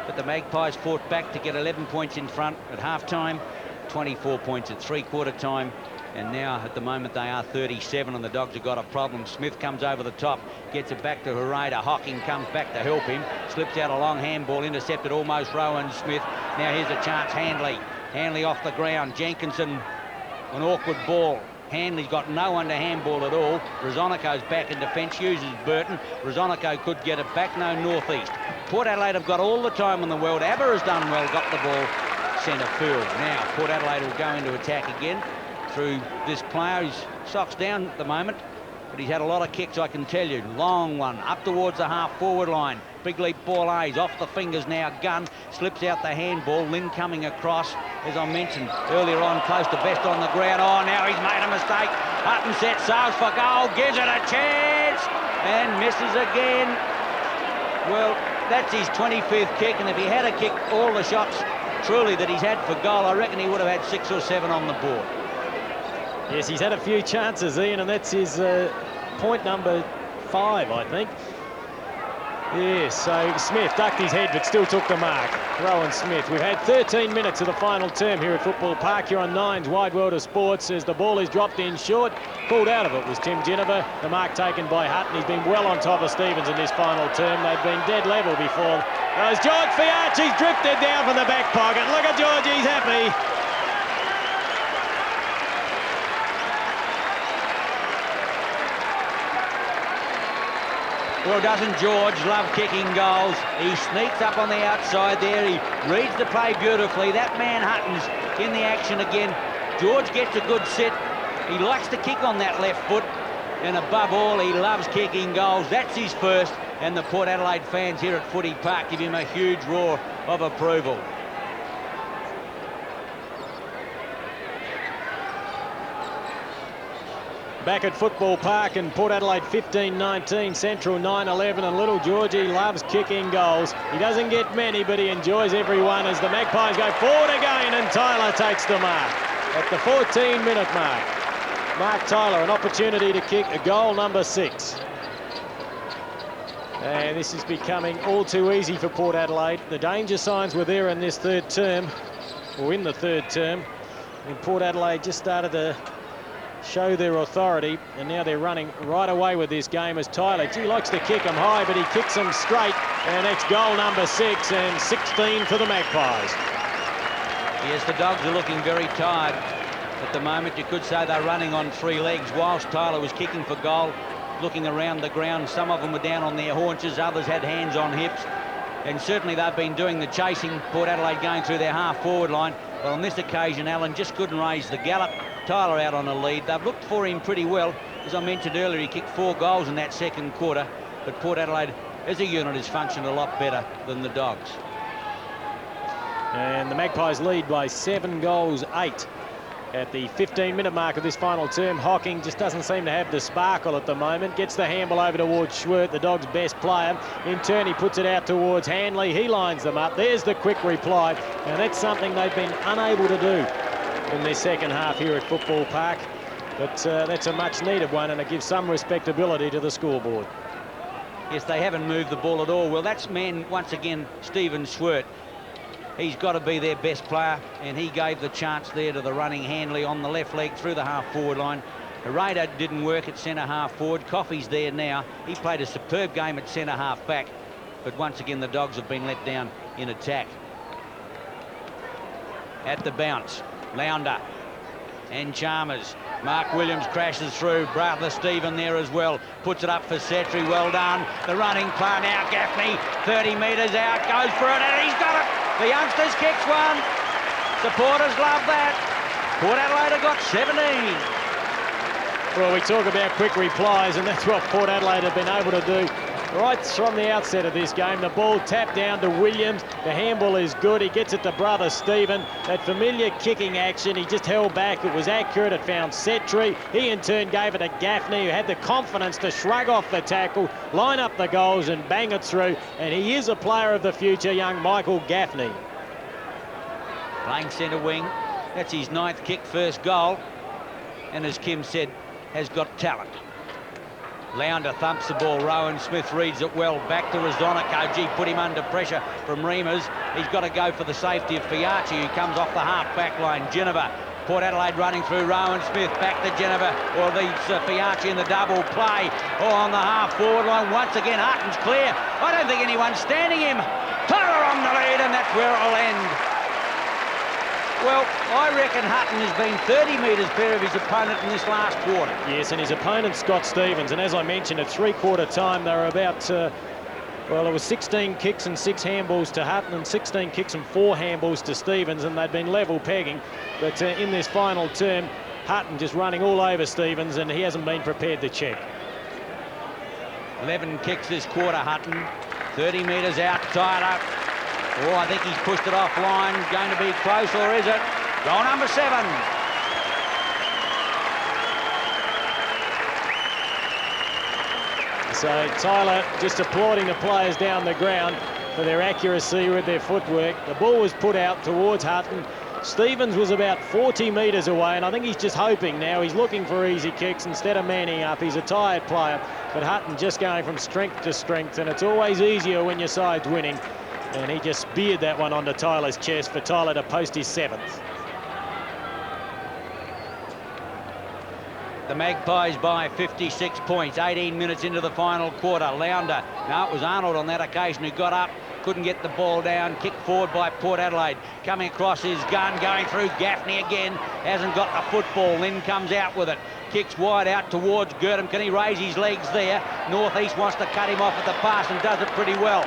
but the Magpies fought back to get 11 points in front at half time, 24 points at three-quarter time, and now at the moment they are 37, and the Dogs have got a problem. Smith comes over the top, gets it back to Hereda. Hocking comes back to help him, slips out a long handball, intercepted almost Rowan Smith. Now here's a chance, Hanley off the ground. Jenkinson, an awkward ball. Hanley's got no one to handball at all. Rosonico's back in defence, uses Burton. Rosonico could get it back, no northeast. Port Adelaide have got all the time in the world. Aber has done well, got the ball centre field. Now Port Adelaide will go into attack again through this player. His socks down at the moment, but he's had a lot of kicks, I can tell you. Long one up towards the half-forward line. Big leap ball A's off the fingers now. Gunn slips out the handball. Lynn coming across, as I mentioned earlier on, close to best on the ground. Oh, now he's made a mistake. Hutton sets sails for goal, gives it a chance, and misses again. Well, that's his 25th kick, and if he had kicked all the shots truly that he's had for goal, I reckon he would have had 6 or 7 on the board. Yes, he's had a few chances, Ian, and that's his point number 5, I think. Yes, so Smith ducked his head but still took the mark. Rowan Smith. We've had 13 minutes of the final term here at Football Park. You're on Nine's Wide World of Sports as the ball is dropped in short. Pulled out of it was Tim Ginniver. The mark taken by Hutton. He's been well on top of Stevens in this final term. They've been dead level before. As George Fiarchi's drifted down from the back pocket. Look at George, he's happy. Well, doesn't George love kicking goals? He sneaks up on the outside there. He reads the play beautifully. That man Hutton's in the action again. George gets a good sit. He likes to kick on that left foot. And above all, he loves kicking goals. That's his first. And the Port Adelaide fans here at Footy Park give him a huge roar of approval. Back at Football Park and Port Adelaide 15-19, Central 9-11, and little Georgie loves kicking goals. He doesn't get many, but he enjoys every one as the Magpies go forward again, and Tyler takes the mark at the 14-minute mark. Mark Tyler, an opportunity to kick a goal number 6. And this is becoming all too easy for Port Adelaide. The danger signs were there in this third term, or in the third term, and Port Adelaide just started to show their authority, and now they're running right away with this game as Tyler, gee, likes to kick them high, but he kicks them straight, and that's goal number 6 and 16 for the Magpies. Yes, the Dogs are looking very tired at the moment. You could say they're running on 3 legs whilst Tyler was kicking for goal, looking around the ground. Some of them were down on their haunches, others had hands on hips, and certainly they've been doing the chasing. Port Adelaide going through their half-forward line, but on this occasion, Allen just couldn't raise the gallop. Tyler out on a lead. They've looked for him pretty well. As I mentioned earlier, he kicked 4 goals in that second quarter, but Port Adelaide as a unit has functioned a lot better than the Dogs. And the Magpies lead by 7 goals, 8 at the 15-minute mark of this final term. Hocking just doesn't seem to have the sparkle at the moment. Gets the handball over towards Schwert, the Dogs' best player. In turn, he puts it out towards Hanley. He lines them up. There's the quick reply, and that's something they've been unable to do in this second half here at Football Park. But that's a much needed one, and it gives some respectability to the scoreboard. Yes, they haven't moved the ball at all. Well, that's man, once again, Stephen Schwert. He's got to be their best player, and he gave the chance there to the running Hanley on the left leg through the half-forward line. Hereda didn't work at centre-half forward. Coffey's there now. He played a superb game at centre-half back, but once again, the Dogs have been let down in attack. At the bounce, Lounder and Chalmers. Mark Williams crashes through. Brother Stephen there as well. Puts it up for Setri. Well done. The running play now. Gaffney, 30 metres out. Goes for it, and he's got it. The youngsters kicks one. Supporters love that. Port Adelaide have got 17. Well, we talk about quick replies, and that's what Port Adelaide have been able to do Right from the outset of this game, the ball tapped down to Williams. The handball is good. He gets it to brother Stephen. That familiar kicking action, he just held back. It was accurate. It found Setri. He in turn gave it to Gaffney, who had the confidence to shrug off the tackle, line up the goals and bang it through. And he is a player of the future, young Michael Gaffney. Playing centre wing. That's his 9th kick, first goal. And as Kim said, has got talent. Lounder thumps the ball. Rowan Smith reads it well. Back to Rezonico. Gee, put him under pressure from Reimers. He's got to go for the safety of Fiachi, who comes off the half-back line. Geneva. Port Adelaide running through Rowan Smith. Back to Geneva. Or leads Fiachi in the double play. Oh, on the half-forward line. Once again, Hutton's clear. I don't think anyone's standing him. Tyler on the lead, and that's where it'll end. Well, I reckon Hutton has been 30 metres clear of his opponent in this last quarter. Yes, and his opponent, Scott Stevens. And as I mentioned, at three-quarter time, they were about, well, it was 16 kicks and 6 handballs to Hutton and 16 kicks and 4 handballs to Stevens, and they'd been level pegging. But in this final term, Hutton just running all over Stevens, and he hasn't been prepared to check. 11 kicks this quarter, Hutton. 30 metres out, Tyler. Oh, I think he's pushed it offline. Going to be close, or is it? Goal number 7. So Tyler just applauding the players down the ground for their accuracy with their footwork. The ball was put out towards Hutton. Stevens was about 40 metres away, and I think he's just hoping now. He's looking for easy kicks instead of manning up. He's a tired player, but Hutton just going from strength to strength, and it's always easier when your side's winning. And he just speared that one onto Tyler's chest for Tyler to post his 7th. The Magpies by 56 points, 18 minutes into the final quarter. Lounder, no, it was Arnold on that occasion who got up, couldn't get the ball down. Kicked forward by Port Adelaide. Coming across his gun, going through Gaffney again. Hasn't got the football, then comes out with it. Kicks wide out towards Girdham. Can he raise his legs there? North East wants to cut him off at the pass and does it pretty well.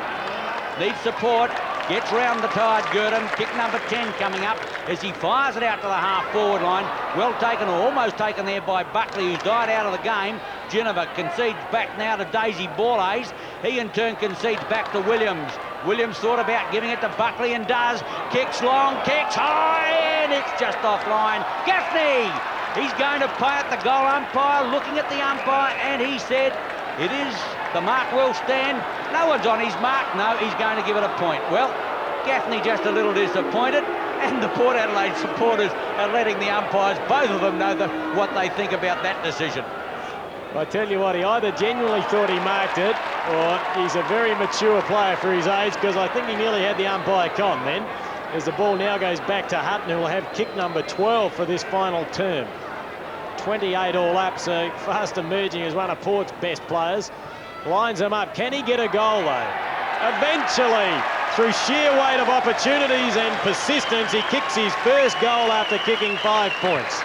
Needs support, gets round the tide, Girdham. Kick number 10 coming up as he fires it out to the half-forward line. Well taken, or almost taken there by Buckley, who's died out of the game. Geneva concedes back now to Daisy Borlase. He in turn concedes back to Williams. Williams thought about giving it to Buckley and does. Kicks long, kicks high, and it's just offline. Gaffney! He's going to play at the goal umpire, looking at the umpire, and he said, it is the mark will stand. No one's on his mark. No, he's going to give it a point. Well, Gaffney just a little disappointed, and the Port Adelaide supporters are letting the umpires, both of them, know what they think about that decision. I tell you what, he either genuinely thought he marked it, or he's a very mature player for his age, because I think he nearly had the umpire con then, as the ball now goes back to Hutton, who will have kick number 12 for this final term. 28 all up, so fast emerging as one of Port's best players. Lines him up. Can he get a goal, though? Eventually, through sheer weight of opportunities and persistence, he kicks his first goal after kicking 5 points.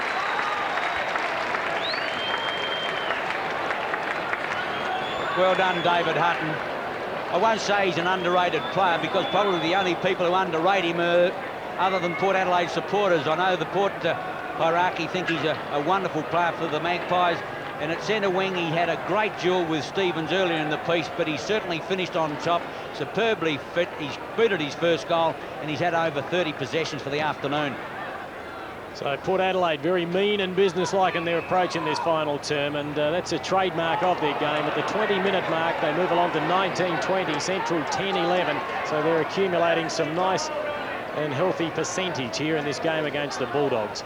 Well done, David Hutton. I won't say he's an underrated player, because probably the only people who underrate him are other than Port Adelaide supporters. I know the Port hierarchy think he's a wonderful player for the Magpies, and at centre wing he had a great duel with Stevens earlier in the piece, but he certainly finished on top, superbly fit. He's booted his first goal, and he's had over 30 possessions for the afternoon. So Port Adelaide very mean and businesslike in their approach in this final term, and that's a trademark of their game. At the 20-minute mark, they move along to 19-20, Central 10-11, so they're accumulating some nice and healthy percentage here in this game against the Bulldogs.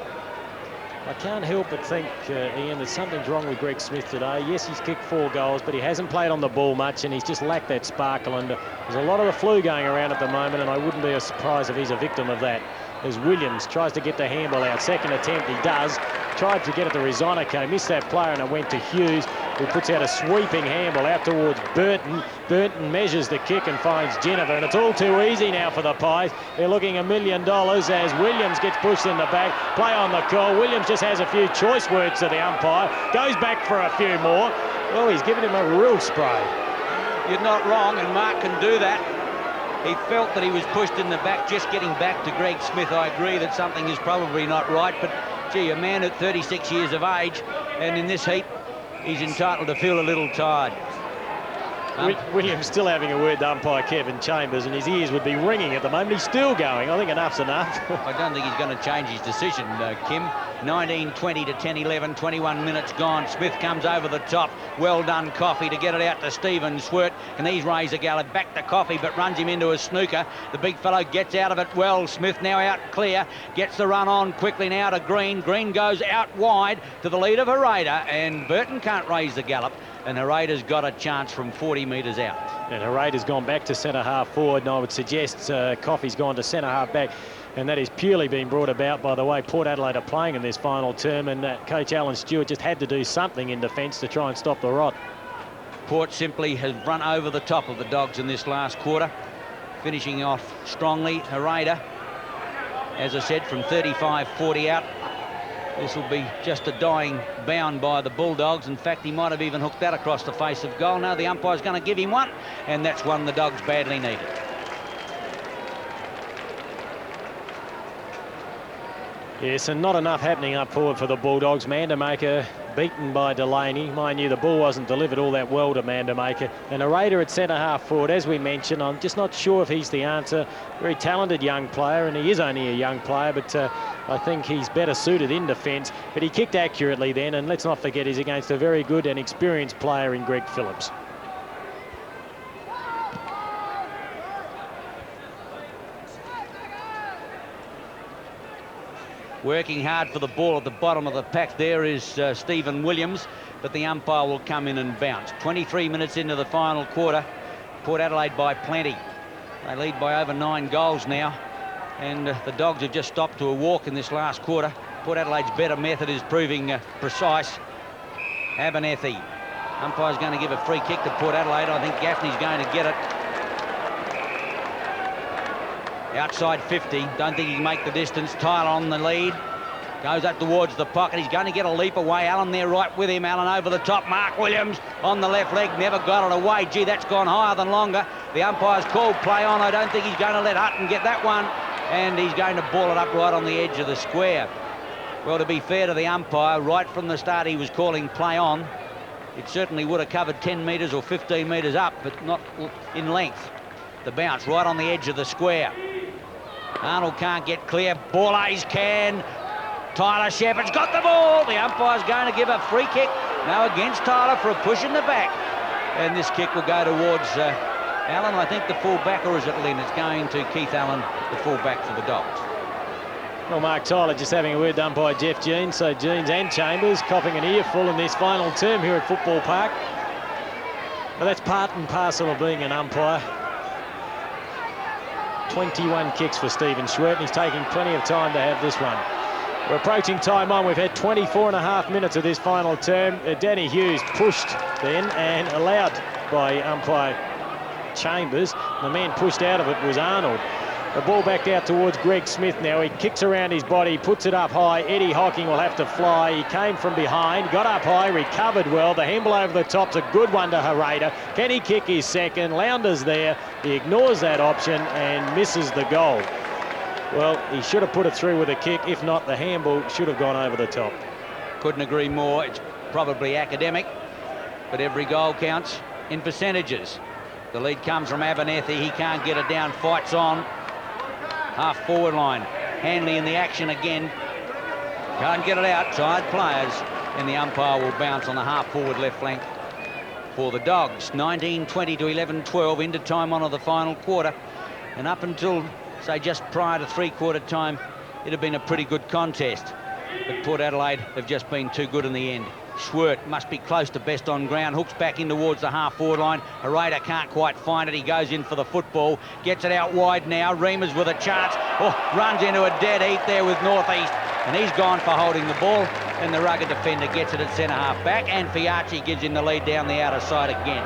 I can't help but think, Ian, that something's wrong with Greg Smith today. Yes, he's kicked 4 goals, but he hasn't played on the ball much, and he's just lacked that sparkle. And there's a lot of the flu going around at the moment, and I wouldn't be surprised if he's a victim of that. As Williams tries to get the handball out. Second attempt, he does. Tried to get it to Rezonico, missed that player, and it went to Hughes, who puts out a sweeping handball out towards Burton. Burton measures the kick and finds Geneva, and it's all too easy now for the Pies. They're looking $1 million as Williams gets pushed in the back. Play on the call. Williams just has a few choice words to the umpire. Goes back for a few more. Well, he's given him a real spray. You're not wrong, and Mark can do that. He felt that he was pushed in the back, just getting back to Greg Smith. I agree that something is probably not right, but gee, a man at 36 years of age, and in this heat, he's entitled to feel a little tired. Williams still having a word to umpire Kevin Chambers, and his ears would be ringing at the moment. He's still going. I think enough's enough. I don't think he's going to change his decision, Kim. 19-20 to 10-11, 21 minutes gone. Smith comes over the top. Well done, Coffey, to get it out to Stephen Swert. And he's raised a gallop back to Coffey, but runs him into a snooker. The big fellow gets out of it well. Smith now out clear. Gets the run on quickly now to Green. Green goes out wide to the lead of Hereda, and Burton can't raise the gallop. And Hereda's got a chance from 40 metres out. And Hereda's gone back to centre half forward, and I would suggest Coffey's gone to centre half back. And that is purely being brought about by the way Port Adelaide are playing in this final term, and coach Alan Stewart just had to do something in defence to try and stop the rot. Port simply has run over the top of the Dogs in this last quarter, finishing off strongly. Hereda, as I said, from 35-40 out. This will be just a dying bound by the Bulldogs. In fact, he might have even hooked that across the face of goal. Now the umpire's going to give him one, and that's one the Dogs badly needed. Yes, and not enough happening up forward for the Bulldogs. Mandamaker beaten by Delaney. Mind you, the ball wasn't delivered all that well to Mandamaker. And Hereda at centre half forward, as we mentioned, I'm just not sure if he's the answer. Very talented young player, and he is only a young player, but I think he's better suited in defence. But he kicked accurately then, and let's not forget he's against a very good and experienced player in Greg Phillips. Working hard for the ball at the bottom of the pack there is Stephen Williams, but the umpire will come in and bounce. 23 minutes into the final quarter. Port Adelaide by plenty. They lead by over 9 goals now, and the Dogs have just stopped to a walk in this last quarter. Port Adelaide's better method is proving precise. Abernethy. Umpire's going to give a free kick to Port Adelaide. I think Gaffney's going to get it. Outside 50, don't think he can make the distance. Tyler on the lead, goes up towards the pocket. He's going to get a leap away. Allen there right with him. Allen over the top. Mark Williams on the left leg, never got it away. Gee, that's gone higher than longer. The umpire's called play on. I don't think he's going to let Hutton get that one, and he's going to ball it up right on the edge of the square. Well, to be fair to the umpire, right from the start he was calling play on. It certainly would have covered 10 metres or 15 metres up, but not in length. The bounce right on the edge of the square. Arnold can't get clear. Borlase can. Tyler Shepherd's got the ball. The umpire's going to give a free kick now against Tyler for a push in the back. And this kick will go towards Allen, I think, the full-back, or is it Lynn? It's going to Keith Allen, the full-back for the Dogs. Well, Mark Tyler just having a word done by Jeff Jeans. So Jeans and Chambers copping an earful in this final term here at Football Park. But that's part and parcel of being an umpire. 21 kicks for Stephen Swert, and he's taking plenty of time to have this one. We're approaching time on. We've had 24.5 minutes of this final term. Danny Hughes pushed then and allowed by umpire Chambers. The man pushed out of it was Arnold. The ball backed out towards Greg Smith now. He kicks around his body, puts it up high. Eddie Hocking will have to fly. He came from behind, got up high, recovered well. The Hemble over the top's a good one to Hereda. Can he kick his second? Lowndes there. He ignores that option and misses the goal. Well, he should have put it through with a kick. If not, the handball should have gone over the top. Couldn't agree more. It's probably academic, but every goal counts in percentages. The lead comes from Abernethy. He can't get it down. Fights on. Half forward line. Hanley in the action again. Can't get it out. Tired players. And the umpire will bounce on the half forward left flank for the Dogs. 19-20 to 11-12 into time on of the final quarter. And up until, say, just prior to three-quarter time, it had been a pretty good contest. But Port Adelaide have just been too good in the end. Swert must be close to best on ground. Hooks back in towards the half-forward line. Hereda can't quite find it. He goes in for the football. Gets it out wide now. Reimers with a chance. Oh, runs into a dead heat there with North East. And he's gone for holding the ball. And the rugged defender gets it at centre-half back. And Fiachi gives him the lead down the outer side again.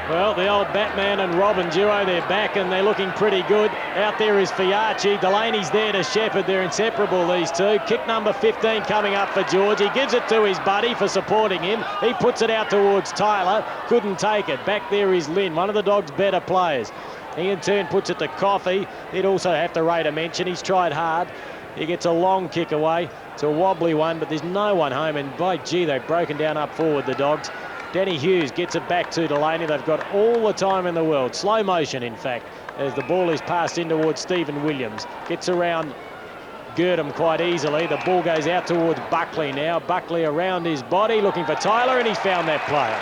Well, the old Batman and Robin duo, they're back and they're looking pretty good. Out there is Fiachi. Delaney's there to Shepherd. They're inseparable, these two. Kick number 15 coming up for George. He gives it to his buddy for supporting him. He puts it out towards Tyler. Couldn't take it. Back there is Lynn, one of the Dogs' better players. He in turn puts it to Coffey. He'd also have to rate a mention. He's tried hard. He gets a long kick away. It's a wobbly one, but there's no one home. And by gee, they've broken down up forward, the Dogs. Danny Hughes gets it back to Delaney. They've got all the time in the world. Slow motion, in fact, as the ball is passed in towards Stephen Williams. Gets around Girdham quite easily. The ball goes out towards Buckley now. Buckley around his body, looking for Tyler, and he's found that player.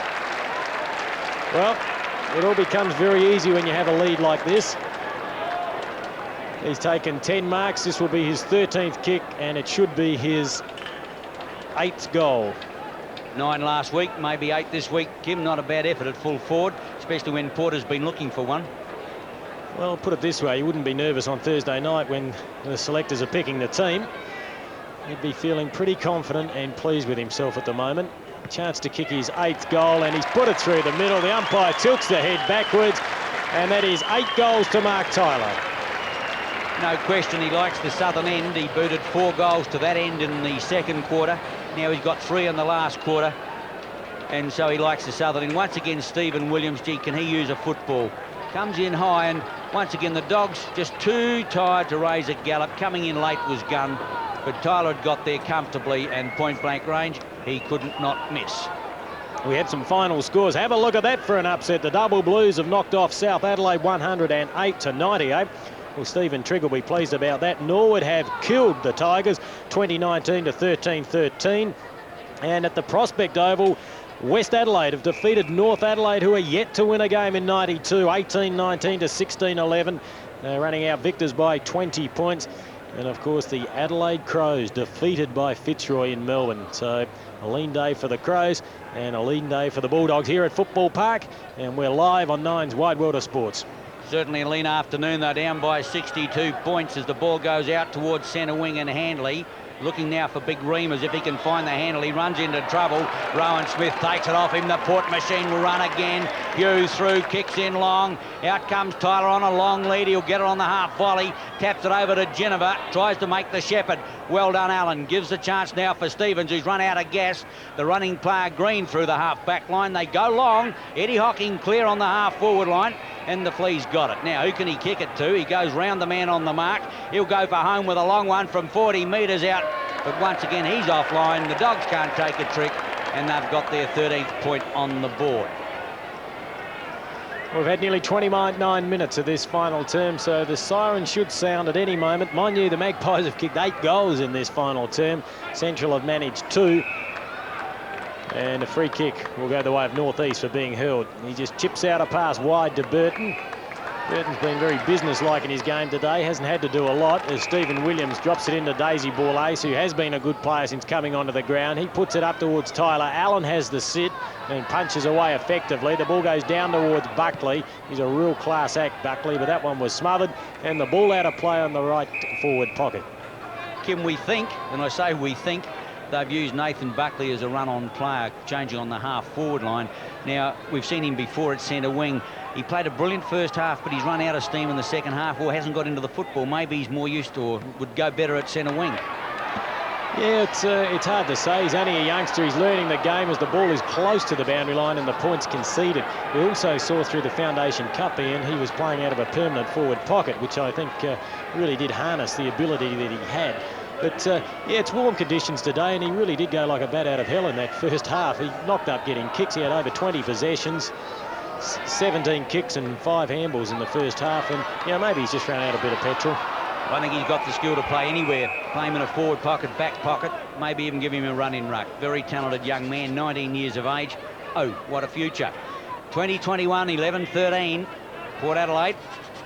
Well, it all becomes very easy when you have a lead like this. He's taken 10 marks. This will be his 13th kick, and it should be his 8th goal. 9 last week, maybe 8 this week. Kim, not a bad effort at full forward, especially when Porter's been looking for one. Well, put it this way, you wouldn't be nervous on Thursday night when the selectors are picking the team. He'd be feeling pretty confident and pleased with himself at the moment. Chance to kick his 8th goal, and he's put it through the middle. The umpire tilts the head backwards, and that is 8 goals to Mark Tyler. No question, he likes the southern end. He booted 4 goals to that end in the second quarter. Now he's got 3 in the last quarter, and so he likes the southern end. Once again, Stephen Williams, gee, can he use a football? Comes in high, and once again the Dogs just too tired to raise a gallop. Coming in late was Gunn, but Tyler had got there comfortably, and point blank range, he couldn't not miss. We had some final scores. Have a look at that for an upset. The Double Blues have knocked off South Adelaide 108 to 98. Well, Stephen Trigg will be pleased about that. Norwood have killed the Tigers 2019 to 13-13. And at the Prospect Oval, West Adelaide have defeated North Adelaide, who are yet to win a game in 92, 18-19 to 16-11. They're running out victors by 20 points. And of course, the Adelaide Crows defeated by Fitzroy in Melbourne. So a lean day for the Crows and a lean day for the Bulldogs here at Football Park. And we're live on Nine's Wide World of Sports. Certainly a lean afternoon. They're down by 62 points as the ball goes out towards centre wing, and Handley looking now for Big Reamers if he can find the handle. He runs into trouble. Rowan Smith takes it off him. The Port machine will run again. Hughes through, kicks in long. Out comes Tyler on a long lead. He'll get it on the half volley. Taps it over to Geneva. Tries to make the Shepherd. Well done, Allen. Gives the chance now for Stevens, who's run out of gas. The running player Green through the half back line. They go long. Eddie Hocking clear on the half forward line. And the Flea's got it. Now, who can he kick it to? He goes round the man on the mark. He'll go for home with a long one from 40 metres out. But once again, he's offline. The Dogs can't take a trick, and they've got their 13th point on the board. We've had nearly 29 minutes of this final term, so the siren should sound at any moment. Mind you, the Magpies have kicked 8 goals in this final term. Central have managed 2. And a free kick will go the way of North East for being hurled. He just chips out a pass wide to Burton. Burton's been very businesslike in his game today. Hasn't had to do a lot as Stephen Williams drops it into Daisy Bourlace, who has been a good player since coming onto the ground. He puts it up towards Tyler. Allen has the sit and punches away effectively. The ball goes down towards Buckley. He's a real class act, Buckley, but that one was smothered. And the ball out of play on the right forward pocket. Kim, we think, and I say we think, they've used Nathan Buckley as a run-on player, changing on the half-forward line. Now, we've seen him before at centre wing. He played a brilliant first half, but he's run out of steam in the second half or hasn't got into the football. Maybe he's more used to or would go better at centre wing. Yeah, it's hard to say. He's only a youngster. He's learning the game as the ball is close to the boundary line and the points conceded. We also saw through the Foundation Cup, Ian, he was playing out of a permanent forward pocket, which I think really did harness the ability that he had. But, yeah, it's warm conditions today, and he really did go like a bat out of hell in that first half. He knocked up getting kicks. He had over 20 possessions, 17 kicks and 5 handballs in the first half. And, you know, maybe he's just run out a bit of petrol. I think he's got the skill to play anywhere. Play him in a forward pocket, back pocket, maybe even give him a run in ruck. Very talented young man, 19 years of age. Oh, what a future. 2021, 11-13, Port Adelaide.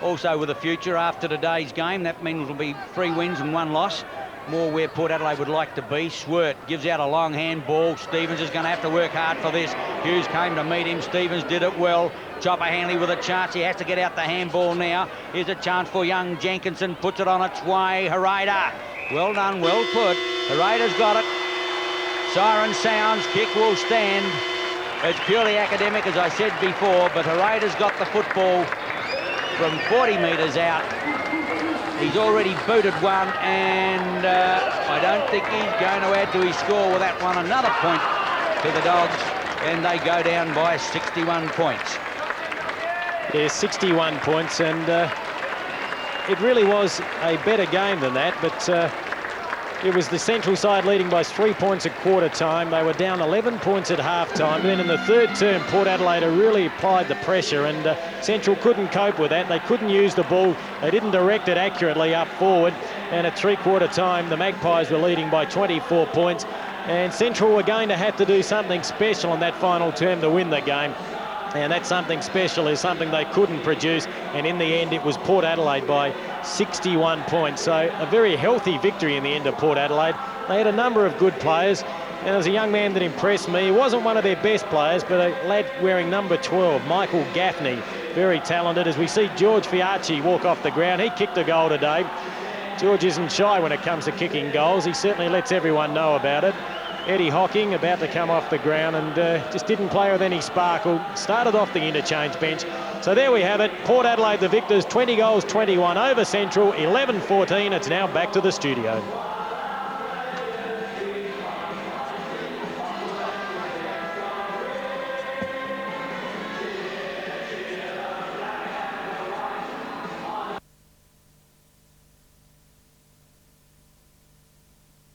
Also with a future after today's game. That means it'll be 3 wins and 1 loss. More where Port Adelaide would like to be. Swert gives out a long handball. Stevens is going to have to work hard for this. Hughes came to meet him. Stevens did it well. Chopper Hanley with a chance. He has to get out the handball now. Here's a chance for young Jenkinson. Puts it on its way. Harada. Well done, well put. Harada's got it. Siren sounds. Kick will stand. It's purely academic, as I said before, but Harada's got the football from 40 metres out. He's already booted one, and I don't think he's going to add to his score with that one. Another point to the Dogs, and they go down by 61 points. Yeah, 61 points, and it really was a better game than that, but It was the Central side leading by 3 points at quarter time. They were down 11 points at half time. Then in the third term, Port Adelaide really applied the pressure, and Central couldn't cope with that. They couldn't use the ball. They didn't direct it accurately up forward. And at three-quarter time, the Magpies were leading by 24 points. And Central were going to have to do something special in that final term to win the game. And that something special is something they couldn't produce. And in the end, it was Port Adelaide by 61 points. So a very healthy victory in the end of Port Adelaide. They had a number of good players. And there was a young man that impressed me. He wasn't one of their best players, but a lad wearing number 12, Michael Gaffney. Very talented. As we see George Fiarchi walk off the ground, he kicked a goal today. George isn't shy when it comes to kicking goals. He certainly lets everyone know about it. Eddie Hocking about to come off the ground and just didn't play with any sparkle. Started off the interchange bench. So there we have it. Port Adelaide the victors, 20 goals, 21 over Central, 11-14. It's now back to the studio.